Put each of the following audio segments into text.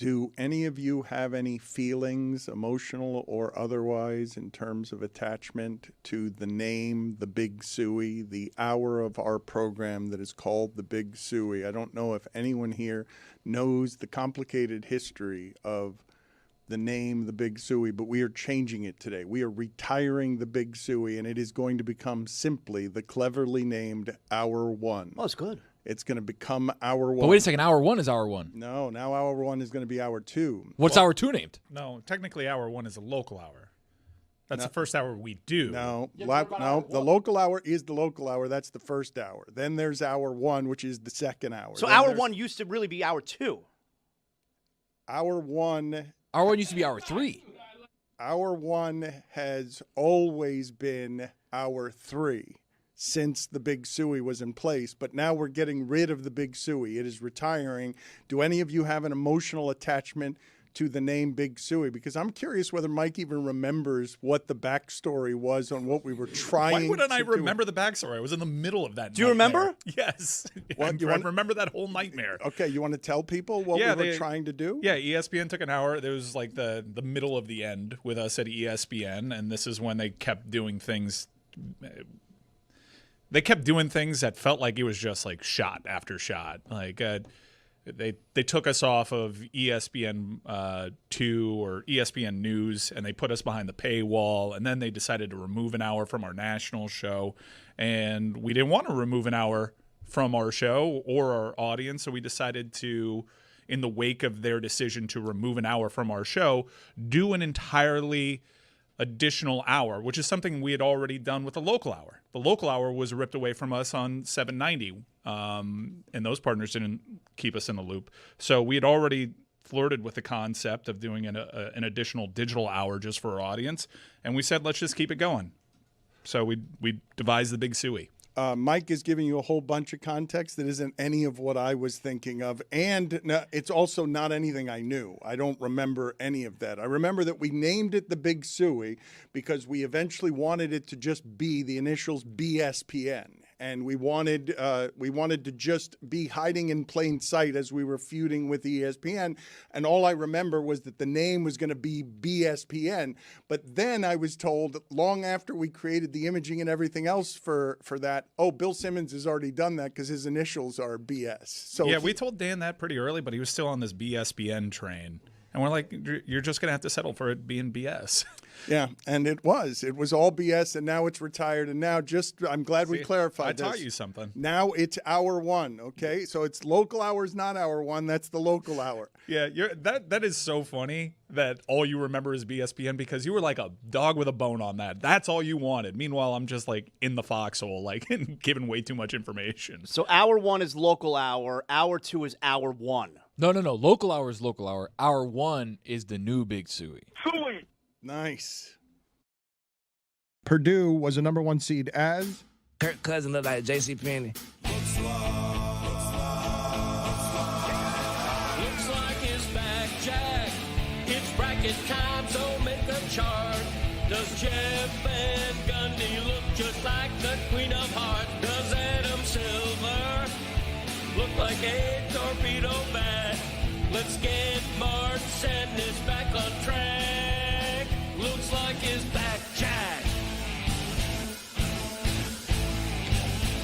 Do any of you have any feelings, emotional or otherwise, in terms of attachment to the name, the Big Suey, the hour of our program that is called the Big Suey? I don't know if anyone here knows the complicated history of the name, the Big Suey, but we are changing it today. We are retiring the Big Suey, and it is going to become simply the cleverly named Hour One. Oh, it's good. It's going to become Hour One. But wait a second, Hour One is Hour One. No, now Hour One is going to be Hour Two. What's Hour Two named? No, technically Hour One is a local hour. That's the first hour we do. No, the local hour is the local hour. That's the first hour. Then there's Hour One, which is the second hour. So then Hour One used to really be Hour Two. Hour One. Hour One used to be Hour Three. Hour One has always been Hour Three since the Big Suey was in place, but now we're getting rid of the Big Suey. It is retiring. Do any of you have an emotional attachment to the name Big Suey? Because I'm curious whether Mike even remembers what the backstory was on what we were trying to do. Why wouldn't I remember the backstory? I was in the middle of that. Do you remember? Yes. What, I remember that whole nightmare. Okay, you want to tell people what we were trying to do? Yeah, ESPN took an hour. There was like the middle of the end with us at ESPN, and this is when they kept doing things. They kept doing things that felt like it was just like shot after shot. Like they took us off of ESPN 2 or ESPN News, and they put us behind the paywall. And then they decided to remove an hour from our national show, and we didn't want to remove an hour from our show or our audience, so we decided to, in the wake of their decision to remove an hour from our show, do an entirely additional hour, which is something we had already done with the local hour. The local hour was ripped away from us on 790, and those partners didn't keep us in the loop. So we had already flirted with the concept of doing an additional digital hour just for our audience, and we said, let's just keep it going. So we devised the Big Suey. Mike is giving you a whole bunch of context that isn't any of what I was thinking of. And it's also not anything I knew. I don't remember any of that. I remember that we named it the Big Suey because we eventually wanted it to just be the initials BSPN. And we wanted to just be hiding in plain sight as we were feuding with ESPN. And all I remember was that the name was going to be BSPN. But then I was told long after we created the imaging and everything else for that, oh, Bill Simmons has already done that because his initials are BS. So yeah, we told Dan that pretty early, but he was still on this BSPN train. And we're like, you're just going to have to settle for it being BS. Yeah, and it was. It was all BS, and now it's retired. And now I'm glad we clarified this. I taught you something. Now it's Hour One, okay? So it's local hours, not Hour One. That's the local hour. Yeah, that is so funny that all you remember is BSPN because you were like a dog with a bone on that. That's all you wanted. Meanwhile, I'm just like in the foxhole, like giving way too much information. So Hour One is local hour. Hour Two is Hour One. No. Local hour is local hour. Hour One is the new Big Suey. Nice. Purdue was a number 1 seed as Kirk Cousins look like J.C. Penney. Looks like it's back, Jack. It's bracket time, so make a chart. Does Jeff Van Gundy look just like the Queen of Hearts? Does Adam Silver look like a torpedo bat? Let's get March Sadness back on track. Looks like it's back, Jack.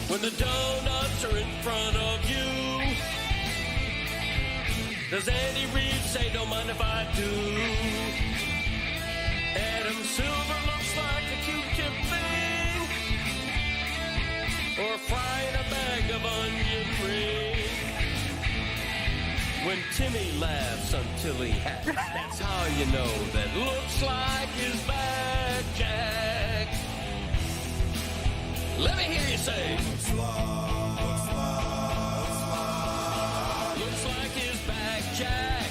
When the donuts are in front of you, does Andy Reid say, don't mind if I do? Adam Silver looks like a Q-tip thing, or frying a bag of onion rings. When Timmy laughs until he has, that's how you know that looks like his back, Jack. Let me hear you say, looks like his back, Jack.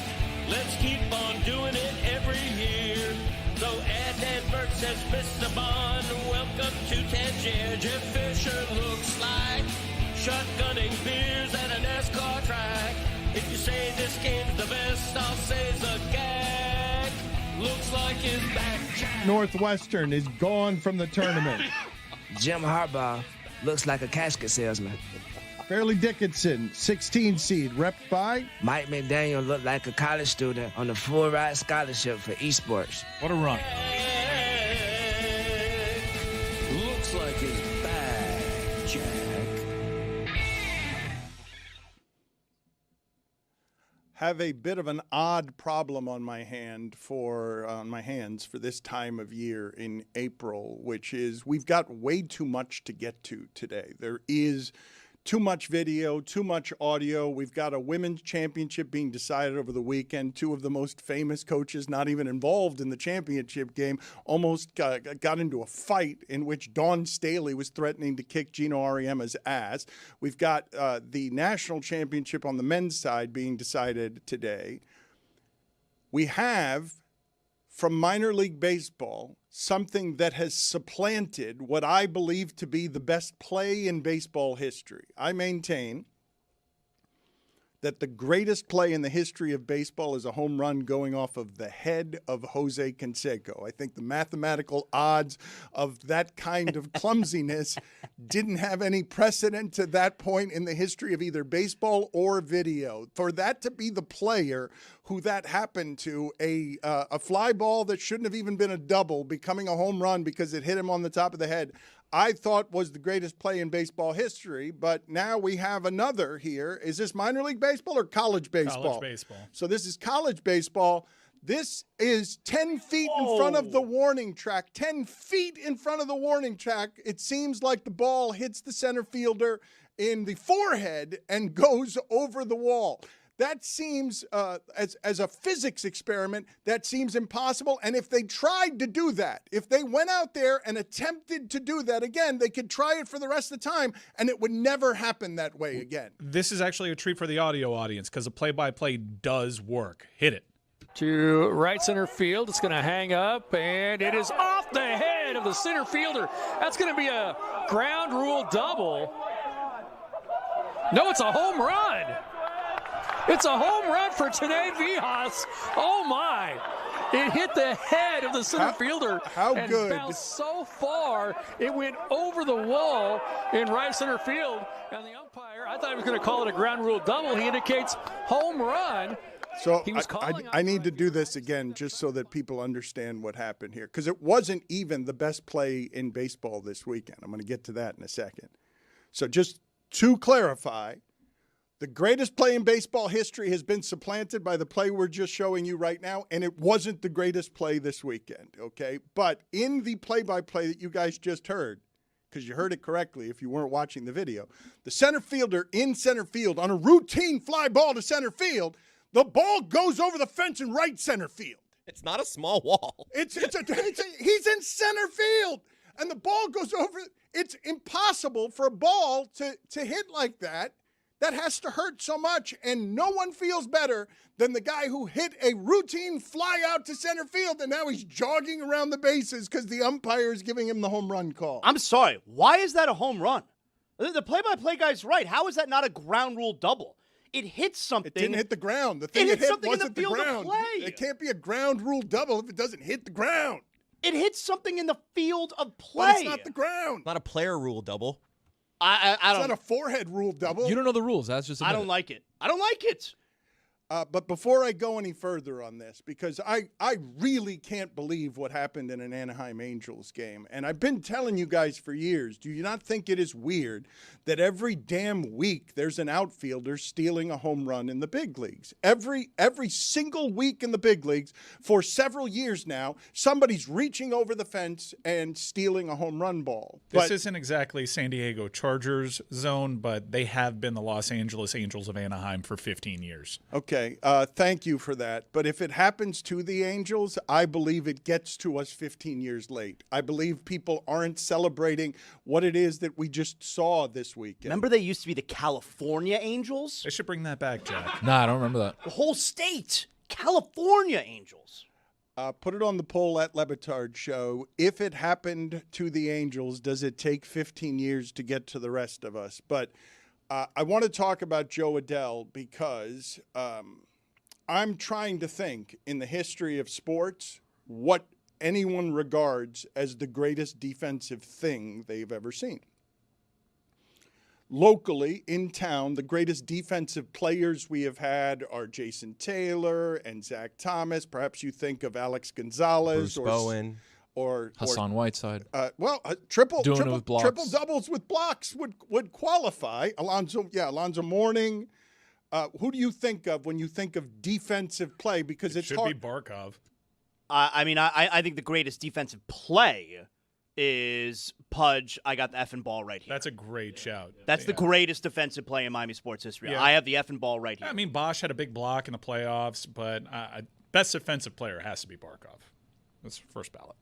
Let's keep on doing it every year. So Advert says, Mr. Bond, welcome to Tangier. Jeff Fisher looks like shotgunning beers at a NASCAR track. If you say this game's the best, I'll say it's a gag. Looks like his back, Jack. Northwestern is gone from the tournament. Jim Harbaugh looks like a casket salesman. Fairleigh Dickinson, 16 seed, rep by Mike McDaniel looked like a college student on a full-ride scholarship for esports. What a run. Looks like he's back, Jack. have a bit of an odd problem on my hands for this time of year in April, which is we've got way too much to get to today. There is too much video, too much audio. We've got a women's championship being decided over the weekend. Two of the most famous coaches not even involved in the championship game almost got into a fight in which Dawn Staley was threatening to kick Gino Auriemma's ass. We've got the national championship on the men's side being decided today. We have, from minor league baseball, something that has supplanted what I believe to be the best play in baseball history. I maintain that the greatest play in the history of baseball is a home run going off of the head of Jose Canseco. I think the mathematical odds of that kind of clumsiness didn't have any precedent to that point in the history of either baseball or video. For that to be the player who that happened to, a fly ball that shouldn't have even been a double becoming a home run because it hit him on the top of the head, I thought was the greatest play in baseball history. But now we have another here. Is this minor league baseball or college baseball? College baseball. So this is college baseball. This is 10 feet in front of the warning track. 10 feet in front of the warning track. It seems like the ball hits the center fielder in the forehead and goes over the wall. That seems, as a physics experiment, that seems impossible. And if they tried to do that, if they went out there and attempted to do that again, they could try it for the rest of the time, and it would never happen that way again. This is actually a treat for the audio audience because the play-by-play does work. Hit it. To right center field. It's going to hang up, and it is off the head of the center fielder. That's going to be a ground rule double. No, it's a home run. It's a home run for Tene Vijas. Oh, my. It hit the head of the center fielder. How and good. Bounced so far, it went over the wall in right center field. And the umpire, I thought he was going to call it a ground rule double. He indicates home run. So He was calling I need to outside do this again just so that people understand what happened here, because it wasn't even the best play in baseball this weekend. I'm going to get to that in a second. So just to clarify, the greatest play in baseball history has been supplanted by the play we're just showing you right now, and it wasn't the greatest play this weekend, okay? But in the play-by-play that you guys just heard, because you heard it correctly if you weren't watching the video, the center fielder in center field on a routine fly ball to center field, the ball goes over the fence in right center field. It's not a small wall. He's in center field, and the ball goes over. It's impossible for a ball to hit like that. That has to hurt so much, and no one feels better than the guy who hit a routine fly out to center field, and now he's jogging around the bases because the umpire is giving him the home run call. I'm sorry. Why is that a home run? The play-by-play guy's right. How is that not a ground rule double? It hit something. It didn't hit the ground. The thing It it hit hit something in the wasn't the field of ground. play. It can't be a ground rule double if it doesn't hit the ground. It hit something in the field of play. But it's not the ground. Not a player rule double. I It's don't. not a forehead rule double. You don't know the rules. That's just. I don't like it. I don't like it. But before I go any further on this, because I really can't believe what happened in an Anaheim Angels game. And I've been telling you guys for years, do you not think it is weird that every damn week there's an outfielder stealing a home run in the big leagues? Every single week in the big leagues for several years now, somebody's reaching over the fence and stealing a home run ball. This isn't exactly San Diego Chargers zone, but they have been the Los Angeles Angels of Anaheim for 15 years. Okay, thank you for that. But if it happens to the Angels, I believe it gets to us 15 years late. I believe people aren't celebrating what it is that we just saw this weekend. Remember they used to be the California Angels? They should bring that back, Jack. Nah, I don't remember that. The whole state. California Angels. Put it on the poll at Le Batard Show. If it happened to the Angels, does it take 15 years to get to the rest of us? But I want to talk about Joe Adell because I'm trying to think in the history of sports what anyone regards as the greatest defensive thing they've ever seen. locally in town, the greatest defensive players we have had are Jason Taylor and Zach Thomas. Perhaps you think of Alex Gonzalez Bruce Bowen. or Hassan Whiteside. triple Doing it with blocks. triple doubles with blocks would qualify. Alonzo Mourning. Who do you think of when you think of defensive play? Because it's should hard. be Barkov. I think the greatest defensive play is Pudge. I got the effing ball right here. That's a great shout. That's the greatest defensive play in Miami sports history. Yeah. I have the effing ball right here. I mean, Bosch had a big block in the playoffs, but best defensive player has to be Barkov. That's first ballot.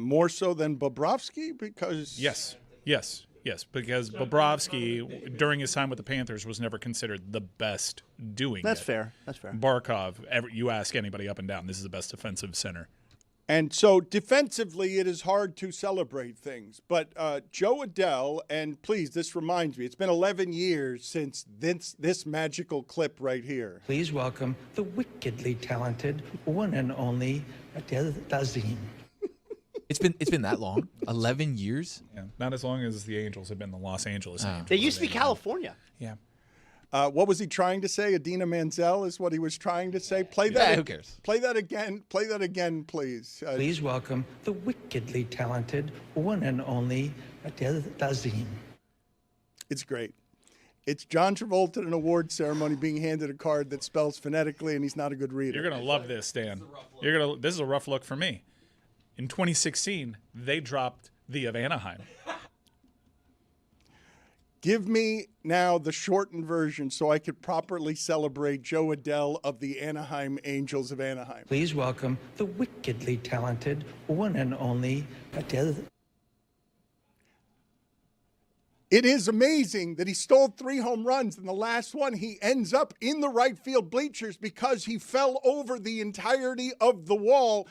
More so than Bobrovsky because Yes, because Bobrovsky, during his time with the Panthers, was never considered the best doing That's it. fair. That's fair. Barkov, you ask anybody up and down, this is the best defensive center. And so defensively, it is hard to celebrate things. But Joe Adele, and please, this reminds me, it's been 11 years since this magical clip right here. Please welcome the wickedly talented one and only Adele Dazeem. It's been that long? 11 years? Yeah, not as long as the Angels have been the Los Angeles Angels. They used to be California. Yeah. What was he trying to say? Adina Menzel is what he was trying to say. Play that. Who cares? Play that again. Play that again, please. Please welcome the wickedly talented one and only Adele Dazeem. It's great. It's John Travolta at an award ceremony being handed a card that spells phonetically, and he's not a good reader. You're gonna love this, Dan. This is a rough look for me. In 2016, they dropped the of Anaheim. Give me now the shortened version so I could properly celebrate Joe Adele of the Anaheim Angels of Anaheim. Please welcome the wickedly talented one and only Adele. It is amazing that he stole 3 home runs, and the last one he ends up in the right field bleachers because he fell over the entirety of the wall.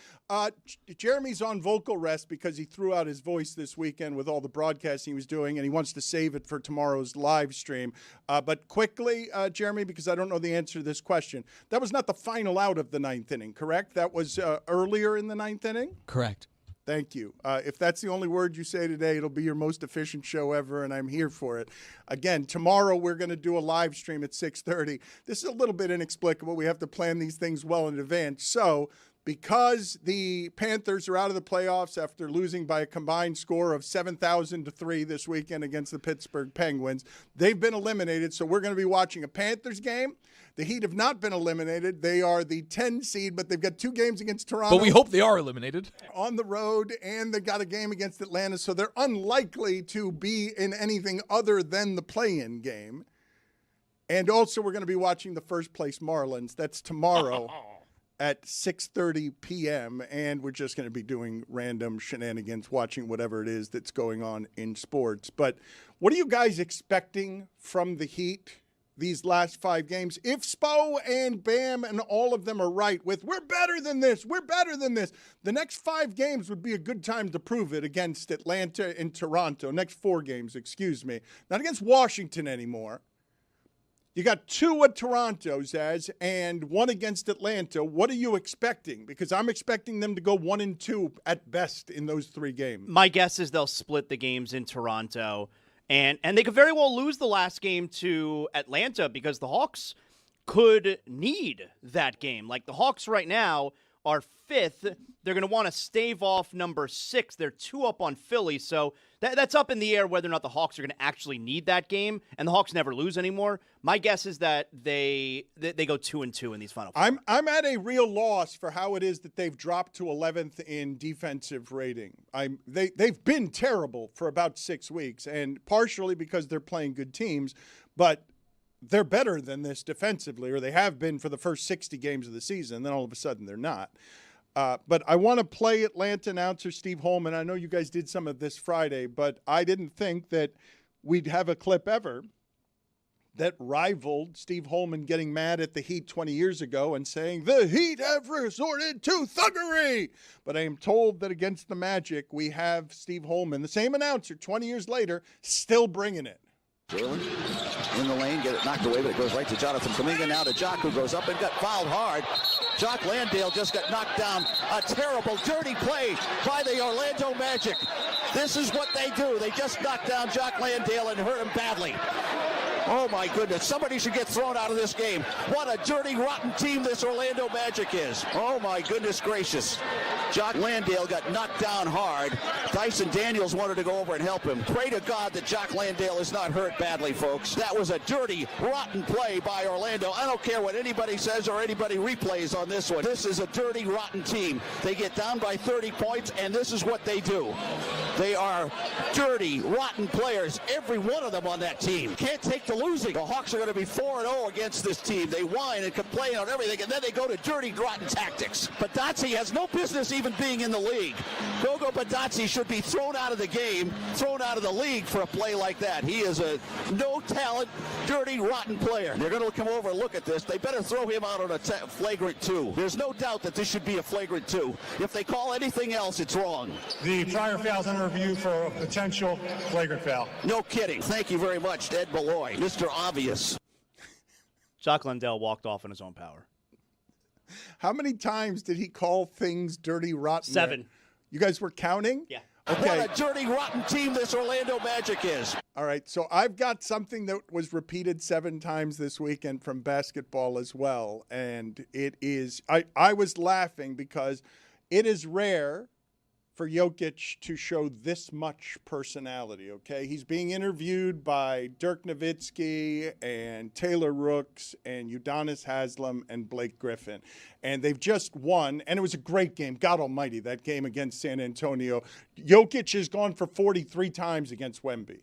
Jeremy's on vocal rest because he threw out his voice this weekend with all the broadcasting he was doing, and he wants to save it for tomorrow's live stream. But quickly, Jeremy, because I don't know the answer to this question, that was not the final out of the 9th inning, correct? That was earlier in the 9th inning? Correct. Thank you. If that's the only word you say today, it'll be your most efficient show ever, and I'm here for it. Again, tomorrow we're going to do a live stream at 6:30. This is a little bit inexplicable. We have to plan these things well in advance. So because the Panthers are out of the playoffs after losing by a combined score of 7,000-3 this weekend against the Pittsburgh Penguins, they've been eliminated. So we're going to be watching a Panthers game. The Heat have not been eliminated. They are the 10 seed, but they've got 2 games against Toronto. But we hope they are eliminated. On the road, and they got a game against Atlanta, so they're unlikely to be in anything other than the play-in game. And also, we're going to be watching the first-place Marlins. That's tomorrow at 6:30 p.m., and we're just going to be doing random shenanigans, watching whatever it is that's going on in sports. But what are you guys expecting from the Heat these last 5 games? If Spo and Bam and all of them are right with, we're better than this, the next 5 games would be a good time to prove it against Atlanta and Toronto. Next 4 games, excuse me. Not against Washington anymore. You got 2 at Toronto, Zaz, and 1 against Atlanta. What are you expecting? Because I'm expecting them to go 1-2 at best in those 3 games. My guess is they'll split the games in Toronto. And they could very well lose the last game to Atlanta because the Hawks could need that game. Like, the Hawks right now are 5th. They're going to want to stave off number 6. They're 2 up on Philly. So that's up in the air whether or not the Hawks are going to actually need that game. And the Hawks never lose anymore. My guess is that they go 2-2 in these final 4. I'm at a real loss for how it is that they've dropped to 11th in defensive rating. They've been terrible for about 6 weeks, and partially because they're playing good teams, but they're better than this defensively, or they have been for the first 60 games of the season. Then all of a sudden they're not. But I want to play Atlanta announcer Steve Holman. I know you guys did some of this Friday, but I didn't think that we'd have a clip ever that rivaled Steve Holman getting mad at the Heat 20 years ago and saying, the Heat have resorted to thuggery. But I am told that against the Magic, we have Steve Holman, the same announcer 20 years later, still bringing it. Jalen in the lane, get it knocked away, but it goes right to Jonathan Kuminga. Now to Jock, who goes up and got fouled hard. Jock Landale just got knocked down. A terrible, dirty play by the Orlando Magic. This is what they do. They just knocked down Jock Landale and hurt him badly. Oh, my goodness. Somebody should get thrown out of this game. What a dirty, rotten team this Orlando Magic is. Oh, my goodness gracious. Jock Landale got knocked down hard. Dyson Daniels wanted to go over and help him. Pray to God that Jock Landale is not hurt badly, folks. That was a dirty, rotten play by Orlando. I don't care what anybody says or anybody replays on this one. This is a dirty, rotten team. They get down by 30 points, and this is what they do. They are dirty, rotten players, every one of them on that team. Can't take the losing. The Hawks are going to be 4-0 against this team. They whine and complain on everything, and then they go to dirty, rotten tactics. Badazzi has no business even being in the league. Gogo Badazzi should be thrown out of the game, thrown out of the league for a play like that. He is a no-talent, dirty, rotten player. They're going to come over and look at this. They better throw him out on a flagrant 2. There's no doubt that this should be a flagrant 2. If they call anything else, it's wrong. The prior foul's under review for a potential flagrant foul. No kidding. Thank you very much, Ed Malloy, Mr. Obvious. Jock Landale walked off in his own power. How many times did he call things dirty, rotten? 7. You guys were counting? Yeah. Okay. What a dirty, rotten team this Orlando Magic is. All right, so I've got something that was repeated 7 times this weekend from basketball as well, and it is I was laughing because it is rare for Jokic to show this much personality, okay? He's being interviewed by Dirk Nowitzki and Taylor Rooks and Udonis Haslem and Blake Griffin. And they've just won, and it was a great game. God almighty, that game against San Antonio. Jokic has gone for 43 times against Wemby.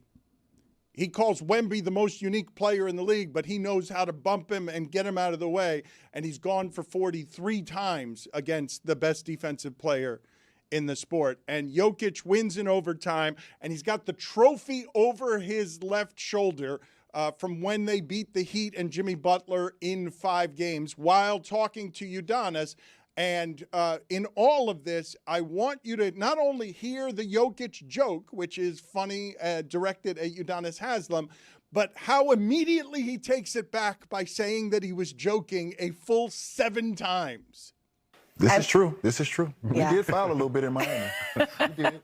He calls Wemby the most unique player in the league, but he knows how to bump him and get him out of the way. And he's gone for 43 times against the best defensive player in the sport. And Jokic wins in overtime, and he's got the trophy over his left shoulder from when they beat the Heat and Jimmy Butler in 5 games while talking to Udonis. And in all of this, I want you to not only hear the Jokic joke, which is funny, directed at Udonis Haslem, but how immediately he takes it back by saying that he was joking a full 7 times. This is true. This is true. Yeah. We did foul a little bit in Miami. We did.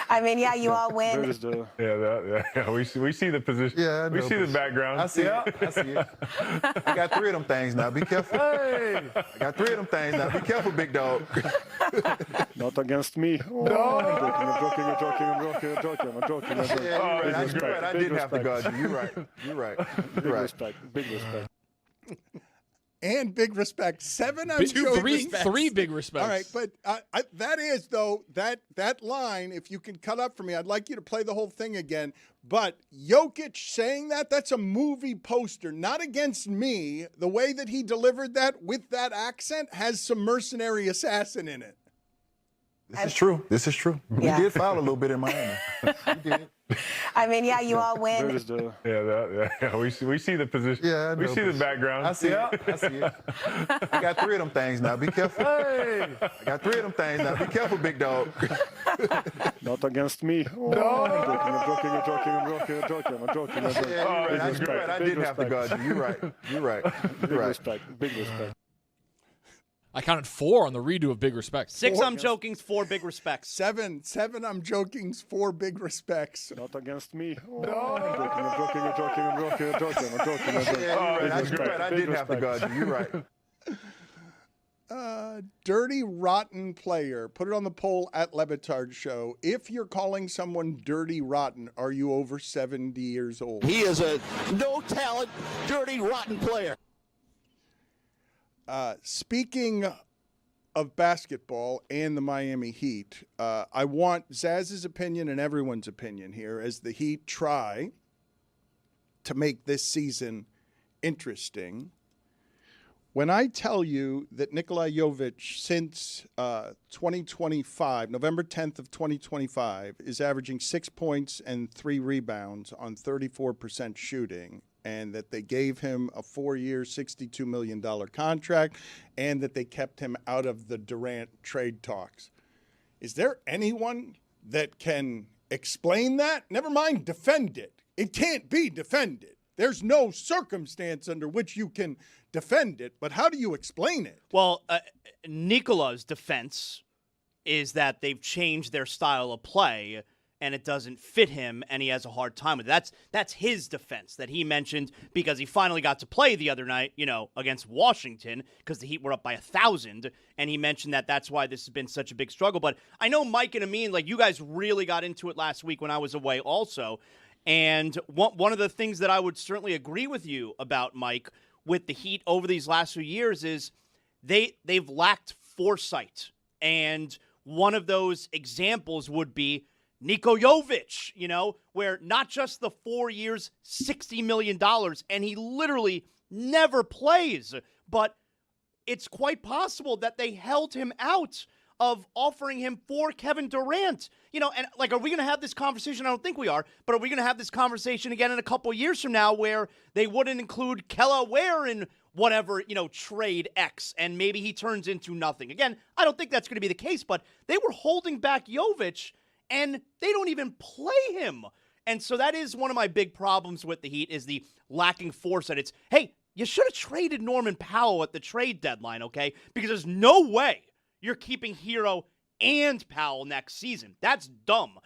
I mean, yeah, you all win. We see the position. Yeah, we see the background. I see it. I see it. I got 3 of them things now. Be careful. Hey, I got 3 of them things now. Be careful, big dog. Not against me. No. I'm joking. Yeah, you're right. I didn't have to guard you. You're right. Big respect. And big respect. 7 I'm joking. 3 big respects. All right, but that is, though, that line, if you can cut up for me, I'd like you to play the whole thing again. But Jokic saying that's a movie poster, not against me. The way that he delivered that with that accent has some Mercenary Assassin in it. This is true. This is true. Yeah. We did foul a little bit in Miami. We did. I mean, yeah, you all win. We see the position. Yeah, we see the background. I see it. I see it. I got 3 of them things now. Be careful. Hey, I got 3 of them things now. Be careful, big dog. Not against me. No. I'm joking. Yeah, you're right. I didn't have to guard you. You're right. Big respect. I counted 4 on the redo of Big Respect. 6 I'm joking's, 4 big respects. 7 I'm joking's, 4 big respects. Not against me. No. I'm joking. Yeah, you're right. I didn't have to guard you. You're right. Dirty, rotten player. Put it on the poll at Le Batard Show. If you're calling someone dirty, rotten, are you over 70 years old? He is a no-talent, dirty, rotten player. Speaking of basketball and the Miami Heat, I want Zaz's opinion and everyone's opinion here as the Heat try to make this season interesting. When I tell you that Nikola Jovic since 2025, November 10th of 2025, is averaging 6 points and 3 rebounds on 34% shooting, and that they gave him a 4-year, $62 million contract, and that they kept him out of the Durant trade talks. Is there anyone that can explain that? Never mind defend it. It can't be defended. There's no circumstance under which you can defend it, but how do you explain it? Well, Nikola's defense is that they've changed their style of play, and it doesn't fit him, and he has a hard time with it. That's his defense that he mentioned because he finally got to play the other night, against Washington because the Heat were up by 1,000, and he mentioned that that's why this has been such a big struggle. But I know Mike and Amin, you guys really got into it last week when I was away also, and one of the things that I would certainly agree with you about, Mike, with the Heat over these last few years is they've lacked foresight, and one of those examples would be Niko Jovic, where not just the 4 years, $60 million, and he literally never plays, but it's quite possible that they held him out of offering him for Kevin Durant. And are we going to have this conversation? I don't think we are, but are we going to have this conversation again in a couple of years from now where they wouldn't include Kella Ware in whatever, trade X, and maybe he turns into nothing? Again, I don't think that's going to be the case, but they were holding back Jovic, and they don't even play him. And so that is one of my big problems with the Heat is the lacking foresight. It's, hey, you should have traded Norman Powell at the trade deadline, okay? Because there's no way you're keeping Hero and Powell next season. That's dumb.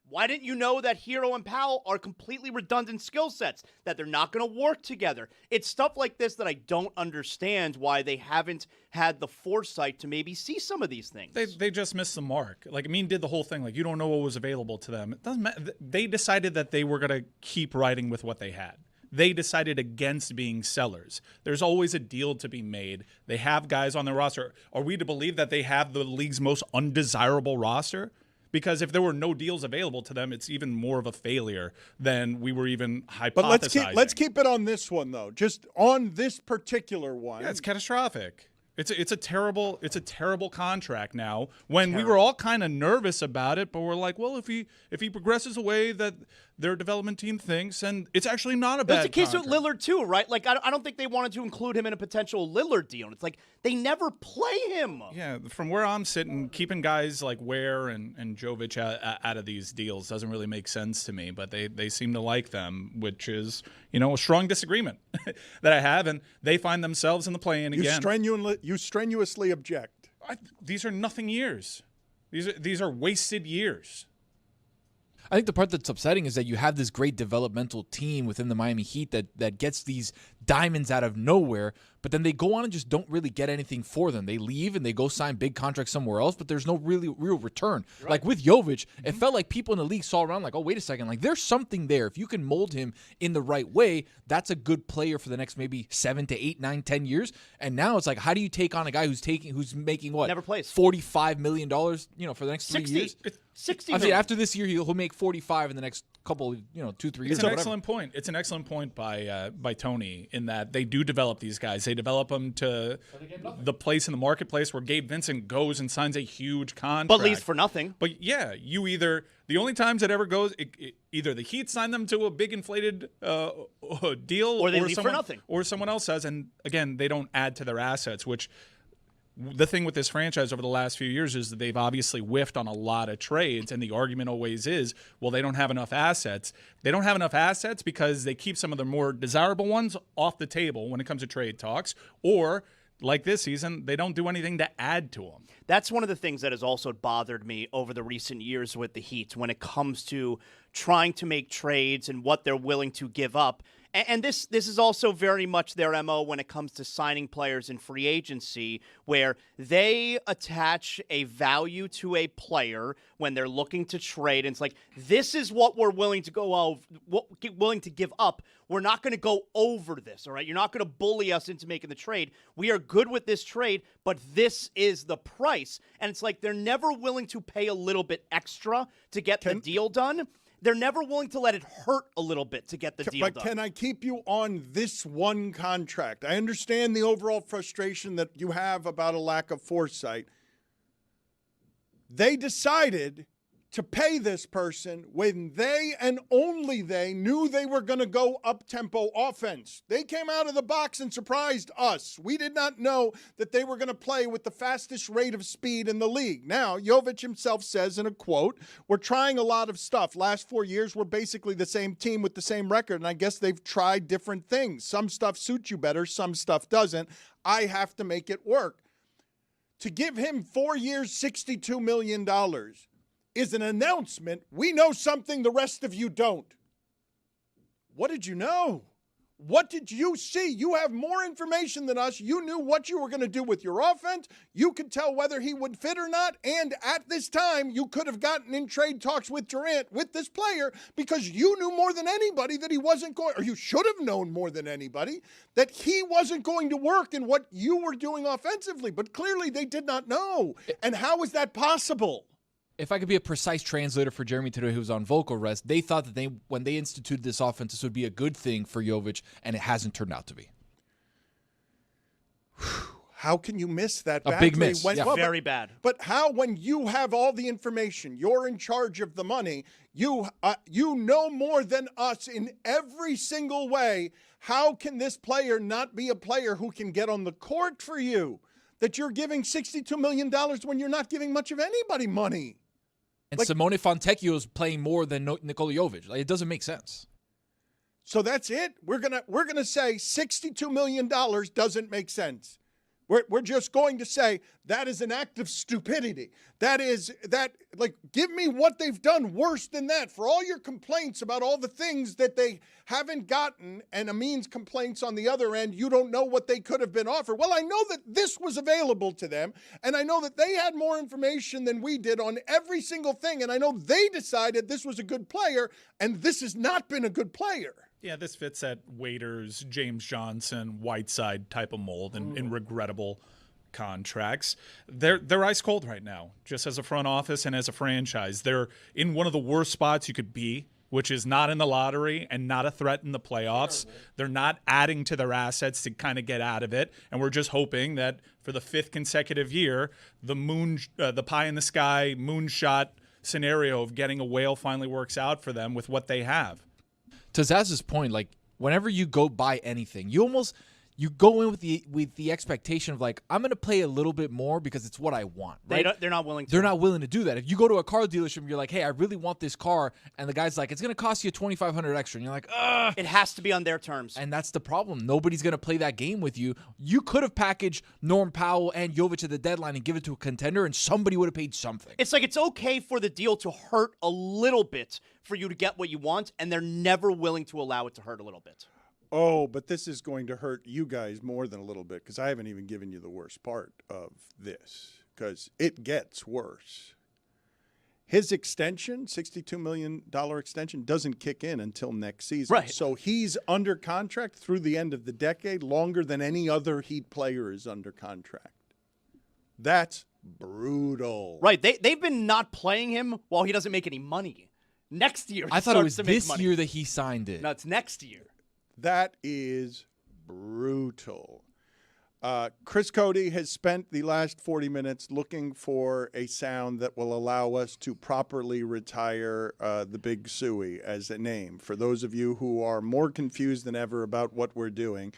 Why didn't you know that Hero and Powell are completely redundant skill sets, that they're not going to work together? It's stuff like this that I don't understand why they haven't had the foresight to maybe see some of these things. They just missed the mark. Amin did the whole thing. You don't know what was available to them. It doesn't matter. They decided that they were going to keep riding with what they had. They decided against being sellers. There's always a deal to be made. They have guys on their roster. Are we to believe that they have the league's most undesirable roster? Because if there were no deals available to them, it's even more of a failure than we were even hypothesizing. But let's keep it on this one, though. Just on this particular one. Yeah, it's catastrophic. It's a terrible contract now. When we were all kind of nervous about it, but we're like, well, if he progresses the way that their development team thinks, and it's actually not a bad contract. It's a case contract. with Lillard too, right? I don't think they wanted to include him in a potential Lillard deal. It's they never play him. Yeah, from where I'm sitting, keeping guys like Ware and Jovic out of these deals doesn't really make sense to me, but they seem to like them, which is, a strong disagreement that I have, and they find themselves in the play-in again. You strenuously object. These are nothing years. These are wasted years. I think the part that's upsetting is that you have this great developmental team within the Miami Heat that gets these diamonds out of nowhere, but then they go on and just don't really get anything for them. They leave and they go sign big contracts somewhere else, but there's no real return. Right. Like with Jovic, it felt like people in the league saw around oh, wait a second, there's something there. If you can mold him in the right way, that's a good player for the next maybe 7 to 8, 9, 10 years. And now it's how do you take on a guy who's making what? Never plays. $45 million, for the next 3 years? 60 I mean, after this year, he'll make 45 in the next couple, 2-3 years. It's an excellent point. It's an excellent point by Tony in that they do develop these guys. They develop them to the place in the marketplace where Gabe Vincent goes and signs a huge contract, but leaves for nothing. But yeah, the only times it ever goes, either the Heat sign them to a big inflated deal, or they leave for nothing, or someone else says, and again, they don't add to their assets, which. The thing with this franchise over the last few years is that they've obviously whiffed on a lot of trades, and the argument always is, well, they don't have enough assets. They don't have enough assets because they keep some of the more desirable ones off the table when it comes to trade talks, or like this season, they don't do anything to add to them. That's one of the things that has also bothered me over the recent years with the Heat when it comes to trying to make trades and what they're willing to give up. And this is also very much their MO when it comes to signing players in free agency, where they attach a value to a player when they're looking to trade. And it's this is what we're willing to willing to give up. We're not going to go over this, all right? You're not going to bully us into making the trade. We are good with this trade, but this is the price. And it's they're never willing to pay a little bit extra to get the deal done. They're never willing to let it hurt a little bit to get the deal done. But can I keep you on this one contract? I understand the overall frustration that you have about a lack of foresight. They decided to pay this person when they and only they knew they were going to go up-tempo offense. They came out of the box and surprised us. We did not know that they were going to play with the fastest rate of speed in the league. Now, Jovic himself says in a quote, we're trying a lot of stuff. Last 4 years, we're basically the same team with the same record, and I guess they've tried different things. Some stuff suits you better, some stuff doesn't. I have to make it work. To give him 4 years, $62 million is an announcement. We know something the rest of you don't. What did you know? What did you see? You have more information than us. You knew what you were going to do with your offense. You could tell whether he would fit or not. And at this time, you could have gotten in trade talks with Durant, with this player, because you knew more than anybody that he wasn't going, or you should have known more than anybody, that he wasn't going to work in what you were doing offensively. But clearly they did not know. And how is that possible? If I could be a precise translator for Jeremy today, who was on vocal rest, they thought that when they instituted this offense, this would be a good thing for Jovic, and it hasn't turned out to be. How can you miss that? A big miss. Very bad. But how, when you have all the information, you're in charge of the money, you know more than us in every single way, how can this player not be a player who can get on the court for you? That you're giving $62 million when you're not giving much of anybody money. And Simone Fontecchio is playing more than Nikola Jovic. It doesn't make sense. So that's it. We're gonna say $62 million doesn't make sense. We're just going to say that is an act of stupidity. Give me what they've done worse than that. For all your complaints about all the things that they haven't gotten, and Amin's complaints on the other end, you don't know what they could have been offered. Well, I know that this was available to them, and I know that they had more information than we did on every single thing, and I know they decided this was a good player, and this has not been a good player. Yeah, this fits that Waiters, James Johnson, Whiteside type of mold in regrettable contracts. They're ice cold right now, just as a front office and as a franchise. They're in one of the worst spots you could be, which is not in the lottery and not a threat in the playoffs. Terrible. They're not adding to their assets to kind of get out of it, and we're just hoping that for the 5th consecutive year, the pie in the sky moonshot scenario of getting a whale finally works out for them with what they have. To Zaz's point, like, whenever you go buy anything, you go in with the expectation of, like, I'm going to pay a little bit more because it's what I want. Right? They're not willing to. They're not willing to do that. If you go to a car dealership and you're like, hey, I really want this car, and the guy's like, it's going to cost you $2,500 extra, and you're like, ugh. It has to be on their terms. And that's the problem. Nobody's going to play that game with you. You could have packaged Norm Powell and Jovic at the deadline and give it to a contender, and somebody would have paid something. It's like it's okay for the deal to hurt a little bit for you to get what you want, and they're never willing to allow it to hurt a little bit. Oh, but this is going to hurt you guys more than a little bit, because I haven't even given you the worst part of this, because it gets worse. His extension, $62 million extension, doesn't kick in until next season. Right. So he's under contract through the end of the decade, longer than any other Heat player is under contract. That's brutal. Right. They've been not playing him while he doesn't make any money. Next year, I thought it was this year that he signed it. No, it's next year. That is brutal. Chris Cody has spent the last 40 minutes looking for a sound that will allow us to properly retire the Big Suey as a name. For those of you who are more confused than ever about what we're doing,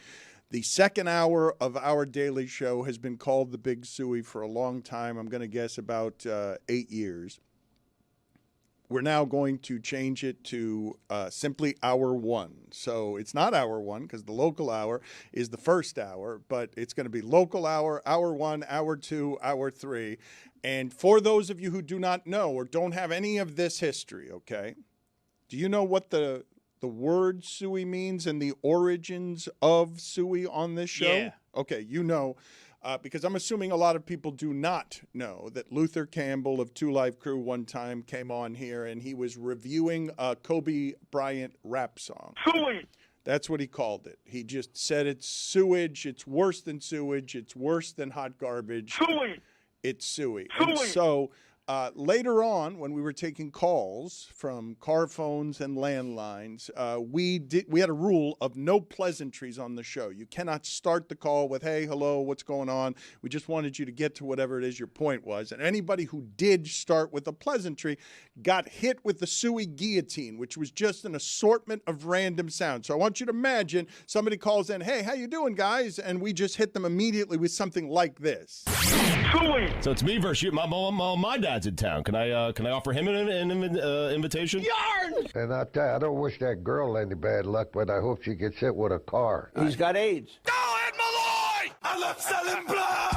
the second hour of our daily show has been called the Big Suey for a long time. I'm going to guess about 8 years. We're now going to change it to simply Hour 1. So it's not Hour 1 because the local hour is the first hour, but it's going to be Local Hour, Hour 1, Hour 2, Hour 3. And for those of you who do not know or don't have any of this history, okay, do you know what the word Suey means and the origins of Suey on this show? Yeah. Okay, you know. Because I'm assuming a lot of people do not know that Luther Campbell of Two Live Crew one time came on here and he was reviewing a Kobe Bryant rap song. Suey! That's what he called it. He just said it's sewage, it's worse than sewage, it's worse than hot garbage. Suey! It's Suey. Suey! And so later on, when we were taking calls from car phones and landlines, we had a rule of no pleasantries on the show. You cannot start the call with, hey, hello, what's going on? We just wanted you to get to whatever it is your point was. And anybody who did start with a pleasantry got hit with the Suey guillotine, which was just an assortment of random sounds. So I want you to imagine somebody calls in, hey, how you doing, guys? And we just hit them immediately with something like this. Suey! So it's me versus you. My dad's in town. Can I offer him an invitation? Yarn! And I tell you, I don't wish that girl any bad luck, but I hope she gets hit with a car. He's got AIDS. Go Ed Malloy! I love selling blood!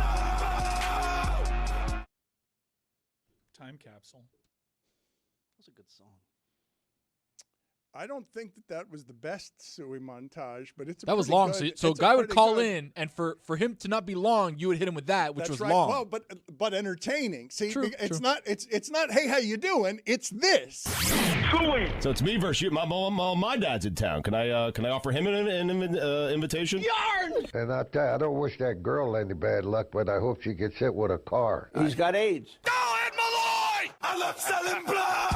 Time capsule. was a good song. I don't think that was the best Suey montage, but it's That was pretty long. good- So a it's guy would pretty call good. in, and for him to not be long, you would hit him with that, which That's was right. long. Well, but entertaining. See, True, it's true. not it's not hey, how you doing? It's this. So it's me versus you. My dad's in town. Can I offer him an invitation? And I tell you, I don't wish that girl any bad luck, but I hope she gets hit with a car. He's got AIDS. I love selling blood.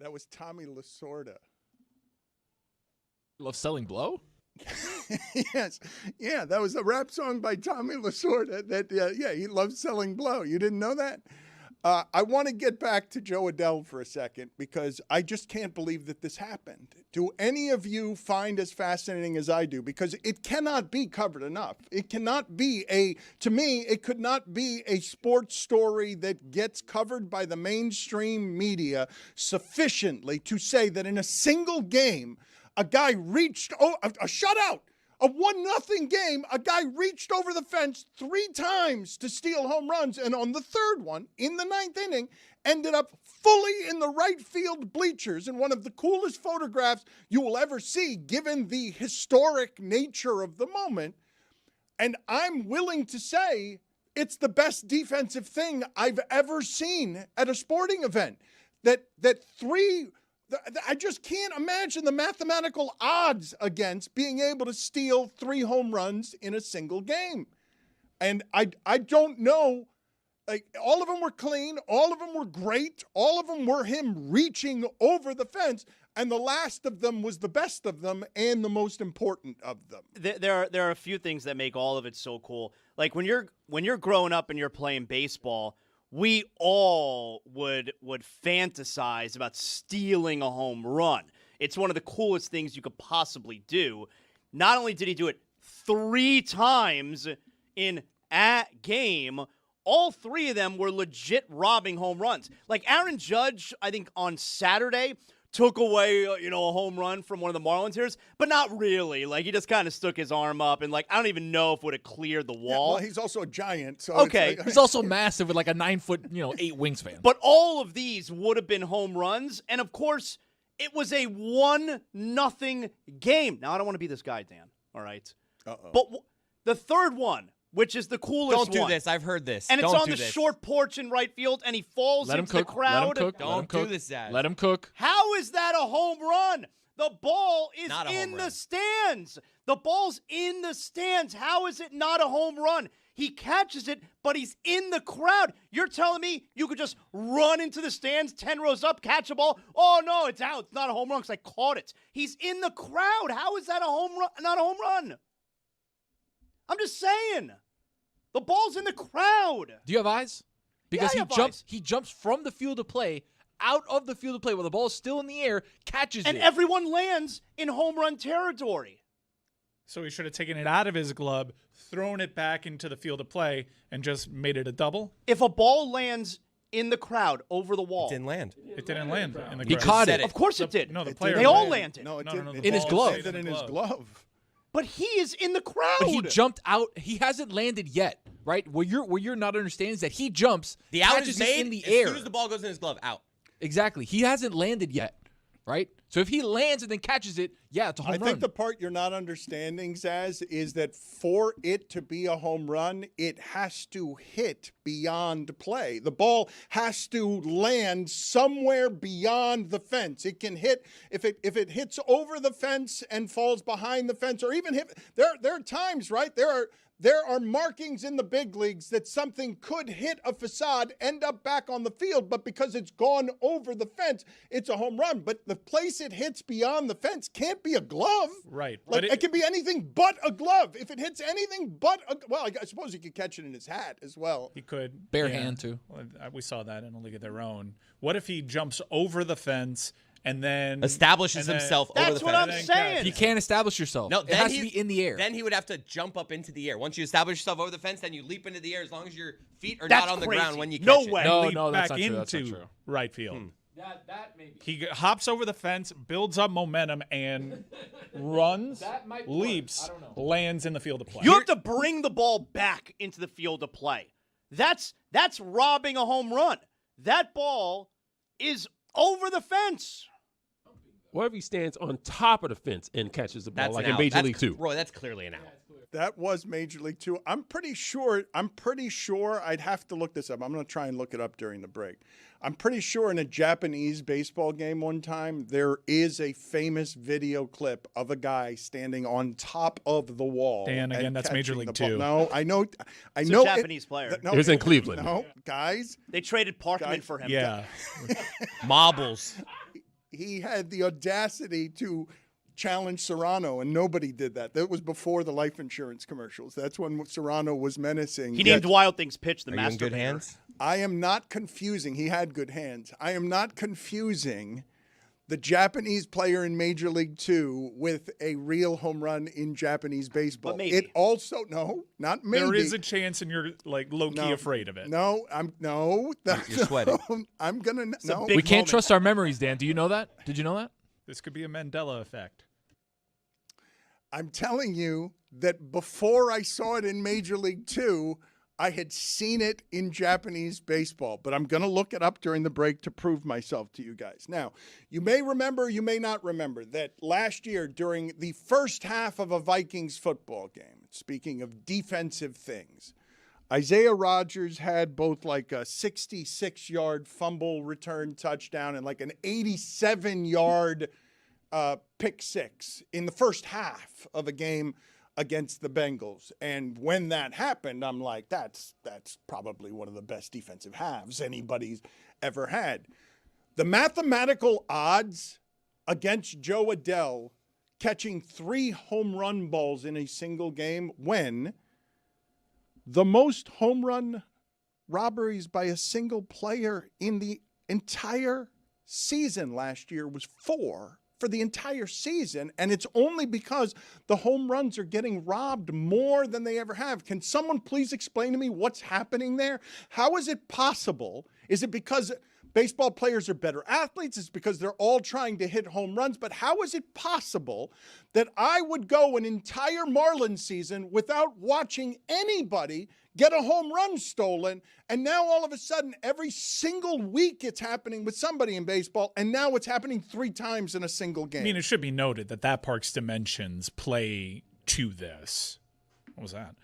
That was Tommy Lasorda. Love selling blow? Yes. Yeah, that was a rap song by Tommy Lasorda that, he loves selling blow. You didn't know that? I want to get back to Joe Adele for a second because I just can't believe that this happened. Do any of you find as fascinating as I do? Because it cannot be covered enough. It cannot be to me, it could not be a sports story that gets covered by the mainstream media sufficiently to say that in a single game, a guy reached a shutout. A 1-0 game, a guy reached over the fence 3 times to steal home runs, and on the third one, in the 9th inning, ended up fully in the right field bleachers in one of the coolest photographs you will ever see, given the historic nature of the moment. And I'm willing to say it's the best defensive thing I've ever seen at a sporting event. I just can't imagine the mathematical odds against being able to steal 3 home runs in a single game. And I don't know, like, all of them were clean, all of them were great, all of them were him reaching over the fence, and the last of them was the best of them and the most important of them. There are a few things that make all of it so cool. Like when you're growing up and you're playing baseball, we all would fantasize about stealing a home run. It's one of the coolest things you could possibly do. Not only did he do it 3 times in a game, all 3 of them were legit robbing home runs. Like Aaron Judge, I think on Saturday, took away, a home run from one of the Marlins hitters, but not really. Like, he just kind of stuck his arm up, and, I don't even know if it would have cleared the wall. Well, he's also a giant. So okay. It's He's also massive with, a 9-foot, 8 wingspan. But all of these would have been home runs, and, of course, it was a 1-0 game. Now, I don't want to be this guy, Dan, all right? Uh-oh. But the third one, which is the coolest one. Don't do this. I've heard this. And it's Don't on do the this. short porch in right field, and he falls into the crowd. Don't do this, Dad. Let him cook. How is that a home run? The ball is Not a in home the run. stands. The ball's in the stands. How is it not a home run? He catches it, but he's in the crowd. You're telling me you could just run into the stands 10 rows up, catch a ball? Oh, no, it's out. It's not a home run because I caught it. He's in the crowd. How is that a home run? Not a home run. I'm just saying. The ball's in the crowd. Do you have eyes? Because Yeah, I have eyes. he jumps from the field of play, out of the field of play, while the ball is still in the air, catches And it. everyone lands in home run territory. So he should have taken it out of his glove, thrown it back into the field of play, and just made it a double. If a ball lands in the crowd over the wall. It didn't land. It didn't land in the He crowd. caught it. Of course it did. No, the player. They all landed. landed. No, it No, didn't. no, It the In his ball glove. stayed landed in his glove. But he is in the crowd. But he jumped out. He hasn't landed yet, right? What you're not understanding is that he jumps, The out catches is it made in the as air. soon as the ball goes in his glove. Out. Exactly. He hasn't landed yet, right? So if he lands and then catches it, yeah, it's a home I run. think the part you're not understanding, Zaz, is that for it to be a home run, it has to hit beyond play. The ball has to land somewhere beyond the fence. It can hit if it hits over the fence and falls behind the fence, or even hit. There are times, right? There are markings in the big leagues that something could hit a facade, end up back on the field, but because it's gone over the fence, it's a home run. But the place it hits beyond the fence can't be a glove. Right. Like, But it can be anything but a glove. If it hits anything but I suppose he could catch it in his hat as well. He could. Bare hand, too. Well, we saw that in a league of their own. What if he jumps over the fence and then Establishes himself over the That's what fence. I'm saying. You can't establish yourself. No, it then has to be in the air. Then he would have to jump up into the air. Once you establish yourself over the fence, then you leap into the air as long as your feet are That's not on the crazy. ground when you catch No it. way. No, leap no, that's back not true. That's not into true. right field. That maybe. He hops over the fence, builds up momentum, and runs, leaps, lands in the field of play. You have to bring the ball back into the field of play. That's robbing a home run. That ball is over the fence. What if he stands on top of the fence and catches the ball That's like an in out. Major That's, League 2? Roy, that's clearly an out. That was Major League 2. I'm pretty sure I'd have to look this up. I'm going to try and look it up during the break. I'm pretty sure in a Japanese baseball game one time, there is a famous video clip of a guy standing on top of the wall. Dan, again, and that's Major catching League the ball. 2. No, I know. It's a Japanese player. No, It was in Cleveland. No, guys. They traded Parkman for him. Yeah. Marbles. He had the audacity to challenge Serrano, and nobody did that. That was before the life insurance commercials. That's when Serrano was menacing. He named Wild Thing's pitch the Are you in master. good hands? I am not confusing. He had good hands. I am not confusing the Japanese player in Major League 2 with a real home run in Japanese baseball. But maybe. It also, no, not maybe. There is a chance, and you're like low-key afraid of it. No, You're sweating. I'm gonna no. We can't trust our memories, Dan. Do you know that? Did you know that? This could be a Mandela effect. I'm telling you that before I saw it in Major League 2, I had seen it in Japanese baseball, but I'm going to look it up during the break to prove myself to you guys. Now, you may remember, you may not remember, that last year during the first half of a Vikings football game, speaking of defensive things, Isaiah Rodgers had both like a 66-yard fumble return touchdown and like an 87-yard pick six in the first half of a game against the Bengals. And when that happened, I'm like, that's probably one of the best defensive halves anybody's ever had. The mathematical odds against Joe Adell catching 3 home run balls in a single game when the most home run robberies by a single player in the entire season last year was 4 for the entire season, and it's only because the home runs are getting robbed more than they ever have. Can someone please explain to me what's happening there? How is it possible? Is it because baseball players are better athletes? It's because they're all trying to hit home runs. But how is it possible that I would go an entire Marlins season without watching anybody get a home run stolen, and now all of a sudden every single week it's happening with somebody in baseball, and now it's happening 3 times in a single game? I mean, it should be noted that Park's dimensions play to this. What was that?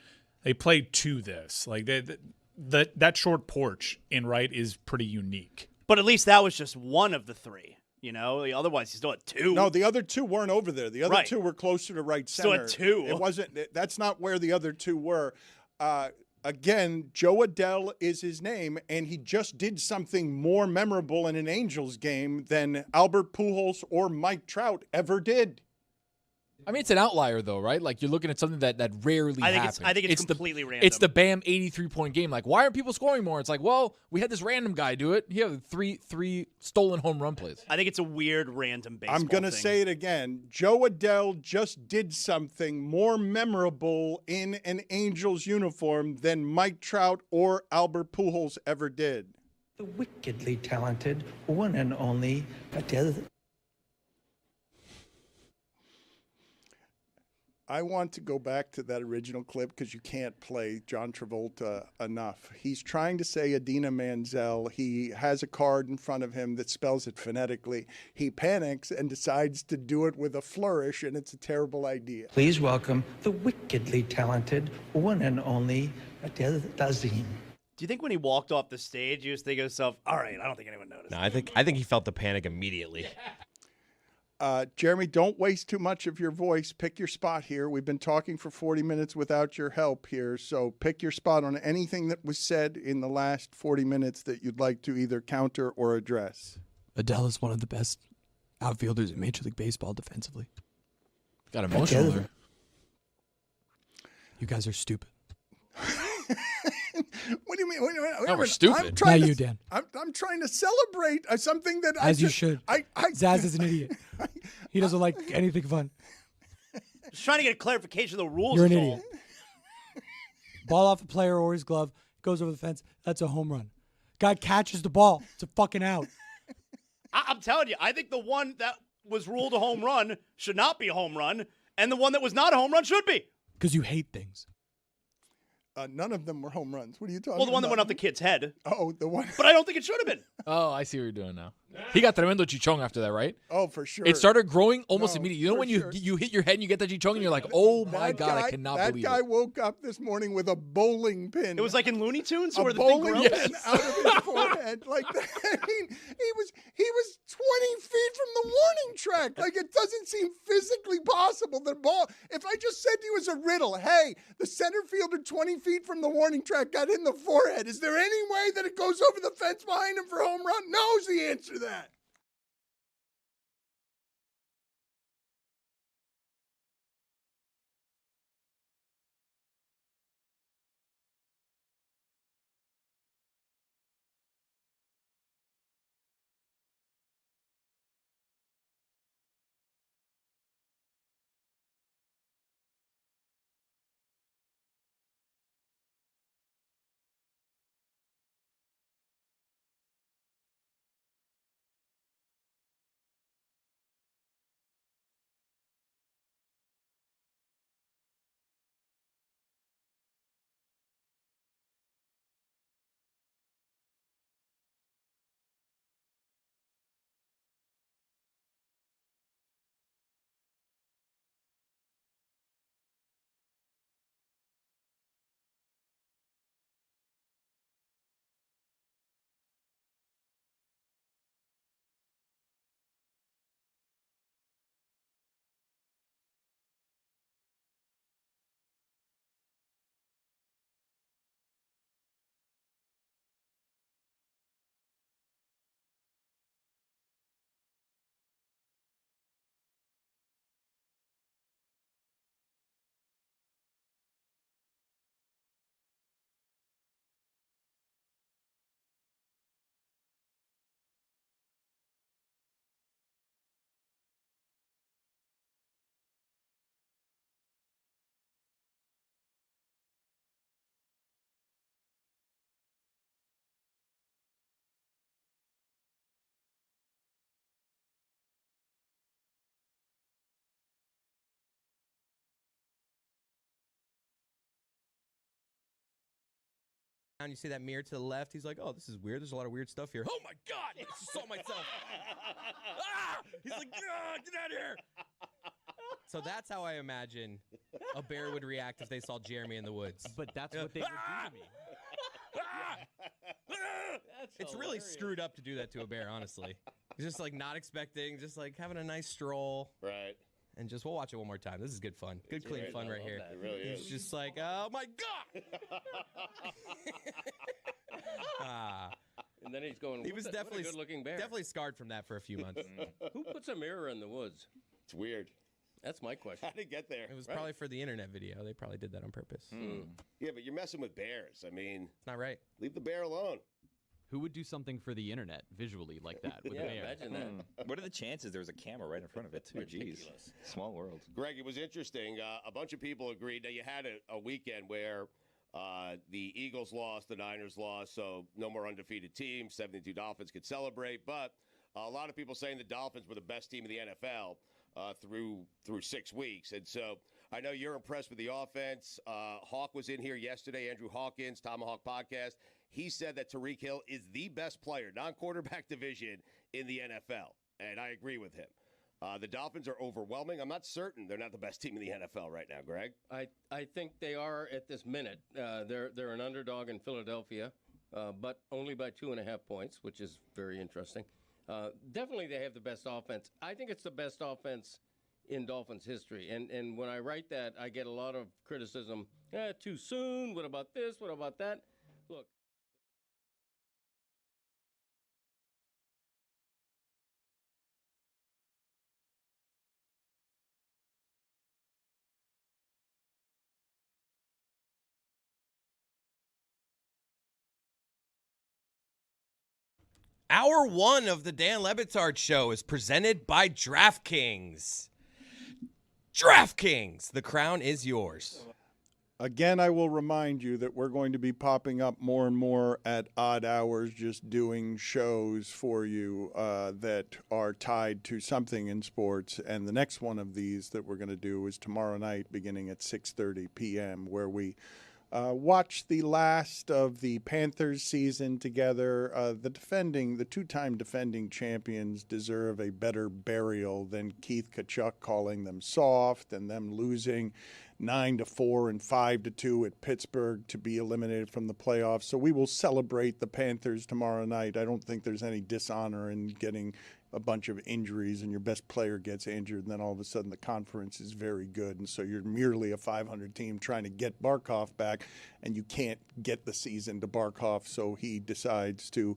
They play to this. Like that short porch in right is pretty unique. But at least that was just one of the 3. You know, otherwise he's still at 2. No, the other 2 weren't over there. The other Right. 2 were closer to right Still center. at 2. It wasn't. That's not where the other 2 were. Again, Joe Adell is his name, and he just did something more memorable in an Angels game than Albert Pujols or Mike Trout ever did. I mean, it's an outlier, though, right? Like, you're looking at something that rarely happens. I think it's completely random. It's the Bam 83-point game. Like, why aren't people scoring more? It's like, well, we had this random guy do it. He had three stolen home run plays. I think it's a weird random baseball I'm going to say it again. Joe Adell just did something more memorable in an Angels uniform than Mike Trout or Albert Pujols ever did. The wickedly talented one and only Adele. I want to go back to that original clip because you can't play John Travolta enough. He's trying to say Adina Menzel. He has a card in front of him that spells it phonetically. He panics and decides to do it with a flourish, and it's a terrible idea. Please welcome the wickedly talented one and only Adele Dazim. Do you think when he walked off the stage, you just think to yourself, all right, I don't think anyone noticed? No, I think he felt the panic immediately. Jeremy, don't waste too much of your voice. Pick your spot here. We've been talking for 40 minutes without your help here, so pick your spot on anything that was said in the last 40 minutes that you'd like to either counter or address. Adele is one of the best outfielders in Major League Baseball defensively. Got emotional there. You guys are stupid. What do you mean? No, we're stupid. Not you, Dan. I'm trying to celebrate something that As you should. Zaz is an idiot. He doesn't like anything fun. Just trying to get a clarification of the rules. You're an is idiot. Ball off the player or his glove, goes over the fence. That's a home run. Guy catches the ball. It's a fucking out. I'm telling you, I think the one that was ruled a home run should not be a home run, and the one that was not a home run should be. Because you hate things. None of them were home runs. What are you talking about? Well, the one that went up the kid's head. Oh, the one. But I don't think it should have been. Oh, I see what you're doing now. He got tremendo chichong after that, right? Oh, for sure. It started growing almost No, immediately. You know for when sure. you hit your head and you get that chichong and you're like, oh my God, I cannot believe That guy it. woke up this morning with a bowling pin. It was like in Looney Tunes a where the thing bowling grows. pin out of his forehead. Like that. I mean, he was 20 feet from the warning track. Like, it doesn't seem physically possible. The ball, if I just said to you as a riddle, hey, the center fielder 20 feet from the warning track got in the forehead, is there any way that it goes over the fence behind him for home run? Knows the answer to that. And you see that mirror to the left. He's like, oh, this is weird. There's a lot of weird stuff here. Oh, my God. I just saw myself. Ah! He's like, ah, get out of here. So that's how I imagine a bear would react if they saw Jeremy in the woods. But that's what they would do to me. It's really screwed up to do that to a bear, honestly. He's just like not expecting, just like having a nice stroll. Right. And just, we'll watch it one more time. This is good fun. Good, It's clean great. fun I right love here. that. It really He's is. just like, oh my God. And then he's going, He was what definitely a good-looking bear. Definitely scarred from that for a few months. Who puts a mirror in the woods? It's weird. That's my question. How did it get there? It was Right. probably for the internet video. They probably did that on purpose. Yeah, but you're messing with bears. I mean, it's not right. Leave the bear alone. Who would do something for the internet visually like that with a bear? Imagine that. What are the chances there was a camera right in front of it, too? Jeez. Small world. Greg, it was interesting. A bunch of people agreed. Now, you had a weekend where the Eagles lost, the Niners lost, so no more undefeated teams. 72 Dolphins could celebrate. But a lot of people saying the Dolphins were the best team in the NFL through 6 weeks. And so I know you're impressed with the offense. Hawk was in here yesterday, Andrew Hawkins, Tomahawk Podcast. He said that Tyreek Hill is the best player, non-quarterback division, in the NFL. And I agree with him. The Dolphins are overwhelming. I'm not certain they're not the best team in the NFL right now, Greg. I think they are at this minute. They're an underdog in Philadelphia, but only by 2.5 points, which is very interesting. Definitely they have the best offense. I think it's the best offense in Dolphins history. And when I write that, I get a lot of criticism. Too soon. What about this? What about that? Look. Hour one of the Dan Le Batard Show is presented by DraftKings. DraftKings, the crown is yours. Again, I will remind you that we're going to be popping up more and more at odd hours, just doing shows for you that are tied to something in sports. And the next one of these that we're going to do is tomorrow night, beginning at 6:30 p.m., where we watch the last of the Panthers season together. The two-time defending champions deserve a better burial than Keith Kachuk calling them soft and them losing 9-4 and 5-2 at Pittsburgh to be eliminated from the playoffs. So we will celebrate the Panthers tomorrow night. I don't think there's any dishonor in getting a bunch of injuries and your best player gets injured, and then all of a sudden the conference is very good, and so you're merely a 500 team trying to get Barkov back, and you can't get the season to Barkov, so he decides to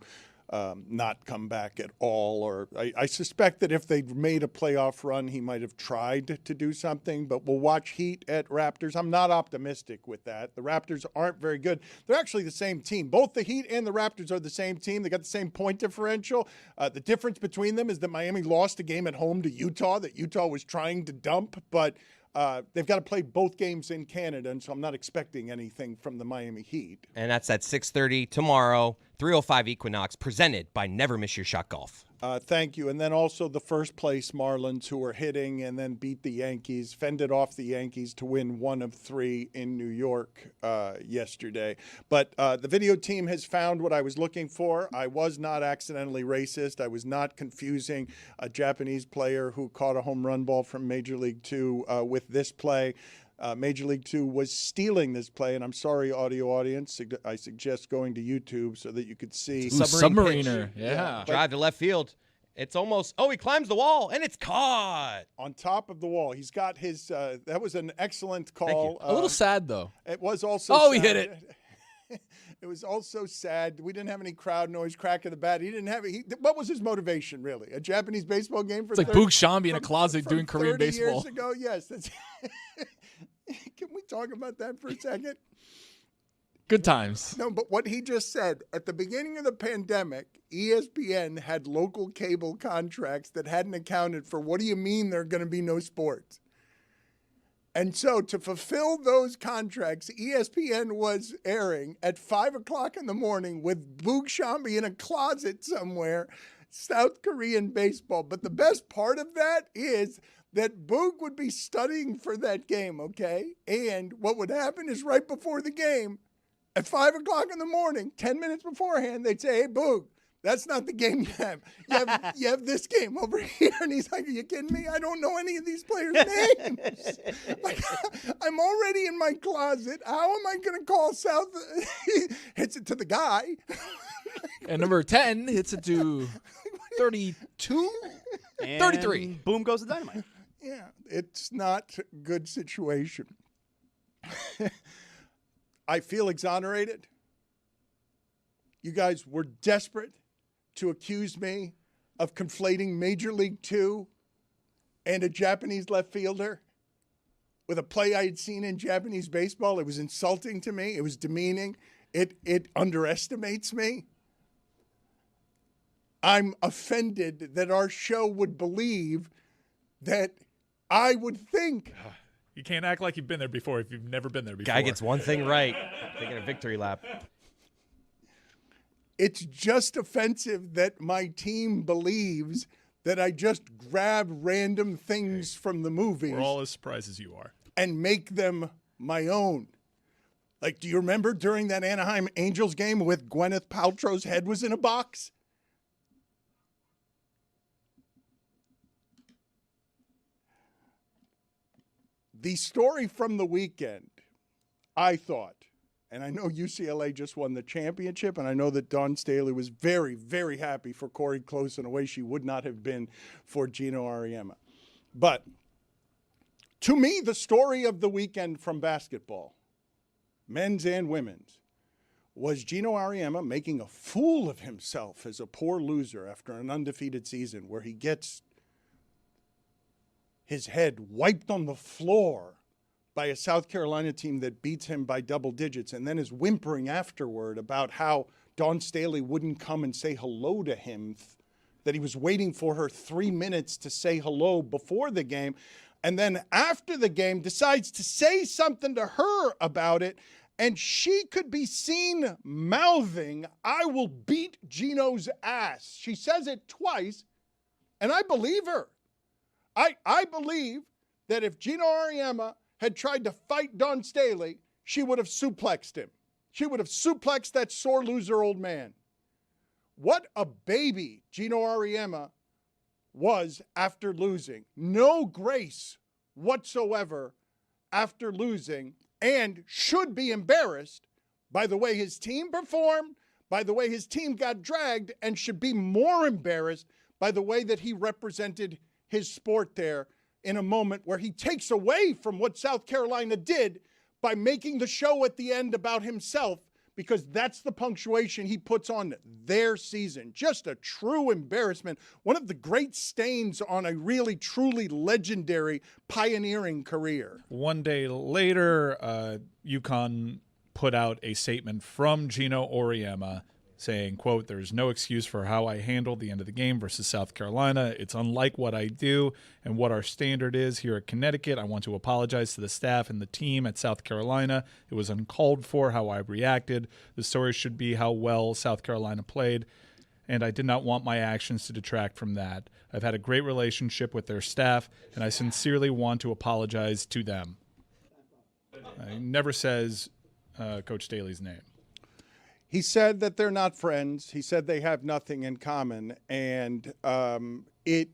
not come back at all. Or I suspect that if they'd made a playoff run, he might have tried to do something, but we'll watch Heat at Raptors. I'm not optimistic with that. The Raptors aren't very good. They're actually the same team. Both the Heat and the Raptors are the same team. They got the same point differential. The difference between them is that Miami lost a game at home to Utah that Utah was trying to dump, but they've got to play both games in Canada, and so I'm not expecting anything from the Miami Heat. And that's at 6:30 tomorrow, 305 Equinox, presented by Never Miss Your Shot Golf. Thank you. And then also the first place Marlins, who are hitting and then beat the Yankees, fended off the Yankees to win 1 of 3 in New York yesterday. But the video team has found what I was looking for. I was not accidentally racist. I was not confusing a Japanese player who caught a home run ball from Major League Two with this play. Major League Two was stealing this play, and I'm sorry, audio audience. I suggest going to YouTube so that you could see. Submariner, yeah. Drive to left field. It's almost, he climbs the wall, and it's caught. On top of the wall. He's got his, that was an excellent call. A little sad, though. It was also sad. He hit it. It was also sad. We didn't have any crowd noise, crack of the bat. He didn't have it. What was his motivation, really? A Japanese baseball game for It's like Boog Shambi in a closet doing Korean 30 baseball. years ago? Yes. That's Can we talk about that for a second? Good times. No, but what he just said, at the beginning of the pandemic, ESPN had local cable contracts that hadn't accounted for, what do you mean there are going to be no sports? And so to fulfill those contracts, ESPN was airing at 5 o'clock in the morning with Boog Shambi in a closet somewhere, South Korean baseball. But the best part of that is that Boog would be studying for that game, okay? And what would happen is right before the game, at 5 o'clock in the morning, 10 minutes beforehand, they'd say, hey, Boog, that's not the game you have. You have this game over here. And he's like, are you kidding me? I don't know any of these players' names. Like, I'm already in my closet. How am I going to call South? Hits it to the guy. And number 10 hits it to 32? And 33. Boom goes the dynamite. Yeah, it's not a good situation. I feel exonerated. You guys were desperate to accuse me of conflating Major League Two and a Japanese left fielder with a play I had seen in Japanese baseball. It was insulting to me. It was demeaning. It underestimates me. I'm offended that our show would believe that I would think. You can't act like you've been there before if you've never been there before. Guy gets one thing right, taking a victory lap. It's just offensive that my team believes that I just grab random things from the movies. We're all as surprised as you are. And make them my own. Like, do you remember during that Anaheim Angels game with Gwyneth Paltrow's head was in a box? The story from the weekend, I thought, and I know UCLA just won the championship, and I know that Dawn Staley was very, very happy for Corey Close in a way she would not have been for Gino Auriemma. But to me, the story of the weekend from basketball, men's and women's, was Gino Auriemma making a fool of himself as a poor loser after an undefeated season where he gets his head wiped on the floor by a South Carolina team that beats him by double digits, and then is whimpering afterward about how Dawn Staley wouldn't come and say hello to him, that he was waiting for her 3 minutes to say hello before the game, and then after the game decides to say something to her about it, and she could be seen mouthing, I will beat Gino's ass. She says it twice, and I believe her. I believe that if Gino Auriemma had tried to fight Dawn Staley, she would have suplexed him. She would have suplexed that sore loser old man. What a baby Gino Auriemma was after losing. No grace whatsoever after losing, and should be embarrassed by the way his team performed, by the way his team got dragged, and should be more embarrassed by the way that he represented his sport there in a moment where he takes away from what South Carolina did by making the show at the end about himself, because that's the punctuation he puts on their season. Just a true embarrassment. One of the great stains on a really, truly legendary pioneering career. One day later, UConn put out a statement from Gino Auriemma saying, quote, "There's no excuse for how I handled the end of the game versus South Carolina. It's unlike what I do and what our standard is here at Connecticut. I want to apologize to the staff and the team at South Carolina. It was uncalled for how I reacted. The story should be how well South Carolina played, and I did not want my actions to detract from that. I've had a great relationship with their staff, and I sincerely want to apologize to them." He never says Coach Staley's name. He said that they're not friends. He said they have nothing in common, and it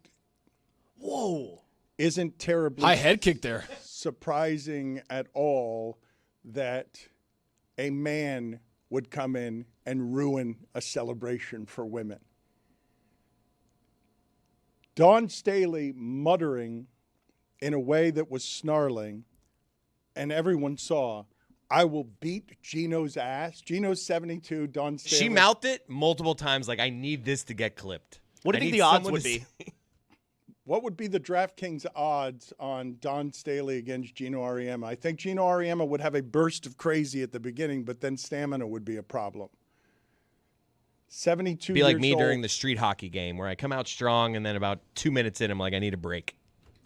isn't terribly high head kick there. Surprising at all that a man would come in and ruin a celebration for women. Dawn Staley muttering in a way that was snarling, and everyone saw, "I will beat Gino's ass." Gino's 72, Dawn Staley. She mouthed it multiple times like, I need this to get clipped. What do you think the odds would be? What would be the DraftKings odds on Dawn Staley against Gino Auriemma? I think Gino Auriemma would have a burst of crazy at the beginning, but then stamina would be a problem. 72 Be like years me old. during the street hockey game where I come out strong and then about 2 minutes in, I'm like, I need a break.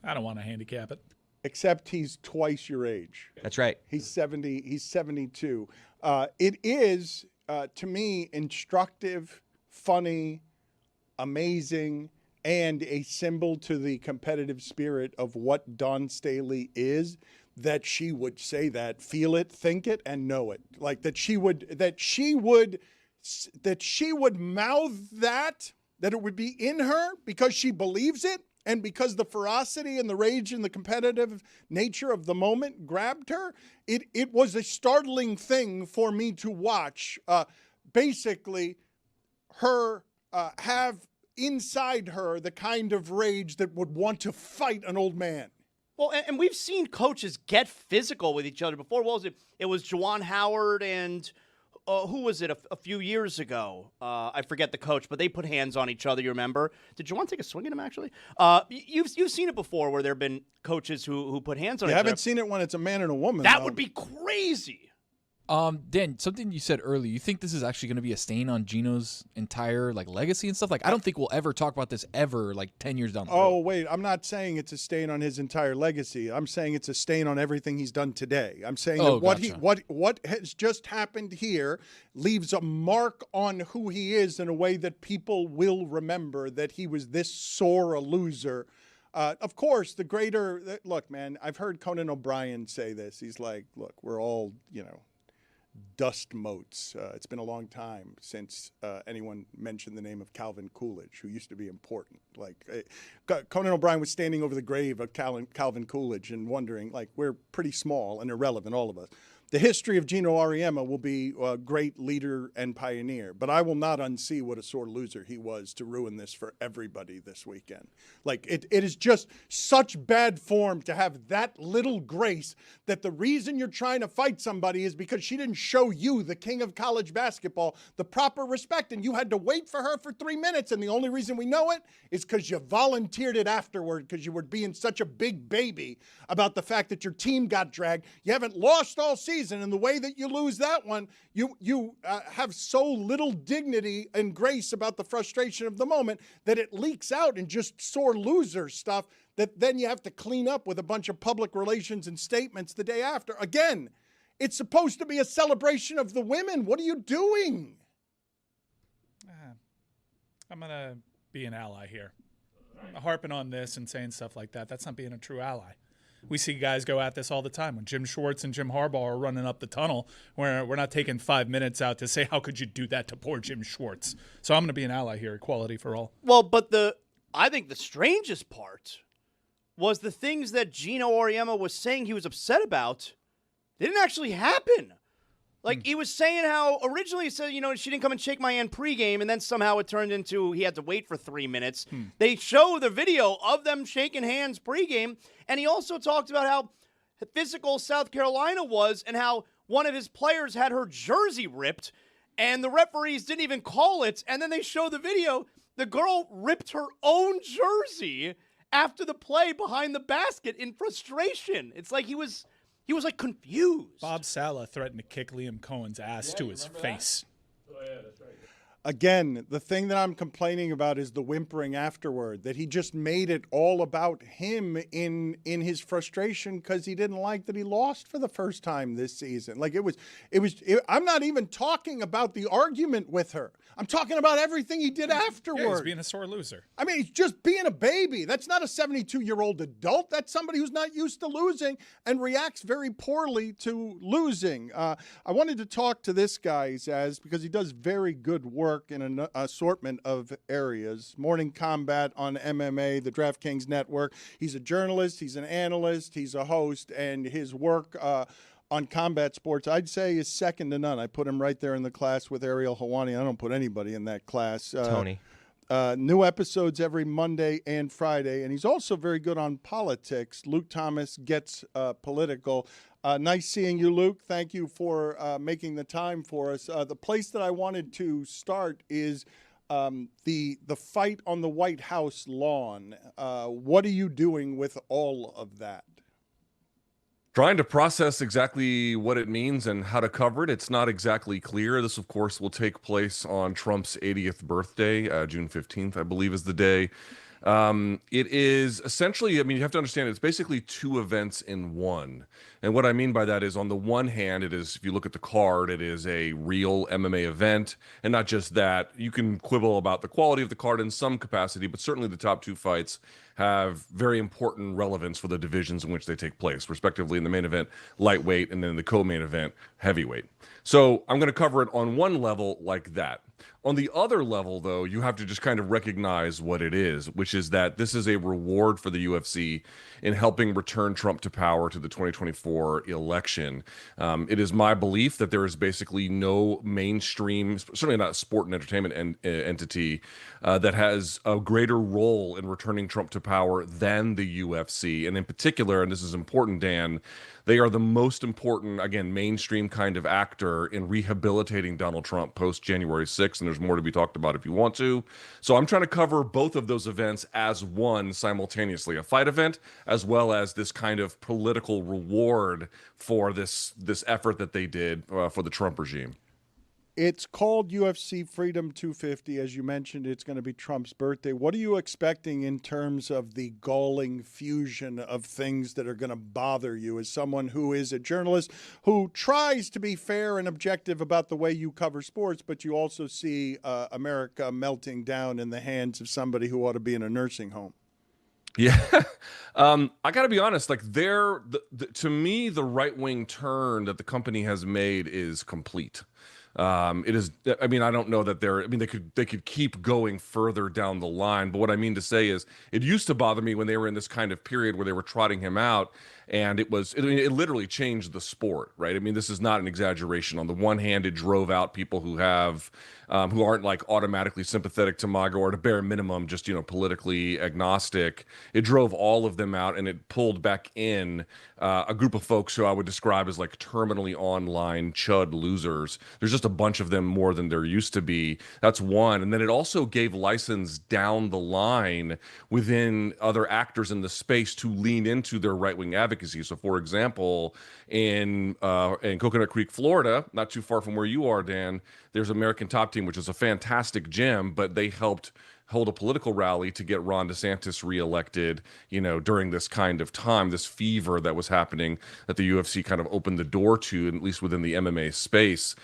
I don't want to handicap it. Except he's twice your age. That's right. He's 70. He's 72. It is, to me, instructive, funny, amazing, and a symbol to the competitive spirit of what Dawn Staley is, that she would say that, feel it, think it, and know it. Like that she would mouth that it would be in her because she believes it. And because the ferocity and the rage and the competitive nature of the moment grabbed her, it was a startling thing for me to watch. Basically, her have inside her the kind of rage that would want to fight an old man. Well, and we've seen coaches get physical with each other before. What was it? It was Juwan Howard and who was it a few years ago? I forget the coach, but they put hands on each other. You remember? Did Juwan take a swing at him? Actually, you've seen it before where there have been coaches who put hands on each other. You haven't seen it when it's a man and a woman. That though. would be crazy. Dan, something you said earlier, you think this is actually going to be a stain on Gino's entire legacy and stuff? I don't think we'll ever talk about this ever 10 years down the road. Oh, wait, I'm not saying it's a stain on his entire legacy. I'm saying it's a stain on everything he's done today. I'm saying that what has just happened here leaves a mark on who he is in a way that people will remember that he was this sore a loser. Of course, look, man, I've heard Conan O'Brien say this. He's like, look, we're all, dust motes. It's been a long time since anyone mentioned the name of Calvin Coolidge, who used to be important. Conan O'Brien was standing over the grave of Calvin Coolidge and wondering, we're pretty small and irrelevant, all of us. The history of Gino Auriemma will be a great leader and pioneer, but I will not unsee what a sore loser he was to ruin this for everybody this weekend. It is just such bad form to have that little grace that the reason you're trying to fight somebody is because she didn't show you, the king of college basketball, the proper respect, and you had to wait for her for 3 minutes, and the only reason we know it is because you volunteered it afterward because you were being such a big baby about the fact that your team got dragged. You haven't lost all season. And the way that you lose that one, you have so little dignity and grace about the frustration of the moment that it leaks out in just sore loser stuff that then you have to clean up with a bunch of public relations and statements the day after. Again, it's supposed to be a celebration of the women. What are you doing? I'm going to be an ally here. Harping on this and saying stuff like that, that's not being a true ally. We see guys go at this all the time. When Jim Schwartz and Jim Harbaugh are running up the tunnel, we're not taking 5 minutes out to say, how could you do that to poor Jim Schwartz? So I'm going to be an ally here, equality for all. Well, but I think the strangest part was the things that Gino Auriemma was saying he was upset about didn't actually happen. Like, he was saying how originally he said, she didn't come and shake my hand pregame, and then somehow it turned into he had to wait for 3 minutes. They show the video of them shaking hands pregame, and he also talked about how physical South Carolina was and how one of his players had her jersey ripped, and the referees didn't even call it, and then they show the video. The girl ripped her own jersey after the play behind the basket in frustration. It's like he was like confused. Bob Saleh threatened to kick Liam Cohen's ass to his face. Oh, yeah, that's right. Again, the thing that I'm complaining about is the whimpering afterward, that he just made it all about him in his frustration because he didn't like that he lost for the first time this season. Like I'm not even talking about the argument with her. I'm talking about everything he did afterward. Yeah, he's being a sore loser. I mean, he's just being a baby. That's not a 72-year-old adult. That's somebody who's not used to losing and reacts very poorly to losing. I wanted to talk to this guy, Zaz, because he does very good work in an assortment of areas. Morning Combat on MMA, the DraftKings network. He's a journalist. He's an analyst. He's a host. And his work on combat sports, I'd say, is second to none. I put him right there in the class with Ariel Hawani. I don't put anybody in that class. Tony. New episodes every Monday and Friday. And he's also very good on politics. Luke Thomas gets political. Nice seeing you, Luke. Thank you for making the time for us. The place that I wanted to start is the fight on the White House lawn. What are you doing with all of that? Trying to process exactly what it means and how to cover it. It's not exactly clear. This, of course, will take place on Trump's 80th birthday. June 15th, I believe, is the day. It is essentially, you have to understand, it's basically two events in one. And what I mean by that is, on the one hand, it is, if you look at the card, it is a real MMA event. And not just that, you can quibble about the quality of the card in some capacity, but certainly the top two fights have very important relevance for the divisions in which they take place, respectively in the main event, lightweight, and then the co-main event, heavyweight. So I'm going to cover it on one level like that. On the other level, though, you have to just kind of recognize what it is, which is that this is a reward for the UFC in helping return Trump to power to the 2024 election. It is my belief that there is basically no mainstream, certainly not sport and entertainment entity, that has a greater role in returning Trump to power than the UFC. And in particular, and this is important, Dan, they are the most important, again, mainstream kind of actor in rehabilitating Donald Trump post-January 6th, and there's more to be talked about if you want to. So I'm trying to cover both of those events as one simultaneously, a fight event as well as this kind of political reward for this effort that they did for the Trump regime. It's called UFC Freedom 250. As you mentioned, it's going to be Trump's birthday. What are you expecting in terms of the galling fusion of things that are going to bother you as someone who is a journalist who tries to be fair and objective about the way you cover sports, but you also see America melting down in the hands of somebody who ought to be in a nursing home? Yeah. I got to be honest, like to me, the right-wing turn that the company has made is complete. It is, I don't know that they could keep going further down the line, but what I mean to say is it used to bother me when they were in this kind of period where they were trotting him out, and it literally changed the sport, right? This is not an exaggeration. On the one hand, it drove out people who aren't like automatically sympathetic to MAGA, or at a bare minimum, just, politically agnostic. It drove all of them out, and it pulled back in a group of folks who I would describe as like terminally online chud losers. There's just a bunch of them more than there used to be. That's one. And then it also gave license down the line within other actors in the space to lean into their right-wing advocacy. So, for example, in Coconut Creek, Florida, not too far from where you are, Dan, there's American Top Team, which is a fantastic gym, but they helped hold a political rally to get Ron DeSantis reelected, during this kind of time, this fever that was happening that the UFC kind of opened the door to, at least within the MMA space.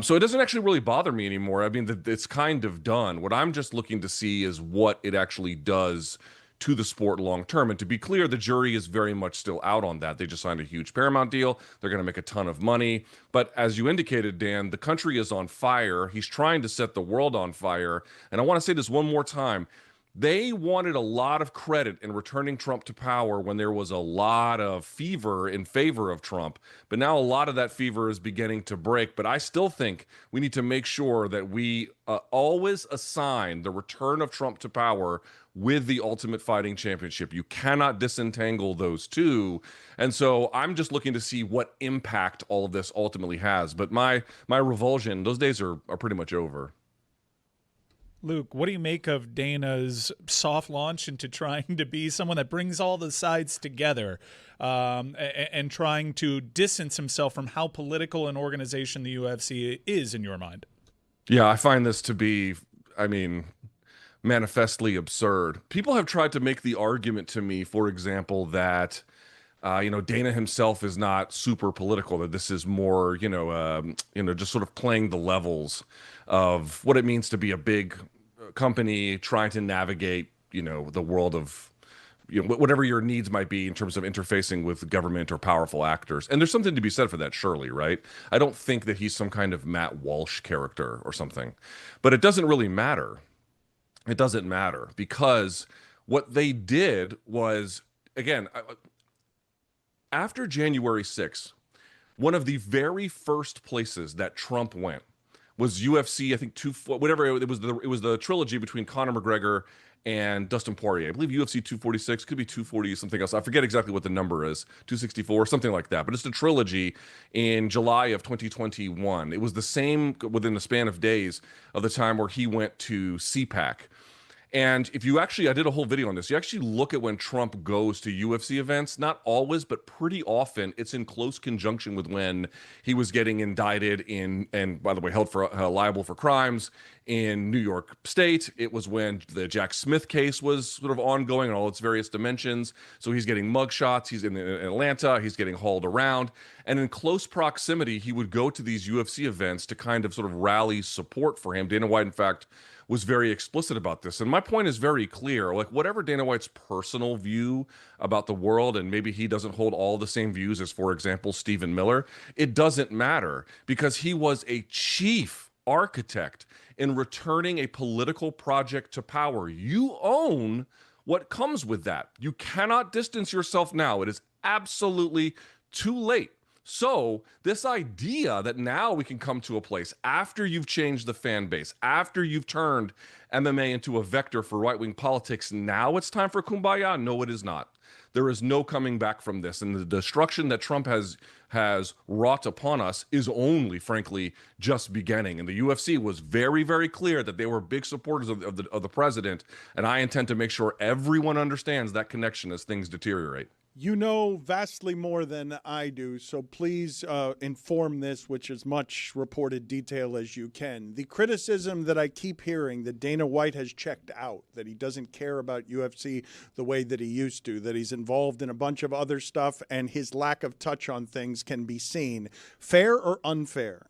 So it doesn't actually really bother me anymore. It's kind of done. What I'm just looking to see is what it actually does to the sport long term. And to be clear, the jury is very much still out on that. They just signed a huge Paramount deal. They're going to make a ton of money. But as you indicated, Dan, the country is on fire. He's trying to set the world on fire. And I want to say this one more time. They wanted a lot of credit in returning Trump to power when there was a lot of fever in favor of Trump. But now a lot of that fever is beginning to break. But I still think we need to make sure that we always assign the return of Trump to power with the Ultimate Fighting Championship. You cannot disentangle those two. And so I'm just looking to see what impact all of this ultimately has. But my revulsion, those days are pretty much over. Luke, what do you make of Dana's soft launch into trying to be someone that brings all the sides together and trying to distance himself from how political an organization the UFC is in your mind? Yeah, I find this to be, manifestly absurd. People have tried to make the argument to me, for example, that Dana himself is not super political, that this is more, just sort of playing the levels of what it means to be a big company trying to navigate, the world of, whatever your needs might be in terms of interfacing with government or powerful actors. And there's something to be said for that, surely, right? I don't think that he's some kind of Matt Walsh character or something, but it doesn't really matter. It doesn't matter because what they did was, again, after January 6th, one of the very first places that Trump went was UFC, I think it was the trilogy between Conor McGregor and Dustin Poirier. I believe UFC 246, could be 240 something else. I forget exactly what the number is, 264, something like that. But it's the trilogy in July of 2021. It was the same within the span of days of the time where he went to CPAC. And if you actually, I did a whole video on this, you actually look at when Trump goes to UFC events, not always, but pretty often, it's in close conjunction with when he was getting indicted and by the way, held for liable for crimes in New York State. It was when the Jack Smith case was sort of ongoing in all its various dimensions. So he's getting mugshots, he's in Atlanta, he's getting hauled around. And in close proximity, he would go to these UFC events to kind of sort of rally support for him. Dana White, in fact, was very explicit about this. And my point is very clear. Like, whatever Dana White's personal view about the world, and maybe he doesn't hold all the same views as, for example, Stephen Miller, it doesn't matter because he was a chief architect in returning a political project to power. You own what comes with that. You cannot distance yourself now. It is absolutely too late. So this idea that now we can come to a place after you've changed the fan base, after you've turned MMA into a vector for right-wing politics, now it's time for kumbaya? No, it is not. There is no coming back from this. And the destruction that Trump has wrought upon us is only, frankly, just beginning. And the UFC was very, very clear that they were big supporters of the president. And I intend to make sure everyone understands that connection as things deteriorate. You know vastly more than I do, so please inform this with as much reported detail as you can. The criticism that I keep hearing that Dana White has checked out, that he doesn't care about UFC the way that he used to, that he's involved in a bunch of other stuff, and his lack of touch on things can be seen. Fair or unfair?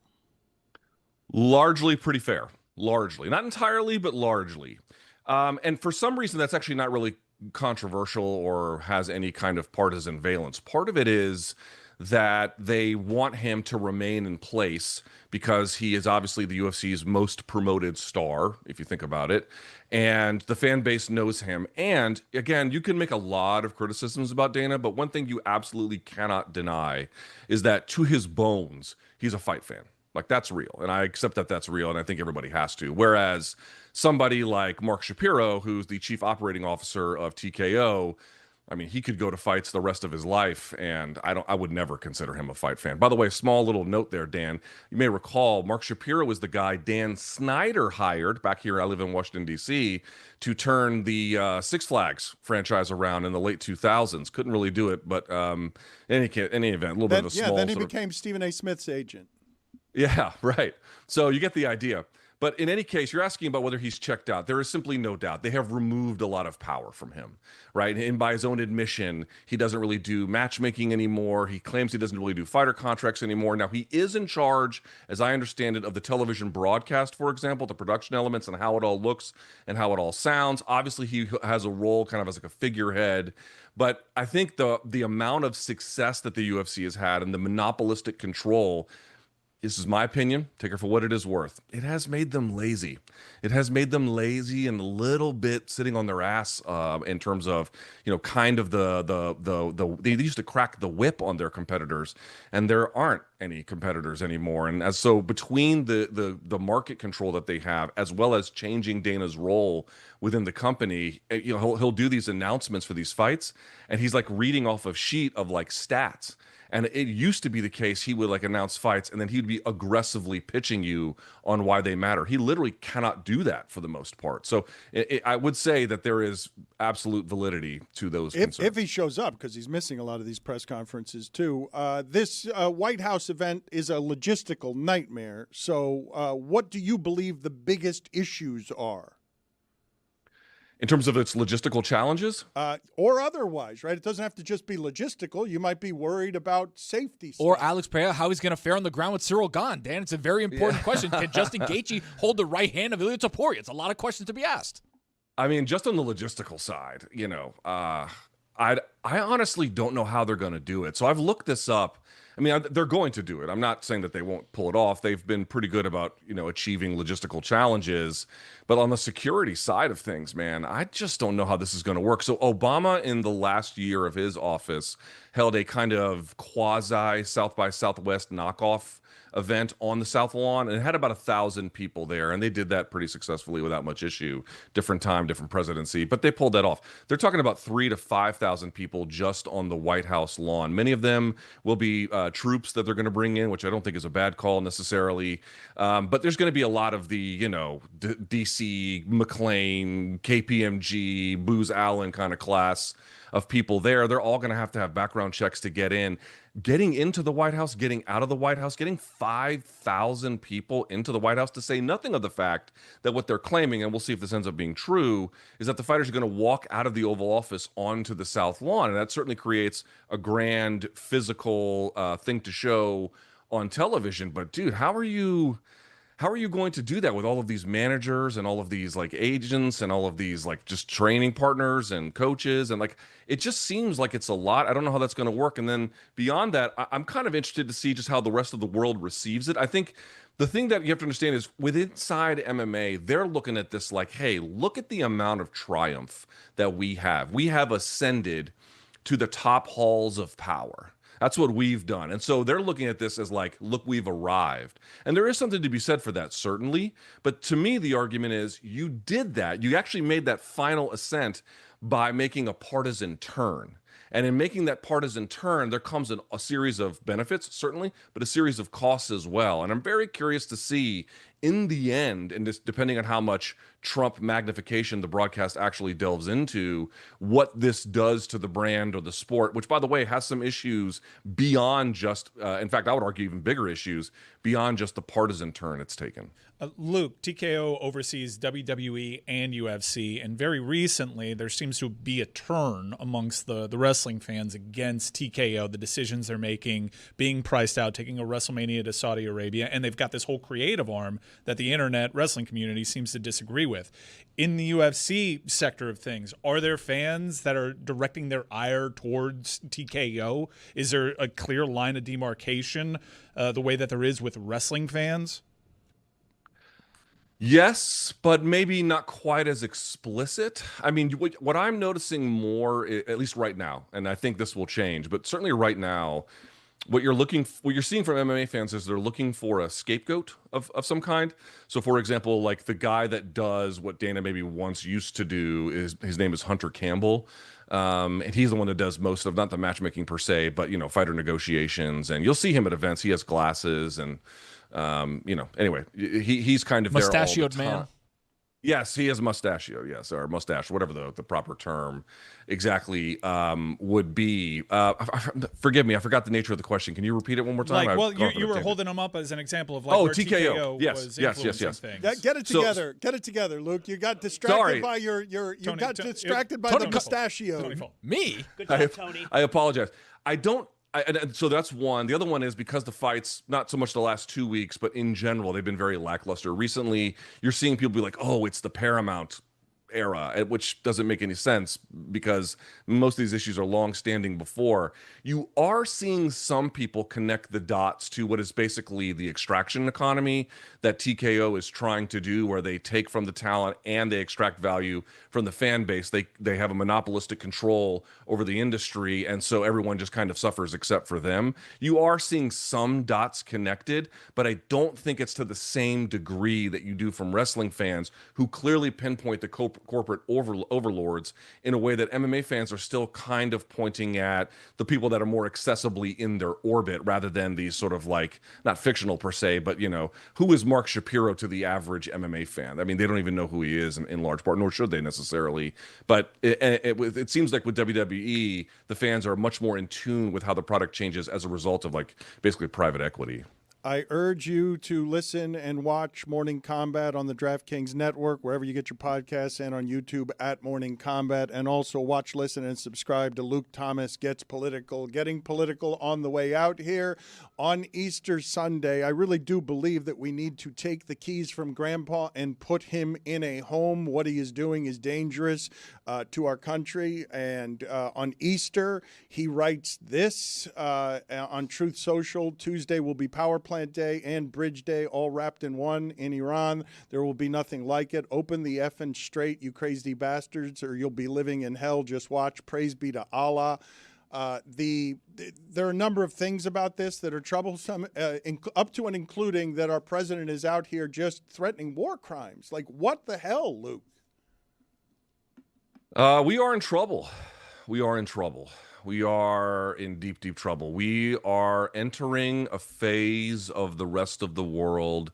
Largely pretty fair. Largely. Not entirely, but largely. And for some reason, that's actually not really controversial or has any kind of partisan valence. Part of it is that they want him to remain in place because he is obviously the UFC's most promoted star, if you think about it, and the fan base knows him. And again, you can make a lot of criticisms about Dana, but one thing you absolutely cannot deny is that to his bones, he's a fight fan. Like, that's real. And I accept that that's real, and I think everybody has to. Whereas somebody like Mark Shapiro, who's the chief operating officer of TKO, I mean, he could go to fights the rest of his life, and I would never consider him a fight fan. By the way, small little note there, Dan. You may recall Mark Shapiro was the guy Dan Snyder hired back here. I live in Washington, D.C., to turn the Six Flags franchise around in the late 2000s. Couldn't really do it, but any event, a little bit of a small. Yeah, then he became Stephen A. Smith's agent. Yeah, right. So you get the idea. But in any case, you're asking about whether he's checked out. There is simply no doubt. They have removed a lot of power from him, right? And by his own admission, he doesn't really do matchmaking anymore. He claims he doesn't really do fighter contracts anymore. Now, he is in charge, as I understand it, of the television broadcast, for example, the production elements and how it all looks and how it all sounds. Obviously, he has a role kind of as like a figurehead. But I think the amount of success that the UFC has had and the monopolistic control, this is my opinion, take it for what it is worth, it has made them lazy. It has made them lazy and a little bit sitting on their ass in terms of, kind of they used to crack the whip on their competitors, and there aren't any competitors anymore. And so between the market control that they have, as well as changing Dana's role within the company, he'll do these announcements for these fights, and he's like reading off a sheet of like stats. And it used to be the case he would like announce fights and then he'd be aggressively pitching you on why they matter. He literally cannot do that for the most part. So I would say that there is absolute validity to those concerns. If he shows up, because he's missing a lot of these press conferences too. This White House event is a logistical nightmare. So what do you believe the biggest issues are? In terms of its logistical challenges? Or otherwise, right? It doesn't have to just be logistical. You might be worried about safety stuff. Or Alex Pereira, how he's going to fare on the ground with Cyril Gane. Dan, it's a very important question. Can Justin Gaethje hold the right hand of Ilia Topuria? It's a lot of questions to be asked. I mean, just on the logistical side, I honestly don't know how they're going to do it. So I've looked this up. I mean, they're going to do it. I'm not saying that they won't pull it off. They've been pretty good about, achieving logistical challenges. But on the security side of things, man, I just don't know how this is going to work. So Obama, in the last year of his office, held a kind of quasi South by Southwest knockoff event on the South Lawn, and it had about 1,000 people there, and they did that pretty successfully without much issue. Different time, different presidency, but they pulled that off. They're talking about 3,000 to 5,000 people just on the White House lawn. Many of them will be troops that they're going to bring in, which I don't think is a bad call necessarily. But there's going to be a lot of the, DC, McLean, KPMG, Booz Allen kind of class of people there. They're all going to have background checks to get in. Getting into the White House, getting out of the White House, getting 5,000 people into the White House, to say nothing of the fact that what they're claiming, and we'll see if this ends up being true, is that the fighters are going to walk out of the Oval Office onto the South Lawn. And that certainly creates a grand physical thing to show on television. But dude, how are you going to do that with all of these managers and all of these like agents and all of these like just training partners and coaches? And like, it just seems like it's a lot. I don't know how that's going to work. And then beyond that, I'm kind of interested to see just how the rest of the world receives it. I think the thing that you have to understand is inside MMA, they're looking at this like, hey, look at the amount of triumph that we have. We have ascended to the top halls of power. That's what we've done. And so they're looking at this as like, look, we've arrived. And there is something to be said for that, certainly. But to me, the argument is you did that. You actually made that final ascent by making a partisan turn. And in making that partisan turn, there comes a series of benefits, certainly, but a series of costs as well. And I'm very curious to see in the end, and just depending on how much Trump magnification the broadcast actually delves into, what this does to the brand or the sport, which, by the way, has some issues beyond just, in fact, I would argue even bigger issues, beyond just the partisan turn it's taken. Luke, TKO oversees WWE and UFC, and very recently there seems to be a turn amongst the wrestling fans against TKO, the decisions they're making, being priced out, taking a WrestleMania to Saudi Arabia, and they've got this whole creative arm that the internet wrestling community seems to disagree with. In the UFC sector of things, are there fans that are directing their ire towards TKO? Is there a clear line of demarcation the way that there is with wrestling fans? Yes, but maybe not quite as explicit. I mean, what I'm noticing more, at least right now, and I think this will change, but certainly right now, what you're seeing from MMA fans is they're looking for a scapegoat of some kind. So, for example, like the guy that does what Dana maybe once used to do, his name is Hunter Campbell. And he's the one that does most of, not the matchmaking per se, but, fighter negotiations. And you'll see him at events. He has glasses and, anyway, he's kind of there all the Mustachioed time. man. Yes, he has mustachio. Yes, or mustache, whatever the proper term exactly would be. Forgive me, I forgot the nature of the question. Can you repeat it one more time? Like, well, I've gone off on you a were tangent. holding him up as an example of like Oh, where TKO. Yes, was yes, influencing yes. things. Get it So- together. Get it together, Luke. You got distracted Sorry. by you Tony, got Tony, distracted by Tony the fault. mustachio. Tony fault. Me? Good job, Tony. I apologize. And so that's one. The other one is because the fights, not so much the last 2 weeks, but in general, they've been very lackluster. Recently, you're seeing people be like, oh, it's the Paramount era, which doesn't make any sense because most of these issues are long-standing before. You are seeing some people connect the dots to what is basically the extraction economy that TKO is trying to do, where they take from the talent and they extract value from the fan base. They have a monopolistic control over the industry, and so everyone just kind of suffers except for them. You are seeing some dots connected, but I don't think it's to the same degree that you do from wrestling fans who clearly pinpoint the corporate overlords in a way that MMA fans are still kind of pointing at the people that are more accessibly in their orbit rather than these sort of like, not fictional per se, but who is Mark Shapiro to the average MMA fan? I mean, they don't even know who he is in large part, nor should they necessarily. But it seems like with WWE, the fans are much more in tune with how the product changes as a result of like basically private equity. I urge you to listen and watch Morning Combat on the DraftKings Network, wherever you get your podcasts, and on YouTube at Morning Combat. And also watch, listen, and subscribe to Luke Thomas Gets Political. Getting political on the way out here on Easter Sunday. I really do believe that we need to take the keys from Grandpa and put him in a home. What he is doing is dangerous to our country. And on Easter, he writes this on Truth Social. Tuesday will be Power Plant Day and Bridge Day, all wrapped in one in Iran. There will be nothing like it. Open the effing straight, you crazy bastards, or you'll be living in hell. Just watch. Praise be to Allah. There are a number of things about this that are troublesome, up to and including that our president is out here just threatening war crimes. Like, what the hell, Luke? We are in trouble. We are in trouble. We are in deep, deep trouble. We are entering a phase of the rest of the world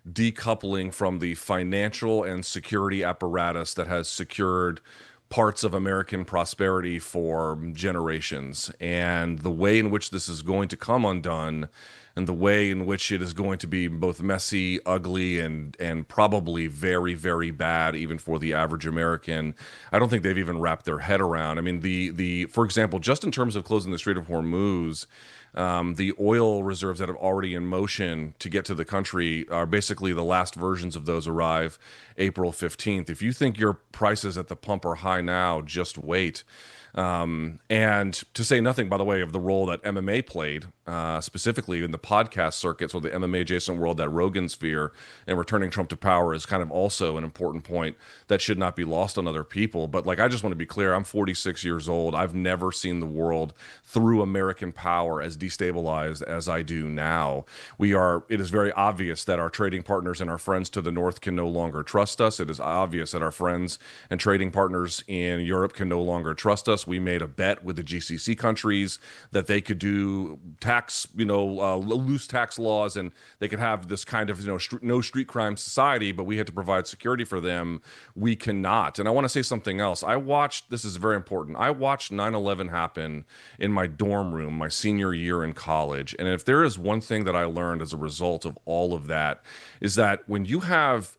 decoupling from the financial and security apparatus that has secured parts of American prosperity for generations. And the way in which this is going to come undone, and the way in which it is going to be both messy, ugly, and probably very, very bad, even for the average American, I don't think they've even wrapped their head around. I mean, for example, just in terms of closing the Strait of Hormuz, the oil reserves that are already in motion to get to the country are basically the last versions of those arrive April 15th. If you think your prices at the pump are high now, just wait. And to say nothing, by the way, of the role that MMA played, specifically in the podcast circuits or the MMA adjacent world, that Rogan sphere, and returning Trump to power is kind of also an important point that should not be lost on other people. But like, I just want to be clear, I'm 46 years old. I've never seen the world through American power as destabilized as I do now. It is very obvious that our trading partners and our friends to the north can no longer trust us. It is obvious that our friends and trading partners in Europe can no longer trust us. We made a bet with the GCC countries that they could do loose tax laws, and they could have this kind of, no street crime society, but we had to provide security for them. We cannot. And I want to say something else. This is very important. I watched 9/11 happen in my dorm room my senior year in college. And if there is one thing that I learned as a result of all of that, is that when you have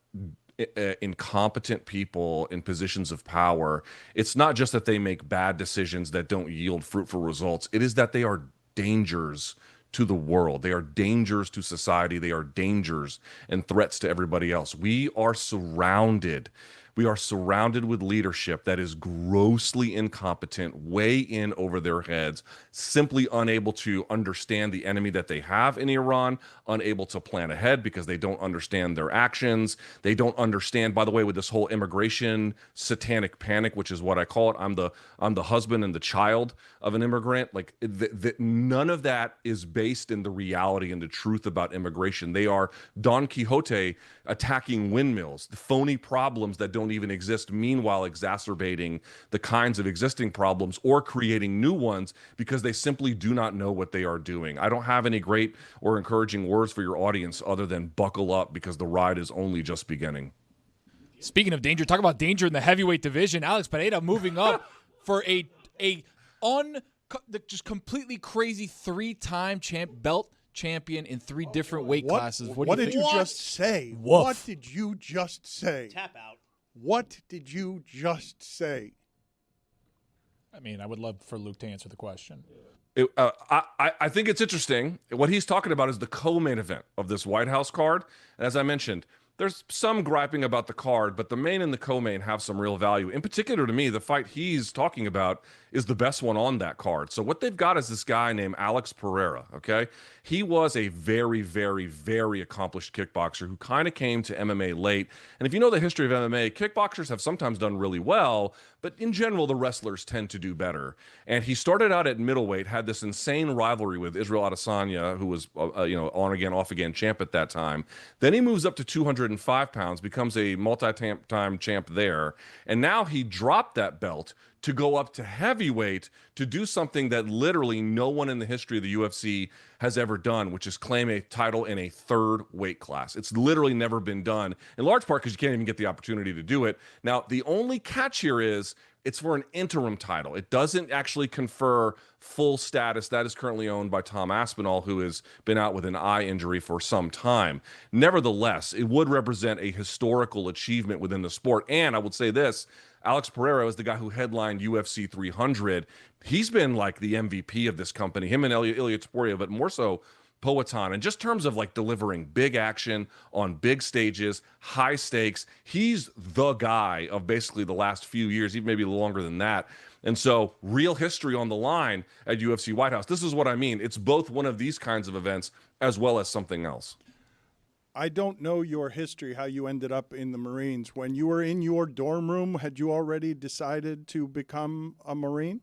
incompetent people in positions of power, it's not just that they make bad decisions that don't yield fruitful results. It is that they are dangers to the world. They are dangers to society. They are dangers and threats to everybody else. We are surrounded with leadership that is grossly incompetent, way in over their heads, simply unable to understand the enemy that they have in Iran, unable to plan ahead because they don't understand their actions. They don't understand, by the way, with this whole immigration satanic panic, which is what I call it. I'm the husband and the child of an immigrant. Like, none of that is based in the reality and the truth about immigration. They are Don Quixote attacking windmills, the phony problems that don't even exist, meanwhile exacerbating the kinds of existing problems or creating new ones because they simply do not know what they are doing. I don't have any great or encouraging words for your audience other than buckle up, because the ride is only just beginning. Speaking of danger, talk about danger in the heavyweight division. Alex Pereira moving up for just completely crazy 3-time belt champion in 3 different weight classes. What did you just say? Woof. What did you just say? Tap out. What did you just say? I mean, I would love for Luke to answer the question. I think it's interesting. What he's talking about is the co-main event of this White House card. And as I mentioned, there's some griping about the card, but the main and the co-main have some real value. In particular to me, the fight he's talking about is the best one on that card. So what they've got is this guy named Alex Pereira, okay? He was a very, very, very accomplished kickboxer who kind of came to MMA late. And if you know the history of MMA, kickboxers have sometimes done really well, but in general, the wrestlers tend to do better. And he started out at middleweight, had this insane rivalry with Israel Adesanya, who was, on again, off again champ at that time. Then he moves up to 205 pounds, becomes a multi-time champ there. And now he dropped that belt to go up to heavyweight to do something that literally no one in the history of the UFC has ever done, which is claim a title in a 3rd weight class. It's literally never been done, in large part because you can't even get the opportunity to do it. Now, the only catch here is it's for an interim title. It doesn't actually confer full status. That is currently owned by Tom Aspinall, who has been out with an eye injury for some time. Nevertheless, it would represent a historical achievement within the sport. And I would say this, Alex Pereira is the guy who headlined UFC 300. He's been like the MVP of this company, him and Ilya Topuria, but more so Poatan. And just in terms of like delivering big action on big stages, high stakes, he's the guy of basically the last few years, even maybe longer than that. And so real history on the line at UFC White House. This is what I mean. It's both one of these kinds of events as well as something else. I don't know your history, how you ended up in the Marines. When you were in your dorm room, had you already decided to become a Marine?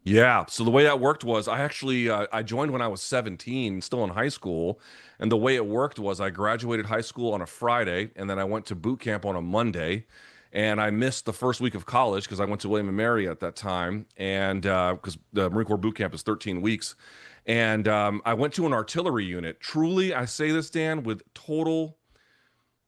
Yeah. So the way that worked was I actually I joined when I was 17, still in high school. And the way it worked was I graduated high school on a Friday, and then I went to boot camp on a Monday. And I missed the first week of college because I went to William & Mary at that time. And because the Marine Corps boot camp is 13 weeks. And I went to an artillery unit. Truly, I say this, Dan, with total,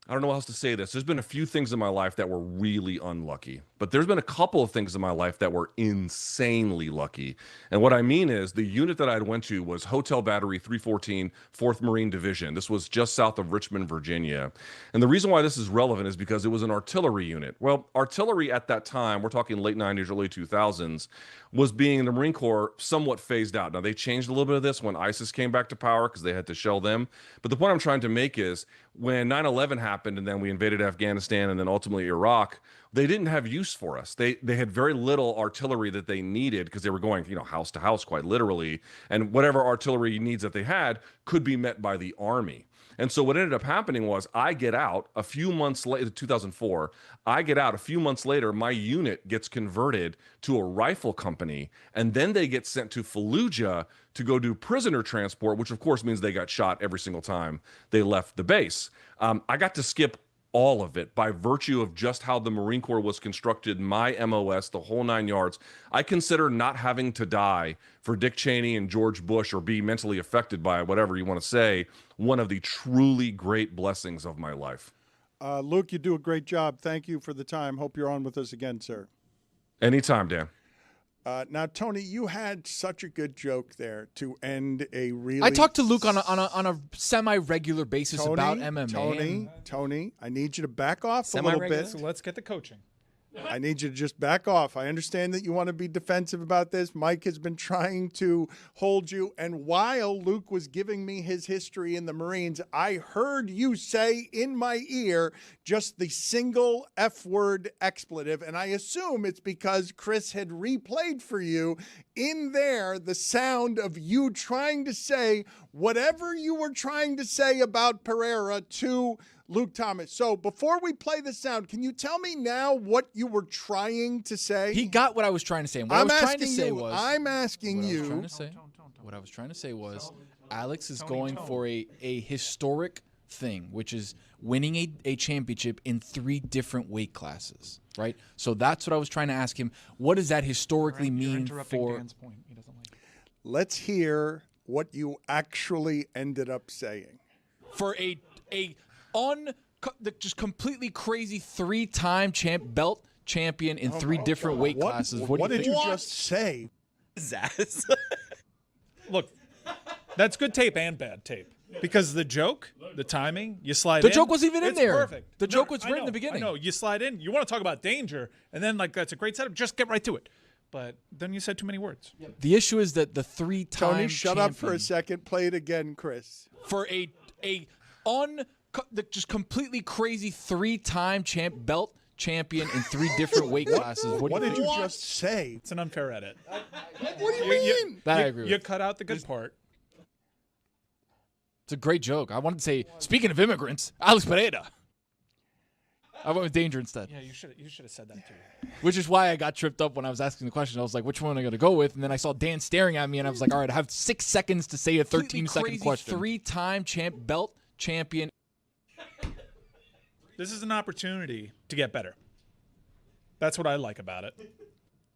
I don't know how else to say this. There's been a few things in my life that were really unlucky, but there's been a couple of things in my life that were insanely lucky. And what I mean is the unit that I went to was Hotel Battery 314, 4th Marine Division. This was just south of Richmond, Virginia. And the reason why this is relevant is because it was an artillery unit. Well, artillery at that time, we're talking late 90s, early 2000s, was being in the Marine Corps somewhat phased out. Now, they changed a little bit of this when ISIS came back to power because they had to shell them. But the point I'm trying to make is when 9/11 happened and then we invaded Afghanistan and then ultimately Iraq, they didn't have use for us. They had very little artillery that they needed because they were going, house to house quite literally. And whatever artillery needs that they had could be met by the Army. And so what ended up happening was I get out a few months later, 2004, I get out a few months later, my unit gets converted to a rifle company, and then they get sent to Fallujah to go do prisoner transport, which of course means they got shot every single time they left the base. I got to skip all of it by virtue of just how the Marine Corps was constructed, my MOS, the whole 9 yards. I consider not having to die for Dick Cheney and George Bush or be mentally affected by whatever you want to say, one of the truly great blessings of my life. Luke, you do a great job. Thank you for the time. Hope you're on with us again, sir. Anytime, Dan. Now, Tony, you had such a good joke there to end a really. I talk to Luke on a semi-regular basis about MMA. Tony, I need you to back off a little bit. So let's get the coaching. I need you to just back off. I understand that you want to be defensive about this. Mike has been trying to hold you. And while Luke was giving me his history in the Marines, I heard you say in my ear just the single F-word expletive. And I assume it's because Chris had replayed for you in there the sound of you trying to say whatever you were trying to say about Pereira to Luke Thomas. So before we play the sound, can you tell me now what you were trying to say? He got what I was trying to say. What I'm asking you. What I was trying to say was Alex is going for a historic thing, which is winning a championship in 3 different weight classes, right? So that's what I was trying to ask him. What does that historically mean for Dan's point. He doesn't like it. Let's hear what you actually ended up saying. For a just completely crazy 3-time belt champion in 3 different weight classes. What did you think? just say? Zaz. Look, that's good tape and bad tape. Because the joke, the timing, you slide The in. joke was even in it's there. Perfect. The joke was I right in know, the beginning. I know. You slide in. You want to talk about danger, and then that's a great setup. Just get right to it. But then you said too many words. The issue is that the 3-time Tony, shut up for a champion- second. Play it again, Chris. For just completely crazy 3-time belt champion in 3 different weight classes. What did you just say? It's an unfair edit. What do you mean? That I agree with. You cut out the good part. It's a great joke. I wanted to say, speaking of immigrants, Alex Pereira. I went with danger instead. Yeah, you should have said that too. Which is why I got tripped up when I was asking the question. I was like, which one am I going to go with? And then I saw Dan staring at me, and I was like, all right, I have 6 seconds to say a 13-second question. 3-time belt champion. This is an opportunity to get better. That's what I like about it.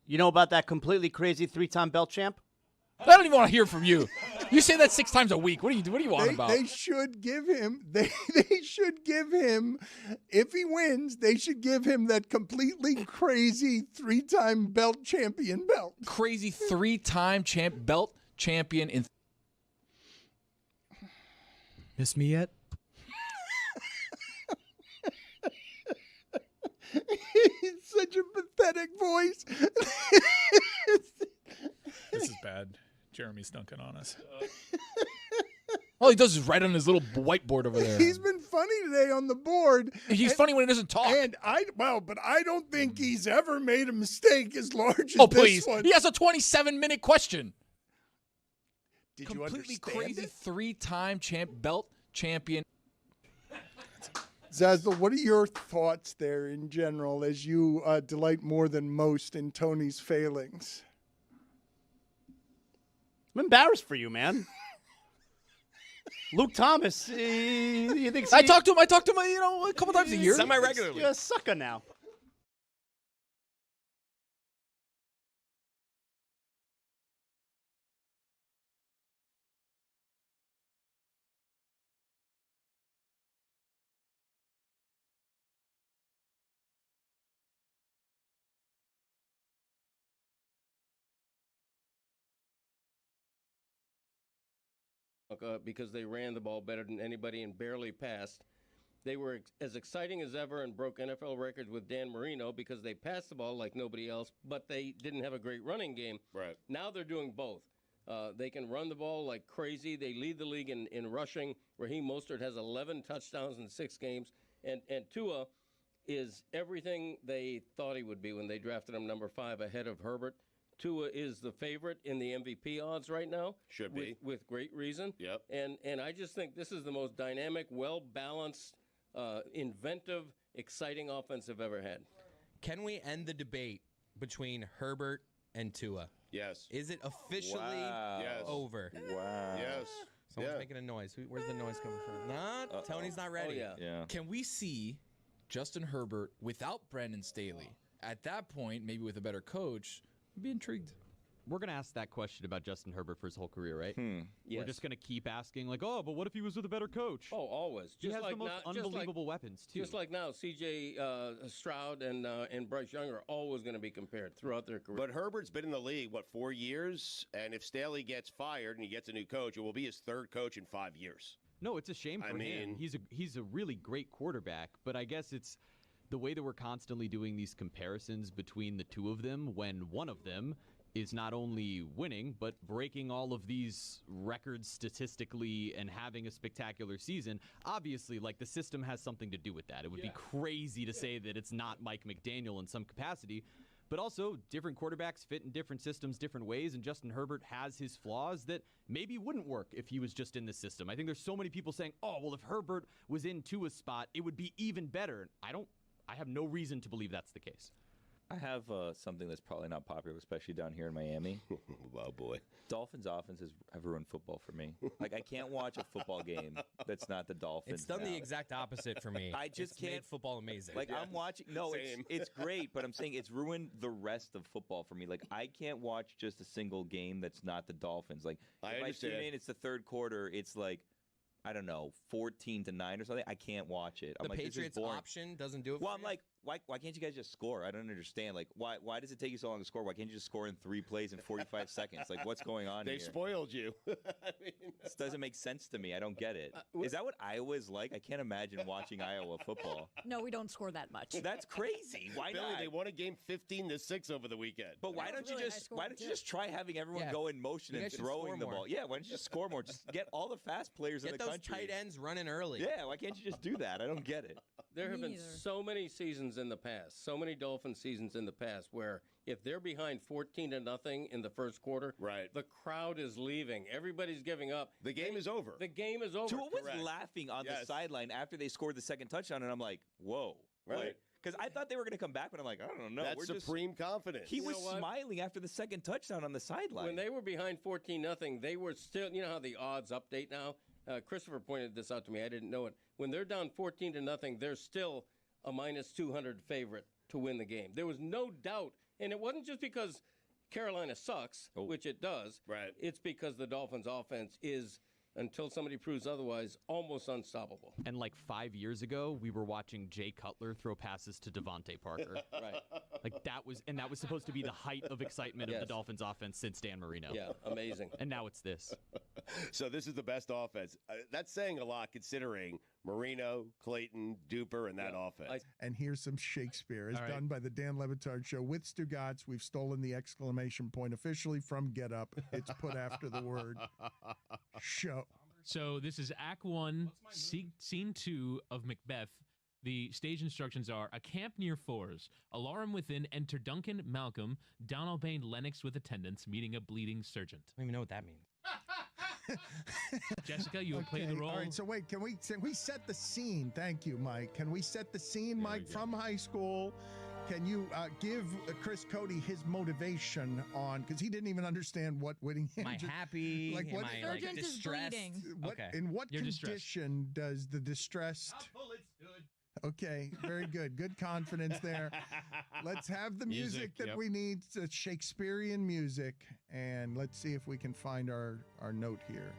You know about that completely crazy 3-time belt champ? I don't even want to hear from you. You say that 6 times a week. What are you on about? They should give him. They should give him. If he wins, they should give him that completely crazy 3-time belt champion belt. Crazy 3-time belt champion in. Miss me yet? It's such a pathetic voice. This is bad. Jeremy's dunking on us. All he does is write on his little whiteboard over there. He's been funny today on the board. He's funny when he doesn't talk. But I don't think he's ever made a mistake as large as Oh, this please. one. He has a 27-minute question. Did you Completely understand crazy it? 3-time belt champion. Zazdal, what are your thoughts there in general as you delight more than most in Tony's failings? I'm embarrassed for you, man. Luke Thomas, you think I talk to him, a couple times a year. Semi-regularly. You're a sucker now. Because they ran the ball better than anybody and barely passed. They were as exciting as ever and broke NFL records with Dan Marino because they passed the ball like nobody else, but they didn't have a great running game. Right. Now they're doing both. They can run the ball like crazy. They lead the league in rushing. Raheem Mostert has 11 touchdowns in 6 games. And Tua is everything they thought he would be when they drafted him number 5 ahead of Herbert. Tua is the favorite in the MVP odds right now. Should be. With great reason. Yep. And I just think this is the most dynamic, well-balanced, inventive, exciting offense I've ever had. Can we end the debate between Herbert and Tua? Yes. Is it officially Yes. over? Wow. Yes. Someone's making a noise. Where's the noise coming from? Not. Tony's not ready. Oh, yeah. Can we see Justin Herbert without Brandon Staley? At that point, maybe with a better coach, I'd be intrigued. We're going to ask that question about Justin Herbert for his whole career, right? We're Yes. just going to keep asking, like, oh, but what if he was with a better coach? Oh, always. He has the most unbelievable weapons, too. Just like now, C.J. Stroud and Bryce Young are always going to be compared throughout their career. But Herbert's been in the league, 4 years? And if Staley gets fired and he gets a new coach, it will be his 3rd coach in 5 years. No, it's a shame for him. He's a really great quarterback, but I guess it's the way that we're constantly doing these comparisons between the two of them when one of them is not only winning, but breaking all of these records statistically and having a spectacular season. Obviously, like, the system has something to do with that. It would be crazy to say that it's not Mike McDaniel in some capacity, but also different quarterbacks fit in different systems different ways, and Justin Herbert has his flaws that maybe wouldn't work if he was just in the system. I think there's so many people saying, oh, well, if Herbert was in Tua's spot, it would be even better. I have no reason to believe that's the case. I have something that's probably not popular, especially down here in Miami. Oh, boy. Dolphins offenses have ruined football for me. Like, I can't watch a football game that's not the Dolphins. It's done the exact opposite for me. I just can't. Made football amazing. Like, I'm watching. No, it's great, but I'm saying it's ruined the rest of football for me. Like, I can't watch just a single game that's not the Dolphins. Like, if I tune in, it's the 3rd quarter. It's like, I don't know, 14-9 or something, I can't watch it. I'm The like, this is Patriots boring. option doesn't do it. Well, for I'm you? like, why can't you guys just score? I don't understand. Like, why does it take you so long to score? Why can't you just score in 3 plays in 45 seconds? Like, what's going on They here? spoiled you. I mean, This doesn't make sense to me. I don't get it. Is that what Iowa is like? I can't imagine watching Iowa football. No, we don't score that much. That's crazy. Why Billy, not? they won a game 15-6 over the weekend. But why don't you just try having everyone Yeah. go in motion You and guys should score throwing the more. ball? Yeah, why don't you just score more? Just get all the fast players in Get the those country. tight ends running early. Yeah, why can't you just do that? I don't get it. There have Me been neither. so many seasons in the past, so many Dolphin seasons in the past, where if they're behind 14-0 in the first quarter, Right. the crowd is leaving. Everybody's giving up. The game is over. The game is over. Tua was Correct. laughing on the Yes. sideline after they scored the second touchdown, and I'm like, whoa. Right. Because I thought they were going to come back, but I'm like, I don't know. That's We're just- supreme confidence. He You was know what? smiling after the second touchdown on the sideline. When they were behind 14-0, they were still, you know how the odds update now? Christopher pointed this out to me. I didn't know it. When they're down 14-0, they're still a minus 200 favorite to win the game. There was no doubt. And it wasn't just because Carolina sucks, which it does. Right. It's because the Dolphins' offense is, until somebody proves otherwise, almost unstoppable. And like 5 years ago, we were watching Jay Cutler throw passes to Devontae Parker. Right. Like that was supposed to be the height of excitement of Yes. the Dolphins offense since Dan Marino. Yeah, amazing. And now it's this. So this is the best offense. That's saying a lot considering Marino, Clayton, Duper, and that offense. And here's some Shakespeare as All right. done by the Dan Le Batard Show with Stugotz. We've stolen the exclamation point officially from Get Up. It's put after the word show. So this is Act 1, Scene 2 of Macbeth. The stage instructions are: a camp near Fours. Alarum within. Enter Duncan, Malcolm, Donalbain, Lennox with attendants, meeting a bleeding sergeant. I don't even know what that means. Jessica, you have played the role. All right, so wait, can we set the scene? Thank you, Mike. Can we set the scene, Mike, from high school? Can you give Chris Cody his motivation on, because he didn't even understand what Whittingham. Am I happy? Like what? Am I like distressed? What, Okay. In what You're distressed. condition does the distressed? Okay, very good. Good confidence there. Let's have the music that we need, Shakespearean music, and let's see if we can find our note here.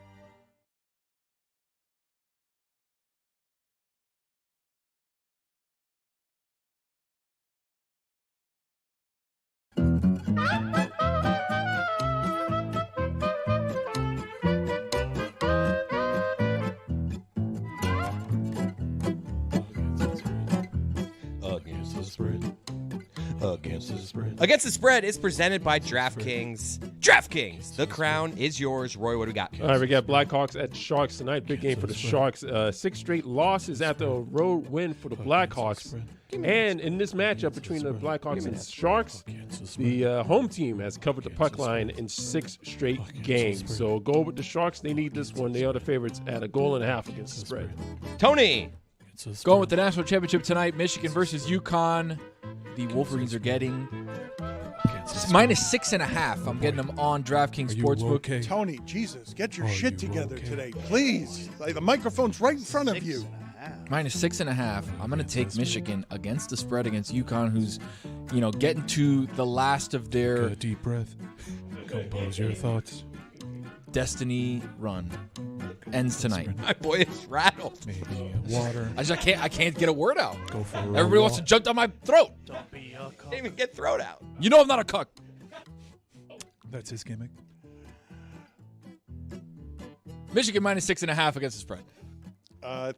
Against the spread. Against the spread. Against the Spread is presented by DraftKings. DraftKings, the crown is yours. Roy, what do we got? All right, we got Blackhawks at Sharks tonight. Big game for the Sharks. 6 straight losses after a road win for the Blackhawks. And in this matchup between the Blackhawks and Sharks, the home team has covered the puck line in 6 straight games. So go with the Sharks. They need this one. They are the favorites at 1.5 goals against the spread. Tony. Going with the national championship tonight, Michigan versus UConn. The Wolverines are getting -6.5. I'm getting them on DraftKings Sportsbook. Tony, Jesus, get your shit together today, please. Like, the microphone's right in front of you. -6.5. I'm going to take Michigan against the spread against UConn, who's, getting to the last of their deep breath. Compose your thoughts. destiny run. Ends tonight. My boy is rattled. Maybe water. I can't get a word out. Go for a Everybody wants to jump down my throat. Can't even get thrown out. You know I'm not a cuck. That's his gimmick. Michigan -6.5 against the spread.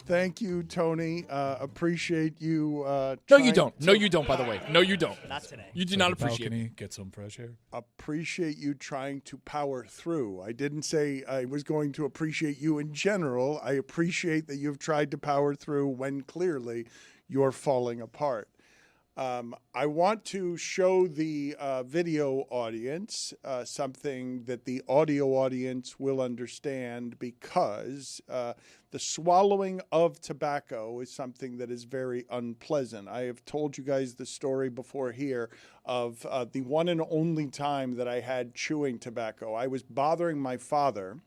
Thank you, Tony. Appreciate you. No, you don't. No, you don't, by the way. No, you don't. Not today. You do not appreciate it. Get some fresh air. Appreciate you trying to power through. I didn't say I was going to appreciate you in general. I appreciate that you've tried to power through when clearly you're falling apart. I want to show the video audience something that the audio audience will understand, because the swallowing of tobacco is something that is very unpleasant. I have told you guys the story before here of the one and only time that I had chewing tobacco. I was bothering my father,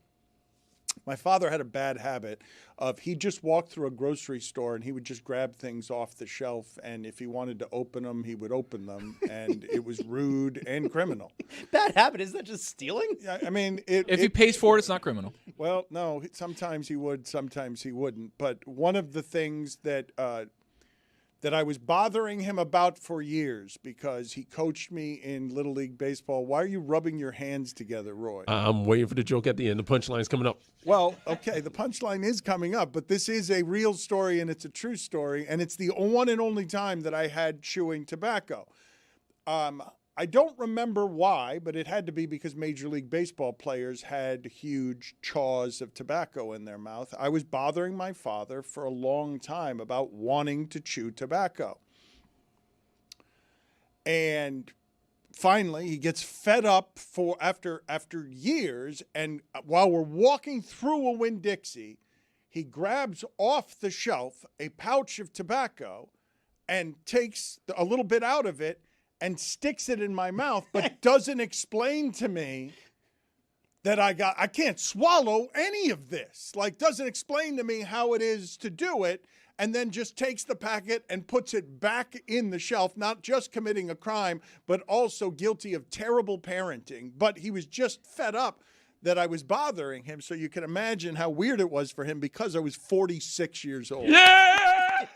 My father had a bad habit of he'd just walk through a grocery store and he would just grab things off the shelf. And if he wanted to open them, he would open them. And it was rude and criminal. Bad habit. Isn't that just stealing? I mean, if he pays for it, it's not criminal. Well, no, sometimes he would, sometimes he wouldn't. But one of the things that that I was bothering him about for years, because he coached me in Little League Baseball. Why are you rubbing your hands together, Roy? I'm waiting for the joke at the end. The punchline's coming up. Well, okay, the punchline is coming up, but this is a real story and it's a true story, and it's the one and only time that I had chewing tobacco. I don't remember why, but it had to be because Major League Baseball players had huge chaws of tobacco in their mouth. I was bothering my father for a long time about wanting to chew tobacco. And finally, he gets fed up after years, and while we're walking through a Winn-Dixie, he grabs off the shelf a pouch of tobacco and takes a little bit out of it and sticks it in my mouth, but doesn't explain to me that I can't swallow any of this. Like, doesn't explain to me how it is to do it, and then just takes the packet and puts it back in the shelf, not just committing a crime, but also guilty of terrible parenting. But he was just fed up that I was bothering him, so you can imagine how weird it was for him because I was 46 years old. Yeah!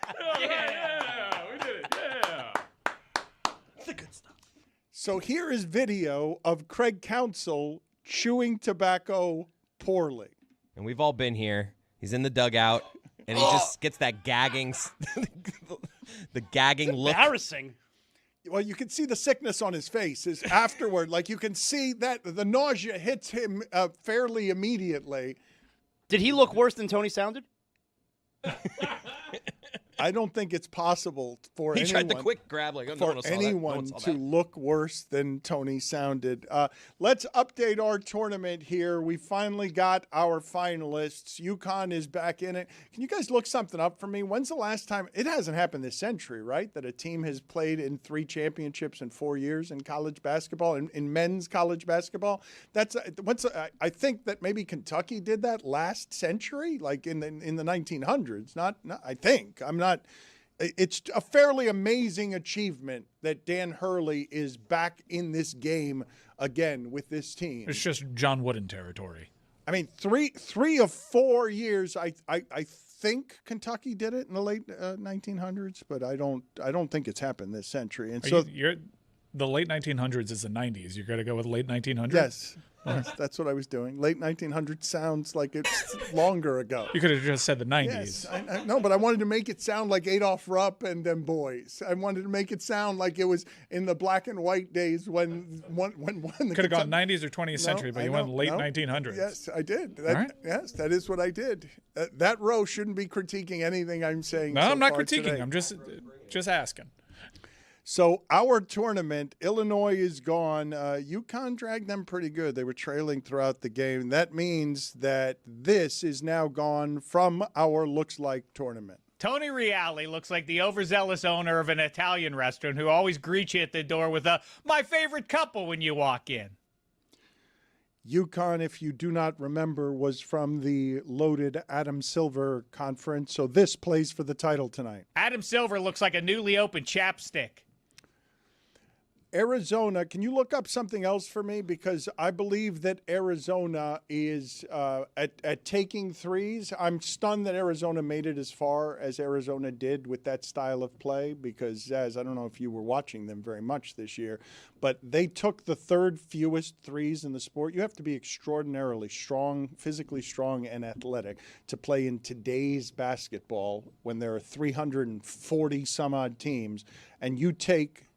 So here is video of Craig Counsell chewing tobacco poorly. And we've all been here. He's in the dugout, and he just gets that gagging, the gagging look. Embarrassing. Well, you can see the sickness on his face is afterward. Like, you can see that the nausea hits him fairly immediately. Did he look worse than Tony sounded? I don't think it's possible for He tried the quick grab, like, oh, no one saw that. No anyone one saw to that. look worse than Tony sounded. Let's update our tournament here. We finally got our finalists. UConn is back in it. Can you guys look something up for me? When's the last time? It hasn't happened this century, right? That a team has played in 3 championships in 4 years in college basketball, in men's college basketball. I think that maybe Kentucky did that last century, like in the 1900s. Not I think. I'm not. It's a fairly amazing achievement that Dan Hurley is back in this game again with this team. It's just John Wooden territory. I mean, three of 4 years. I think Kentucky did it in the late 1900s, but I don't think it's happened this century. And you're the late 1900s is the 90s. You're going to go with late 1900s? Yes. Yes, that's what I was doing. Late 1900s sounds like it's longer ago. You could have just said the 90s. Yes, I know, but I wanted to make it sound like Adolph Rupp and them boys. I wanted to make it sound like it was in the black and white days when could have gone 90s or 20th century, but you went late 1900s. Yes, I did. All right. Yes, that is what I did. That row shouldn't be critiquing anything I'm saying. No, so I'm not far critiquing. today. I'm just asking. So our tournament, Illinois is gone. UConn dragged them pretty good. They were trailing throughout the game. That means that this is now gone from our looks like tournament. Tony Reale looks like the overzealous owner of an Italian restaurant who always greets you at the door with my favorite couple when you walk in. UConn, if you do not remember, was from the loaded Adam Silver conference. So this plays for the title tonight. Adam Silver looks like a newly opened chapstick. Arizona, can you look up something else for me? Because I believe that Arizona is at taking threes. I'm stunned that Arizona made it as far as Arizona did with that style of play because, Zaz, I don't know if you were watching them very much this year, but they took the 3rd fewest threes in the sport. You have to be extraordinarily strong, physically strong and athletic to play in today's basketball when there are 340 some odd teams, and you take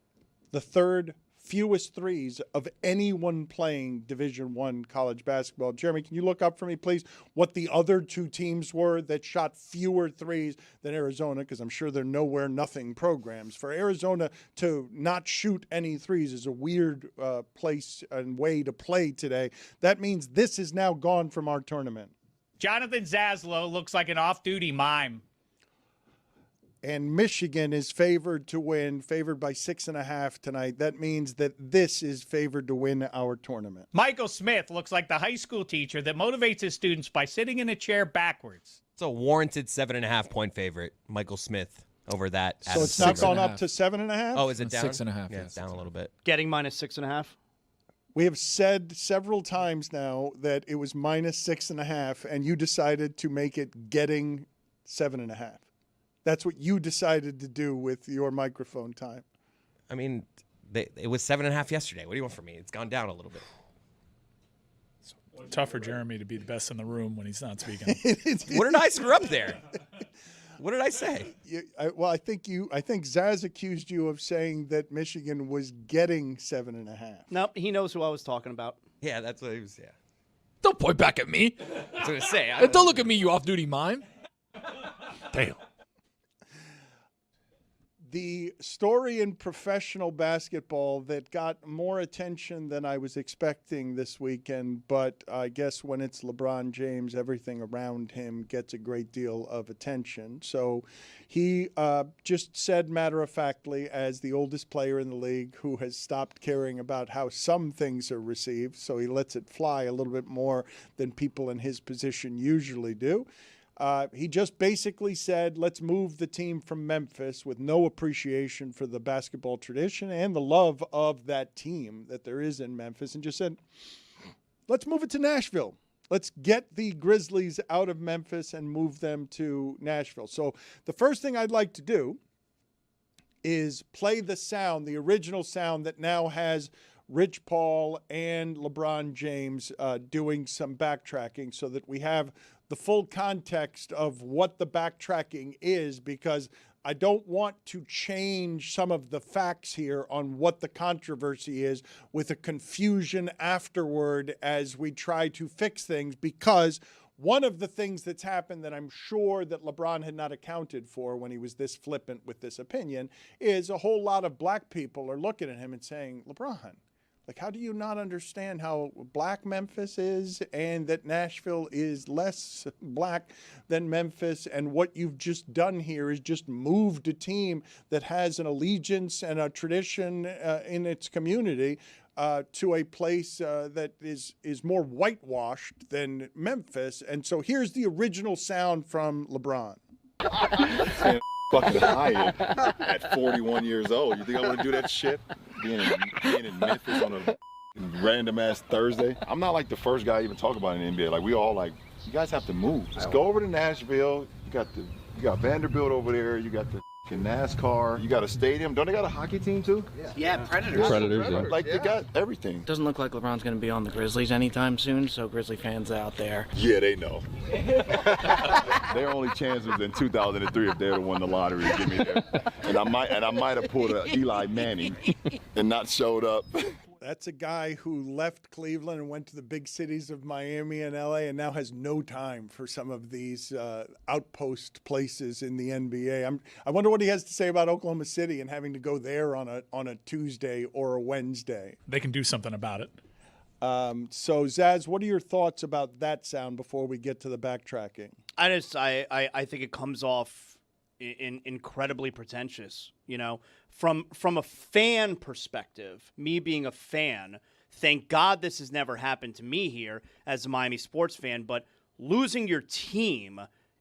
the 3rd fewest threes of anyone playing Division I college basketball. Jeremy, can you look up for me, please, what the other 2 teams were that shot fewer threes than Arizona? Because I'm sure they're nowhere nothing programs. For Arizona to not shoot any threes is a weird place and way to play today. That means this is now gone from our tournament. Jonathan Zaslow looks like an off-duty mime. and Michigan is favored to win, favored by 6.5 tonight. That means that this is favored to win our tournament. Michael Smith looks like the high school teacher that motivates his students by sitting in a chair backwards. It's a warranted 7.5 point favorite. Michael Smith over that. So it's not gone up to 7.5? Oh, is it down? 6.5. Yeah, it's down a little bit. Getting minus 6.5. We have said several times now that it was minus 6.5, and you decided to make it getting 7.5. That's what you decided to do with your microphone time. I mean, it was 7.5 yesterday. What do you want from me? It's gone down a little bit. Tough for Jeremy to be the best in the room when he's not speaking. What did I screw up there? What did I say? I think Zaz accused you of saying that Michigan was getting 7.5. Nope, he knows who I was talking about. Yeah, that's what he was. Yeah. Don't point back at me. That's what I say. Don't look at me, you off-duty mime. Damn. The story in professional basketball that got more attention than I was expecting this weekend, but I guess when it's LeBron James, everything around him gets a great deal of attention. So he just said matter-of-factly, as the oldest player in the league who has stopped caring about how some things are received, so he lets it fly a little bit more than people in his position usually do. He just basically said, let's move the team from Memphis with no appreciation for the basketball tradition and the love of that team that there is in Memphis, and just said, let's move it to Nashville. Let's get the Grizzlies out of Memphis and move them to Nashville. So the first thing I'd like to do is play the sound, the original sound that now has Rich Paul and LeBron James doing some backtracking so that we have the full context of what the backtracking is, because I don't want to change some of the facts here on what the controversy is with a confusion afterward as we try to fix things, because one of the things that's happened that I'm sure that LeBron had not accounted for when he was this flippant with this opinion is a whole lot of black people are looking at him and saying, LeBron, like, how do you not understand how black Memphis is and that Nashville is less black than Memphis? And what you've just done here is just moved a team that has an allegiance and a tradition in its community to a place that is more whitewashed than Memphis. And so here's the original sound from LeBron. Fucking high at 41 years old. You think I want to do that shit? Being in Memphis on a random ass Thursday. I'm not like the first guy to even talk about it in the NBA. Like, we all like, you guys have to move. Just go over to Nashville. You got Vanderbilt over there. You got the NASCAR. You got a stadium. Don't they got a hockey team too? Yeah, Predators. Yeah. Like, they got everything. Doesn't look like LeBron's going to be on the Grizzlies anytime soon, so Grizzly fans out there. Yeah, they know. Their only chance was in 2003 if they'd have won the lottery to get me there. And I might have pulled a Eli Manning and not showed up. That's a guy who left Cleveland and went to the big cities of Miami and LA and now has no time for some of these outpost places in the NBA. I wonder what he has to say about Oklahoma City and having to go there on a Tuesday or a Wednesday. They can do something about it. So, Zaz, what are your thoughts about that sound before we get to the backtracking? I think it comes off incredibly pretentious, you know, from a fan perspective, me being a fan, thank God this has never happened to me here as a Miami sports fan, but losing your team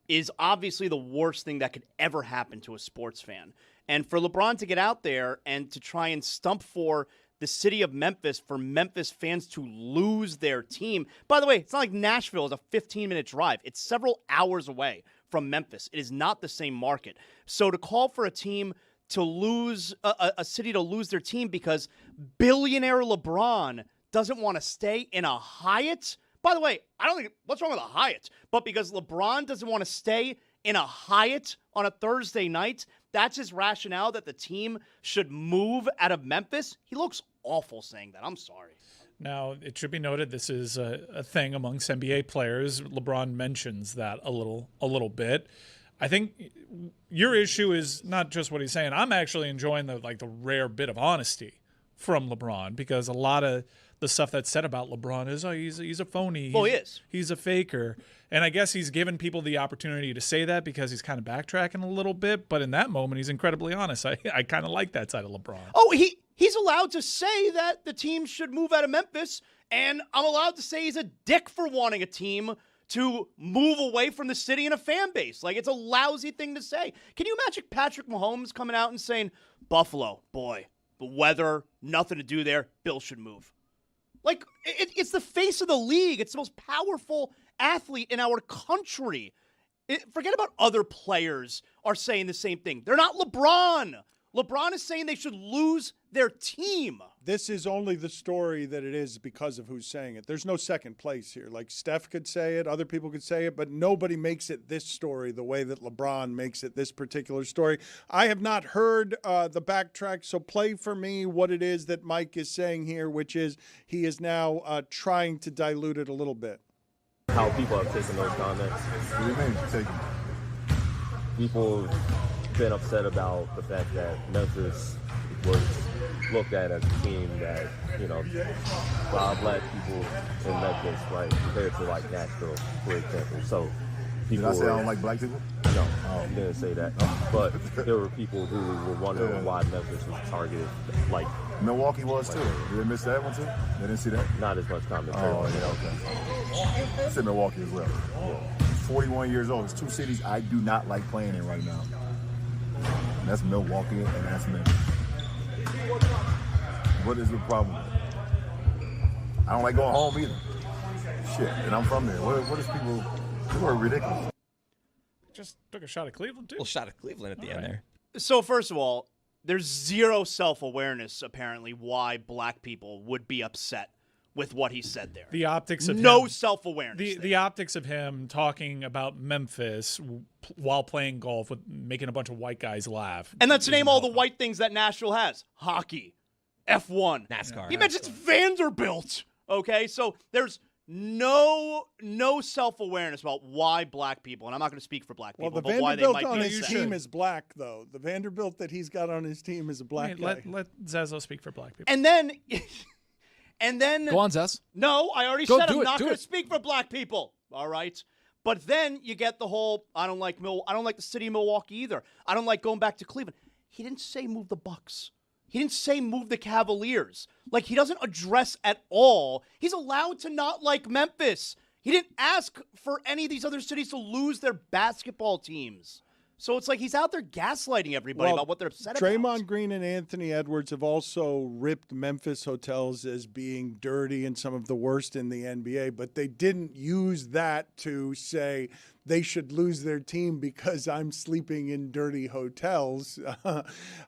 is obviously the worst thing that could ever happen to a sports fan. And for LeBron to get out there and to try and stump for the city of Memphis, for Memphis fans to lose their team. By the way, it's not like Nashville is a 15-minute drive. It's several hours away from Memphis. It is not the same market. So to call for a team to lose, a city to lose their team because billionaire LeBron doesn't want to stay in a Hyatt. By the way, I don't think, what's wrong with a Hyatt? But because LeBron doesn't want to stay in a Hyatt on a Thursday night, that's his rationale that the team should move out of Memphis. He looks awful saying that. I'm sorry. Now, it should be noted this is a thing amongst NBA players. LeBron mentions that a little bit. I think your issue is not just what he's saying. I'm actually enjoying the rare bit of honesty from LeBron, because a lot of the stuff that's said about LeBron is, he's a phony. Well, he is. He's a faker. And I guess he's given people the opportunity to say that because he's kind of backtracking a little bit. But in that moment, he's incredibly honest. I kind of like that side of LeBron. Oh, he's allowed to say that the team should move out of Memphis, and I'm allowed to say he's a dick for wanting a team to move away from the city and a fan base. Like, it's a lousy thing to say. Can you imagine Patrick Mahomes coming out and saying, Buffalo, boy, the weather, nothing to do there, Bill should move? Like, it's the face of the league. It's the most powerful athlete in our country. Forget about other players are saying the same thing. They're not LeBron. LeBron is saying they should lose their team. This is only the story that it is because of who's saying it. There's no second place here. Like, Steph could say it, other people could say it, but nobody makes it this story the way that LeBron makes it this particular story. I have not heard the backtrack, so play for me what it is that Mike is saying here, which is he is now trying to dilute it a little bit. How people have taken those comments. What do you mean, taking? People been upset about the fact that Memphis was looked at as a team that, you know, a lot of black people in Memphis, right, compared to like Nashville, for example. So people Did I say I don't like black people? No, I didn't say that. But there were people who were wondering why Memphis was targeted. Like Milwaukee was too. Did they miss that one too? They didn't see that? Not as much commentary. Oh, yeah, okay. I said Milwaukee as well. Yeah. 41 years old. There's two cities I do not like playing in right now. And that's Milwaukee and that's Memphis. What is the problem? I don't like going home either. Shit, and I'm from there. What is people are ridiculous. Just took a shot at Cleveland, too. A little shot at Cleveland at the end there. So, first of all, there's zero self-awareness, apparently, why black people would be upset with what he said there. The optics of no him, self-awareness. The optics of him talking about Memphis while playing golf, with making a bunch of white guys laugh. And let's name all the white things that Nashville has. Hockey, F1. NASCAR. He mentions Vanderbilt. Okay, so there's no self-awareness about why black people, and I'm not going to speak for black people, Well, the but why they Vanderbilt might on be his upset. team is black, though. The Vanderbilt that he's got on his team is a black guy. Let Zazo speak for black people. And then Go on, Zess. No, I already Go said do I'm it, not do going to it. speak for black people. All right. But then you get the whole I don't like the city of Milwaukee either. I don't like going back to Cleveland. He didn't say move the Bucks. He didn't say move the Cavaliers. Like, he doesn't address at all. He's allowed to not like Memphis. He didn't ask for any of these other cities to lose their basketball teams. So it's like he's out there gaslighting everybody about what they're upset about. Draymond Green and Anthony Edwards have also ripped Memphis hotels as being dirty and some of the worst in the NBA, but they didn't use that to say they should lose their team because I'm sleeping in dirty hotels.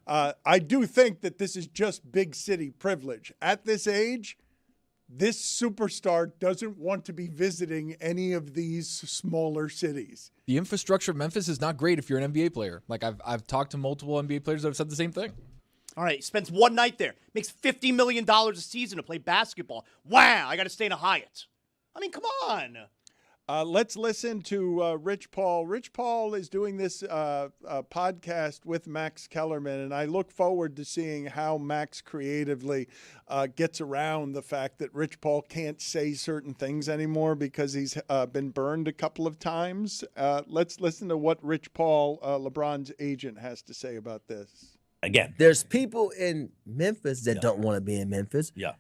I do think that this is just big city privilege. At this age, this superstar doesn't want to be visiting any of these smaller cities. The infrastructure of Memphis is not great if you're an NBA player. Like, I've talked to multiple NBA players that have said the same thing. All right, he spends one night there, makes $50 million a season to play basketball. Wow, I got to stay in a Hyatt. I mean, come on. Let's listen to Rich Paul. Rich Paul is doing this podcast with Max Kellerman, and I look forward to seeing how Max creatively gets around the fact that Rich Paul can't say certain things anymore because he's been burned a couple of times. Let's listen to what Rich Paul, LeBron's agent, has to say about this. Again, there's people in Memphis that don't want to be in Memphis. Yeah.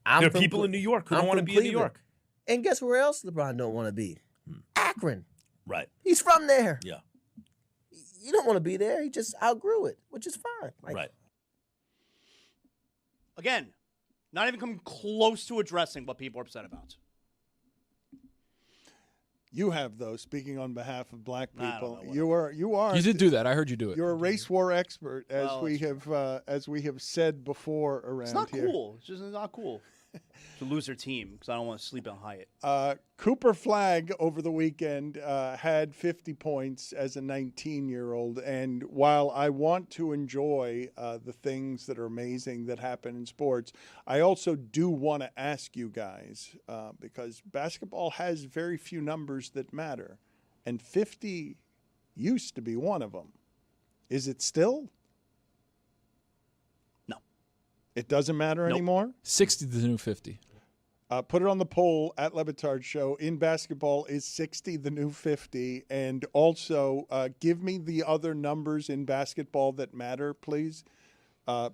I'm There are from people in New York who don't I'm want to from be in New Cleveland. York. And guess where else LeBron don't want to be? Akron. Right. He's from there. Yeah. You don't want to be there. He just outgrew it, which is fine. Like, Right. Again, not even coming close to addressing what people are upset about. You have, though, speaking on behalf of black I don't people. know You are. You did do that. I heard you do it. You're a race war expert, as Well, we have said before around It's not here. cool. It's just not cool to lose their team because I don't want to sleep in Hyatt. Cooper Flagg over the weekend had 50 points as a 19-year-old. And while I want to enjoy the things that are amazing that happen in sports, I also do want to ask you guys, because basketball has very few numbers that matter. And 50 used to be one of them. Is it still? It doesn't matter anymore? 60 the new 50. Put it on the poll at Le Batard Show. In basketball, is 60 the new 50? And also, give me the other numbers in basketball that matter, please.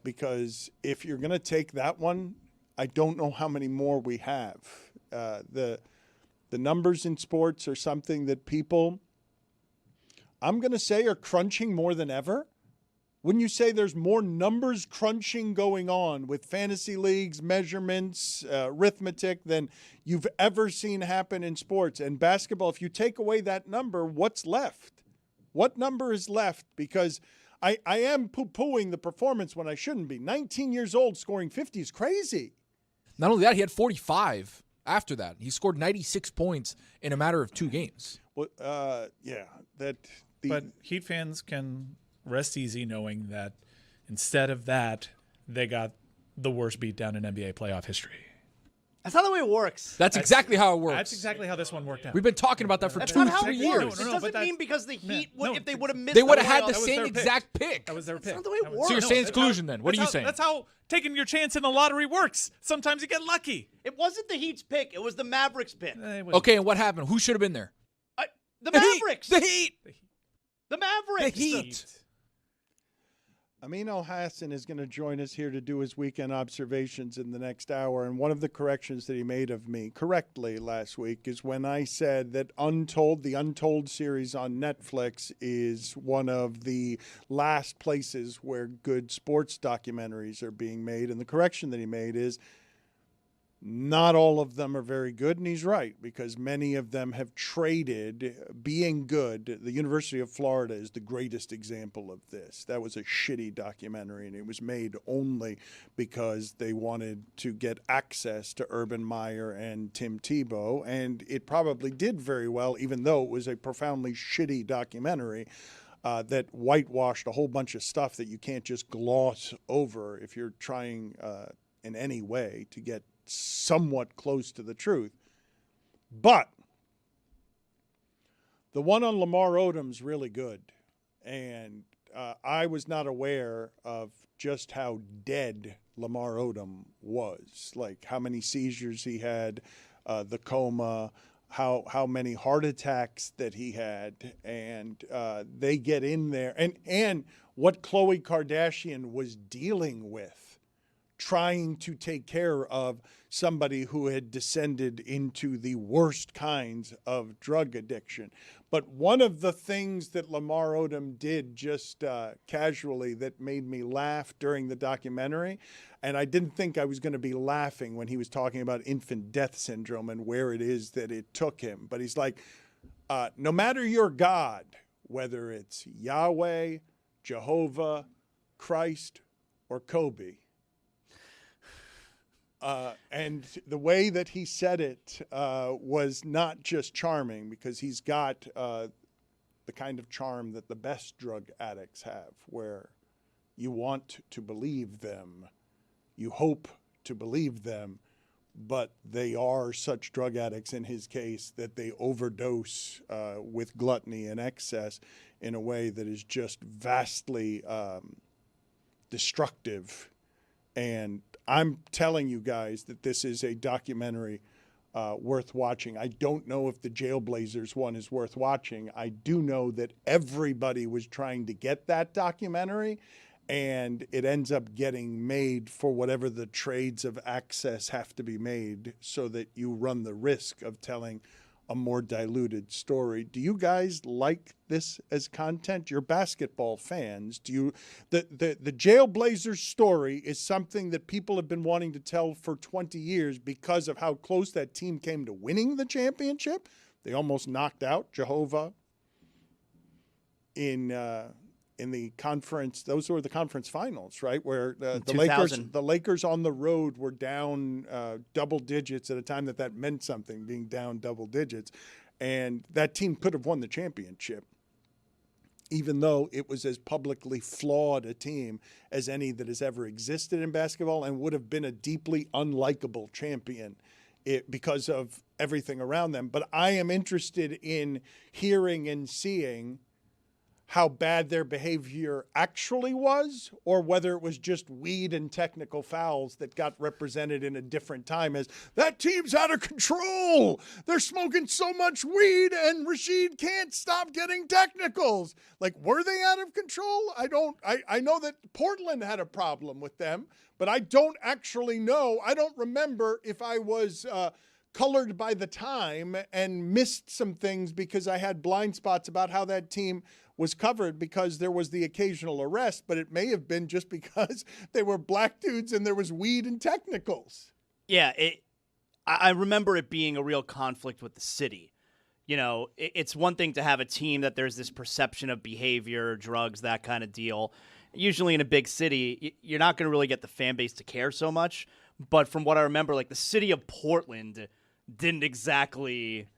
Because if you're going to take that one, I don't know how many more we have. The numbers in sports are something that people, I'm going to say, are crunching more than ever. Wouldn't you say there's more numbers crunching going on with fantasy leagues, measurements, arithmetic than you've ever seen happen in sports? And basketball, if you take away that number, what's left? What number is left? Because I am poo-pooing the performance when I shouldn't be. 19 years old scoring 50 is crazy. Not only that, he had 45 after that. He scored 96 points in a matter of 2 games. Well, yeah. But Heat fans can rest easy knowing that instead of that, they got the worst beatdown in NBA playoff history. That's not the way it works. That's exactly how it works. That's exactly how this one worked out. We've been talking about that for That's 2 not how 3 it years. works. It doesn't mean because the Heat, if they would have missed, they would have had playoffs- the same exact pick. That was their pick. That's not the way it works. So you're saying it's collusion then? What are you saying? That's how taking your chance in the lottery works. Sometimes you get lucky. It wasn't the Heat's pick. It was the Mavericks' pick. Okay, and what happened? Who should have been there? The Mavericks. The Heat. The Mavericks. The Heat. Amin Al-Hassan is going to join us here to do his weekend observations in the next hour. And one of the corrections that he made of me correctly last week is when I said that the Untold series on Netflix is one of the last places where good sports documentaries are being made. And the correction that he made is not all of them are very good, and he's right, because many of them have traded being good. The University of Florida is the greatest example of this. That was a shitty documentary, and it was made only because they wanted to get access to Urban Meyer and Tim Tebow, and it probably did very well, even though it was a profoundly shitty documentary that whitewashed a whole bunch of stuff that you can't just gloss over if you're trying in any way to get somewhat close to the truth. But the one on Lamar Odom's really good. And I was not aware of just how dead Lamar Odom was. Like how many seizures he had, the coma, how many heart attacks that he had. And they get in there. And what Khloe Kardashian was dealing with, trying to take care of somebody who had descended into the worst kinds of drug addiction. But one of the things that Lamar Odom did just casually that made me laugh during the documentary, and I didn't think I was going to be laughing when he was talking about infant death syndrome and where it is that it took him. But he's like, no matter your God, whether it's Yahweh, Jehovah, Christ, or Kobe, and the way that he said it was not just charming, because he's got the kind of charm that the best drug addicts have, where you want to believe them, you hope to believe them, but they are such drug addicts in his case that they overdose with gluttony and excess in a way that is just vastly destructive. And I'm telling you guys that this is a documentary worth watching. I don't know if the Jailblazers one is worth watching. I do know that everybody was trying to get that documentary, and it ends up getting made for whatever the trades of access have to be made, so that you run the risk of telling a more diluted story. Do you guys like this as content? You're basketball fans. Do you? The Jailblazers story is something that people have been wanting to tell for 20 years because of how close that team came to winning the championship. They almost knocked out Jehovah in the conference. Those were the conference finals, right? Where the Lakers on the road were down double digits at a time that meant something, being down double digits. And that team could have won the championship, even though it was as publicly flawed a team as any that has ever existed in basketball, and would have been a deeply unlikable champion because of everything around them. But I am interested in hearing and seeing how bad their behavior actually was, or whether it was just weed and technical fouls that got represented in a different time as that team's out of control. They're smoking so much weed and Rashid can't stop getting technicals. Like, were they out of control? I know that Portland had a problem with them, but I don't actually know. I don't remember if I was colored by the time and missed some things because I had blind spots about how that team was covered because there was the occasional arrest, but it may have been just because they were black dudes and there was weed and technicals. Yeah, I remember it being a real conflict with the city. You know, it's one thing to have a team that there's this perception of behavior, drugs, that kind of deal. Usually in a big city, you're not going to really get the fan base to care so much. But from what I remember, like the city of Portland didn't exactly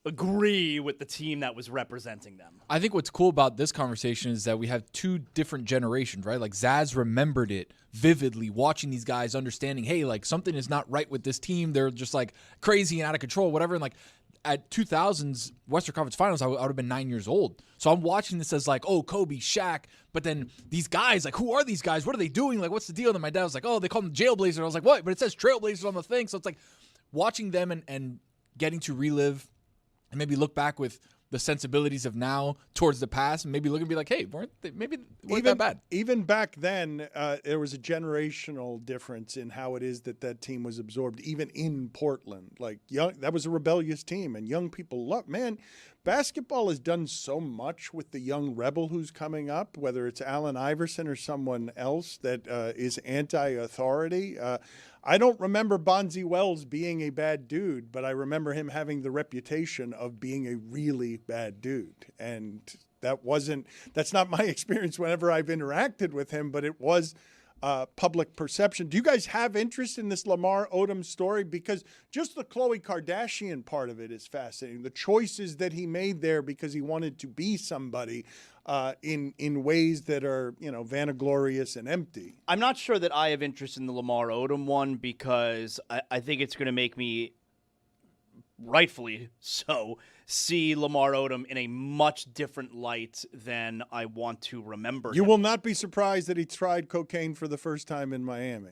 agree with the team that was representing them. I think what's cool about this conversation is that we have two different generations, right? Like Zaz remembered it vividly, watching these guys, understanding, hey, like something is not right with this team. They're just like crazy and out of control, whatever. And like at 2000's Western Conference Finals, I would have been 9 years old. So I'm watching this as like, oh, Kobe, Shaq. But then these guys, like, who are these guys? What are they doing? Like, what's the deal? And then my dad was like, oh, they call them Jailblazers. I was like, what? But it says Trailblazers on the thing. So it's like watching them and getting to relive and maybe look back with the sensibilities of now towards the past and maybe look and be like, hey, weren't that bad. Even back then, there was a generational difference in how it is that team was absorbed, even in Portland. Like, that was a rebellious team, and young people love, man, basketball has done so much with the young rebel who's coming up, whether it's Allen Iverson or someone else that is anti-authority. I don't remember Bonzi Wells being a bad dude, but I remember him having the reputation of being a really bad dude. And that's not my experience whenever I've interacted with him, but it was public perception. Do you guys have interest in this Lamar Odom story? Because just the Khloe Kardashian part of it is fascinating. The choices that he made there because he wanted to be somebody in ways that are, vanaglorious and empty. I'm not sure that I have interest in the Lamar Odom one because I think it's going to make me, rightfully so, see Lamar Odom in a much different light than I want to remember You him. will not be surprised that he tried cocaine for the first time in Miami.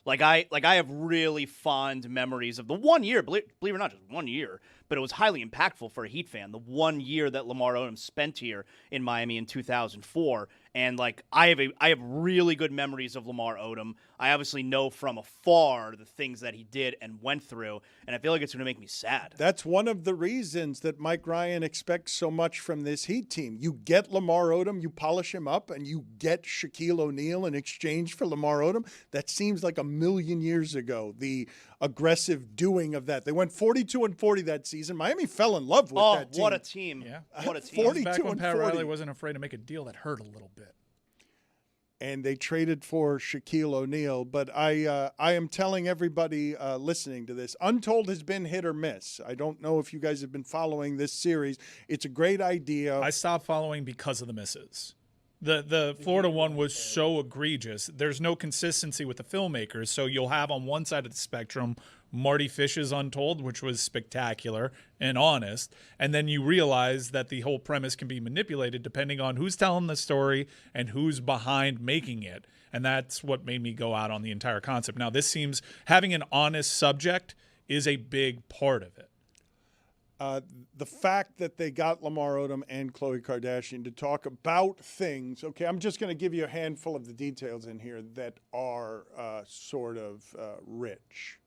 Like I have really fond memories of the 1 year, believe it or not, just 1 year, but it was highly impactful for a Heat fan. The 1 year that Lamar Odom spent here in Miami in 2004, and like I have really good memories of Lamar Odom. I obviously know from afar the things that he did and went through, and I feel like it's going to make me sad. That's one of the reasons that Mike Ryan expects so much from this Heat team. You get Lamar Odom, you polish him up, and you get Shaquille O'Neal in exchange for Lamar Odom. That seems like a million years ago, the aggressive doing of that. They went 42-40 that season. Miami fell in love with that team. What a team. Yeah. What a team. 42 Back when and Pat 40. Riley wasn't afraid to make a deal that hurt a little bit. And they traded for Shaquille O'Neal. But I am telling everybody listening to this, Untold has been hit or miss. I don't know if you guys have been following this series. It's a great idea. I stopped following because of the misses. The Florida one was so egregious. There's no consistency with the filmmakers. So you'll have on one side of the spectrum Marty Fish's Untold, which was spectacular and honest. And then you realize that the whole premise can be manipulated depending on who's telling the story and who's behind making it. And that's what made me go out on the entire concept. Now, this seems having an honest subject is a big part of it. The fact that they got Lamar Odom and Khloe Kardashian to talk about things. Okay, I'm just going to give you a handful of the details in here that are sort of rich.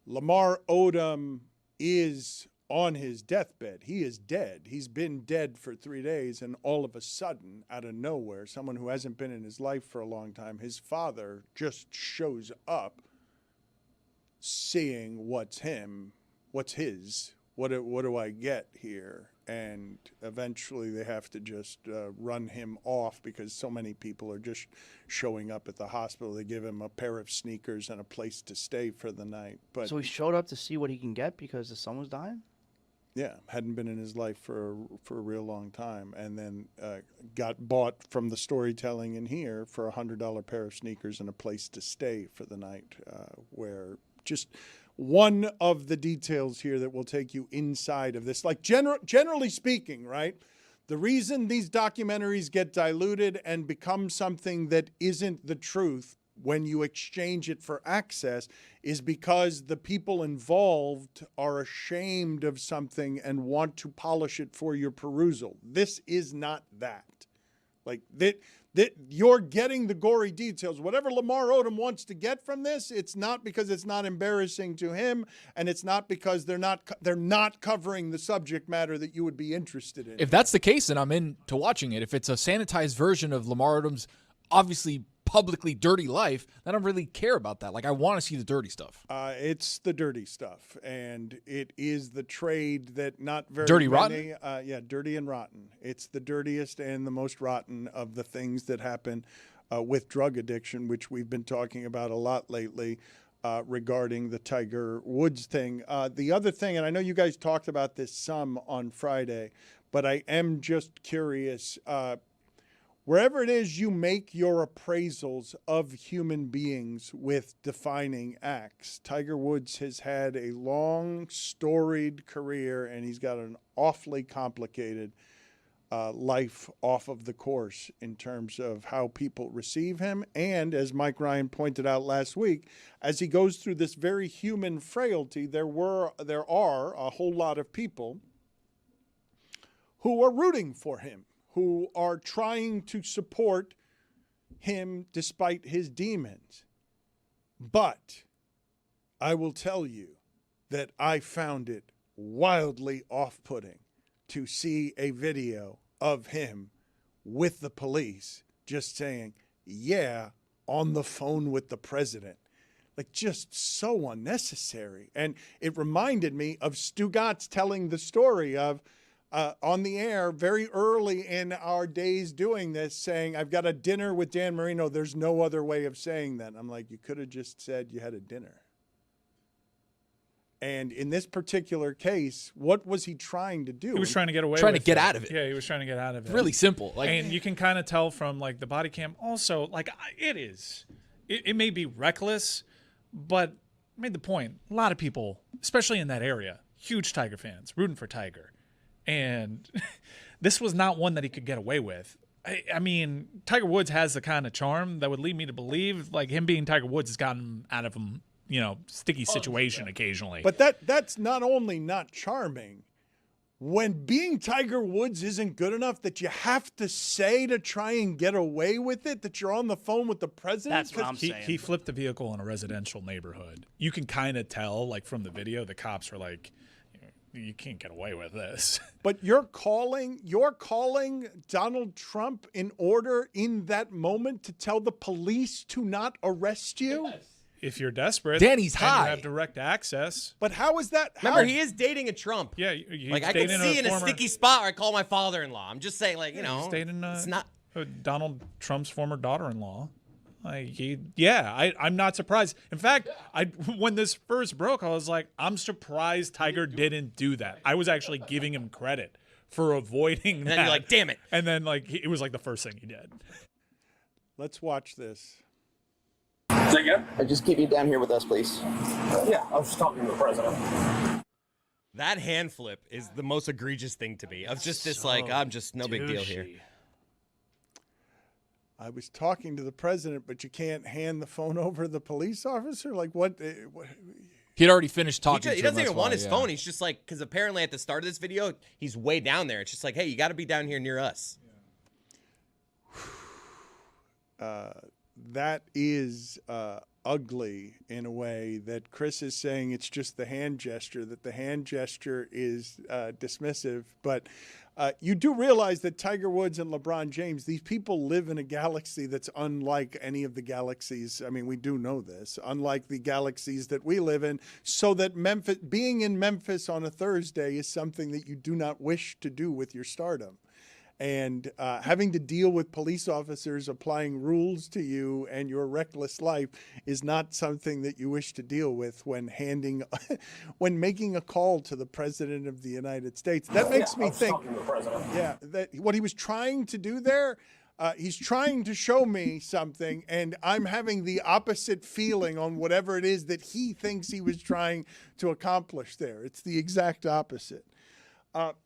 Lamar Odom is on his deathbed. He is dead. He's been dead for 3 days, and all of a sudden, out of nowhere, someone who hasn't been in his life for a long time, his father just shows up seeing what's his, what do I get here? And eventually they have to just run him off because so many people are just showing up at the hospital. They give him a pair of sneakers and a place to stay for the night. But So he showed up to see what he can get because his son was dying? yeah, hadn't been in his life for a real long time, and then got bought from the storytelling in here for a $100 pair of sneakers and a place to stay for the night, where just one of the details here that will take you inside of this. Like generally speaking, right? The reason these documentaries get diluted and become something that isn't the truth when you exchange it for access is because the people involved are ashamed of something and want to polish it for your perusal. This is not that. Like that you're getting the gory details. Whatever Lamar Odom wants to get from this, it's not because it's not embarrassing to him, and it's not because they're not covering the subject matter that you would be interested in. If that's the case, then I'm into watching it. If it's a sanitized version of Lamar Odom's obviously publicly dirty life, then I don't really care about that. Like, I want to see the dirty stuff. It's the dirty stuff, and it is the trade that not very Dirty many, rotten? Yeah, dirty and rotten. It's the dirtiest and the most rotten of the things that happen with drug addiction, which we've been talking about a lot lately regarding the Tiger Woods thing. The other thing, and I know you guys talked about this some on Friday, but I am just curious. Wherever it is you make your appraisals of human beings with defining acts, Tiger Woods has had a long, storied career, and he's got an awfully complicated life off of the course in terms of how people receive him. And as Mike Ryan pointed out last week, as he goes through this very human frailty, there are a whole lot of people who are rooting for him, who are trying to support him despite his demons. But I will tell you that I found it wildly off-putting to see a video of him with the police just saying, yeah, on the phone with the president. Like, just so unnecessary. And it reminded me of Stugotz telling the story of on the air very early in our days doing this, saying, I've got a dinner with Dan Marino. There's no other way of saying that. I'm like, you could have just said you had a dinner. And in this particular case, what was he trying to do? He was trying to get away Trying with to get it. out of it. Yeah, he was trying to get out of it. Really simple. Like, and you can kind of tell from like the body cam also, like it may be reckless, but I made the point. A lot of people, especially in that area, huge Tiger fans, rooting for Tiger. And this was not one that he could get away with. I mean, Tiger Woods has the kind of charm that would lead me to believe, like, him being Tiger Woods has gotten him out of sticky situation occasionally. But that's not only not charming. When being Tiger Woods isn't good enough that you have to say to try and get away with it, that you're on the phone with the president. That's what I'm saying. He flipped the vehicle in a residential neighborhood. You can kind of tell, like, from the video, the cops are like, you can't get away with this. But you're calling Donald Trump in order in that moment to tell the police to not arrest you? Yes. If you're desperate, Danny's and high. you have direct access. But how is that? Remember, he is dating a Trump. Yeah, like I can see in a sticky spot where I call my father-in-law. I'm just saying, like, he's dating it's not Donald Trump's former daughter-in-law. I'm not surprised. In fact, when this first broke, I was like, I'm surprised Tiger didn't do that. I was actually giving him credit for avoiding that. And then you're like, damn it. And then, like, it was like the first thing he did. Let's watch this. Just keep you down here with us, please. Yeah, I was just talking to the president. That hand flip is the most egregious thing to me. Of just this, like, I'm just no big deal here. I was talking to the president, but you can't hand the phone over to the police officer? Like, what? He'd already finished talking to him. He doesn't that's even want why, his phone. He's just like, because apparently at the start of this video, he's way down there. It's just like, hey, you got to be down here near us. That is ugly in a way that Chris is saying it's just the hand gesture, that the hand gesture is dismissive. But you do realize that Tiger Woods and LeBron James, these people live in a galaxy that's unlike any of the galaxies. I mean, we do know this, unlike the galaxies that we live in, so that being in Memphis on a Thursday is something that you do not wish to do with your stardom. And having to deal with police officers applying rules to you and your reckless life is not something that you wish to deal with when making a call to the president of the United States. That makes me think, that what he was trying to do there, he's trying to show me something, and I'm having the opposite feeling on whatever it is that he thinks he was trying to accomplish there. It's the exact opposite.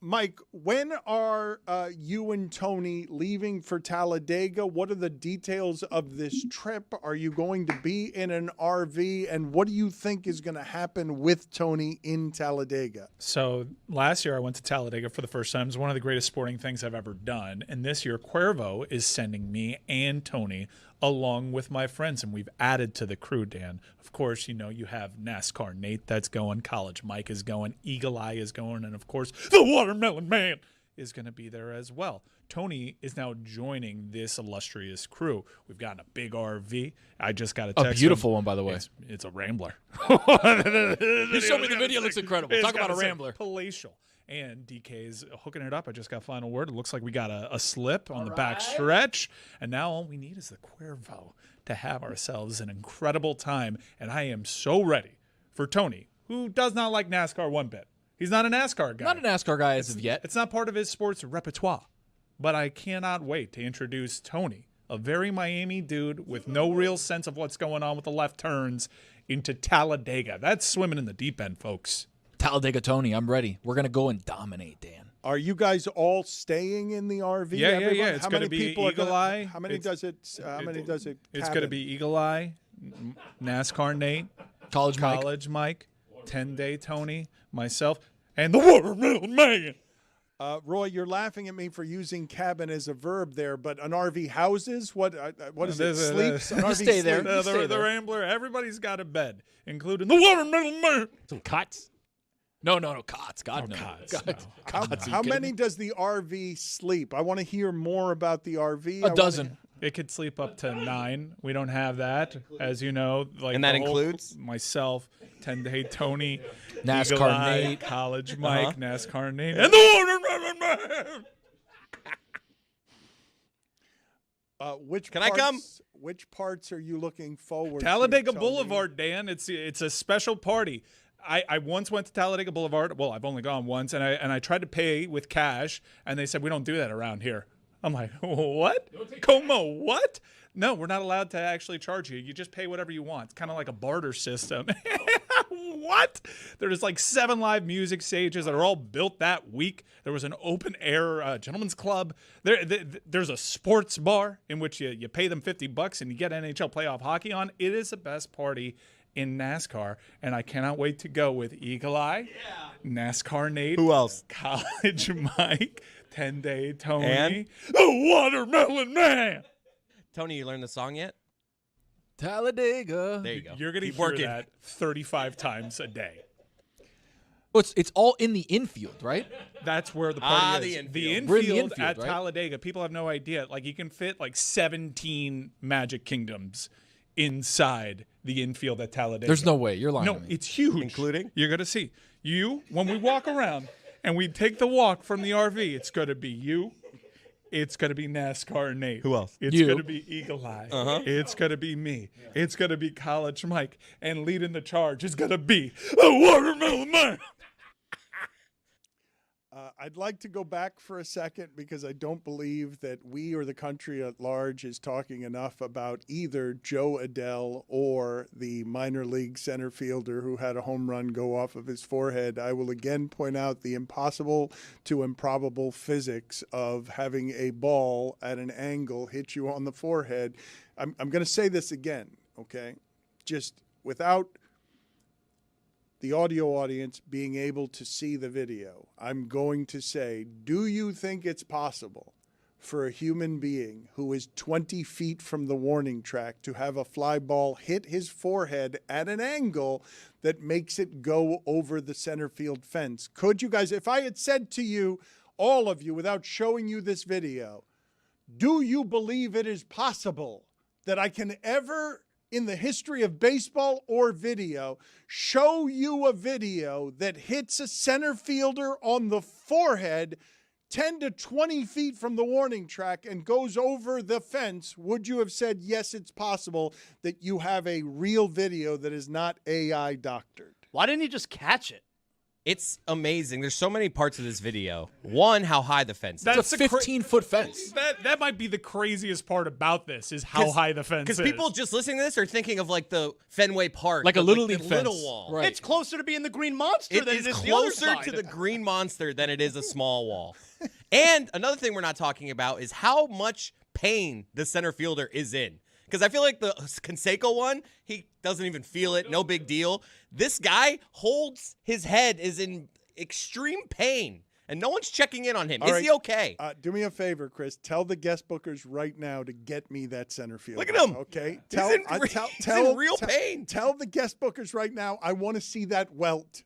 Mike, when are you and Tony leaving for Talladega? What are the details of this trip? Are you going to be in an RV? And what do you think is going to happen with Tony in Talladega? So last year I went to Talladega for the first time. It was one of the greatest sporting things I've ever done. And this year Cuervo is sending me and Tony along with my friends, and we've added to the crew, Dan. Of course, you know, you have NASCAR Nate that's going, College Mike is going, Eagle Eye is going, and of course, the Watermelon Man is going to be there as well. Tony is now joining this illustrious crew. We've gotten a big RV. I just got a text. A beautiful one, by the way. It's a Rambler. You showed me the video. It looks incredible. Talk about a Rambler. Palatial. And DK is hooking it up. I just got final word. It looks like we got a slip on the back stretch. And now all we need is the Cuervo to have ourselves an incredible time. And I am so ready for Tony, who does not like NASCAR one bit. He's not a NASCAR guy. Not a NASCAR guy as of yet. It's not part of his sports repertoire. But I cannot wait to introduce Tony, a very Miami dude with no real sense of what's going on with the left turns, into Talladega. That's swimming in the deep end, folks. Talladega Tony, I'm ready. We're going to go and dominate, Dan. Are you guys all staying in the RV? Yeah. Everyone? It's going to be Eagle Eye. How many does it? It's going to be Eagle Eye, NASCAR Nate, College Mike, 10-Day Tony, myself, and the Watermelon Man. Roy, you're laughing at me for using cabin as a verb there, but an RV houses? What is it? Sleeps? An RV stay there. sleeps? The Rambler. Everybody's got a bed, including the Watermelon Man. Some cots? No, cots. God, no. Cots. How many does the RV sleep? I want to hear more about the RV. A dozen. It could sleep up to 9. We don't have that, as you know. Like, and that includes? Myself, 10-Day Tony, NASCAR Eagle Eye, Nate, College Mike, NASCAR Nate, and the Watermelon Man. Can I come? Which parts are you looking forward to? Talladega Tony? Boulevard, Dan. It's a special party. I once went to Talladega Boulevard. Well, I've only gone once, and I tried to pay with cash, and they said we don't do that around here. I'm like, what? Como, what? No, we're not allowed to actually charge you. You just pay whatever you want. It's kind of like a barter system. What? There's like 7 live music stages that are all built that week. There was an open air gentleman's club. There's a sports bar in which you pay them $50 and you get NHL playoff hockey on. It is the best party in NASCAR, and I cannot wait to go with Eagle Eye, NASCAR Nate. Who else? College Mike, 10-Day Tony, and? the Watermelon Man. Tony, you learned the song yet? Talladega. There you go. You're going to Keep hear working. that 35 times a day. Well, it's all in the infield, right? That's where the party is. The infield. The We're in infield the infield, at right? Talladega, people have no idea. Like, you can fit like 17 Magic Kingdoms inside the infield at Talladega. There's no way. You're lying No, to me. it's huge. Including? You're going to see. When we walk around and we take the walk from the RV, it's going to be you. It's going to be NASCAR Nate. Who else? It's You. going to be Eagle Eye. It's going to be me. It's going to be College Mike. And leading the charge is going to be the Watermelon Man. I'd like to go back for a second because I don't believe that we or the country at large is talking enough about either Joe Adele or the minor league center fielder who had a home run go off of his forehead. I will again point out the impossible to improbable physics of having a ball at an angle hit you on the forehead. I'm going to say this again, okay? Just without the audio audience being able to see the video, I'm going to say, do you think it's possible for a human being who is 20 feet from the warning track to have a fly ball hit his forehead at an angle that makes it go over the center field fence? Could you guys, if I had said to you, all of you, without showing you this video, do you believe it is possible that I can ever in the history of baseball or video show you a video that hits a center fielder on the forehead 10 to 20 feet from the warning track and goes over the fence? Would you have said, yes, it's possible that you have a real video that is not AI doctored? Why didn't he just catch it? It's amazing. There's so many parts of this video. One, how high the fence is. That's a 15-foot fence. That might be the craziest part about this is how high the fence is. Because people just listening to this are thinking of like the Fenway Park. Like a Little League the fence. little wall. Right. It's closer to being the Green Monster It than is it is the other closer side. to the Green Monster than it is a small wall. And another thing we're not talking about is how much pain the center fielder is in. Because I feel like the Canseco one, he doesn't even feel it. No big deal. This guy holds his head, is in extreme pain, and no one's checking in on him. Is he okay? Do me a favor, Chris. Tell the guest bookers right now to get me that center fielder. Look at him. Okay? He's in real pain. Tell the guest bookers right now I want to see that welt.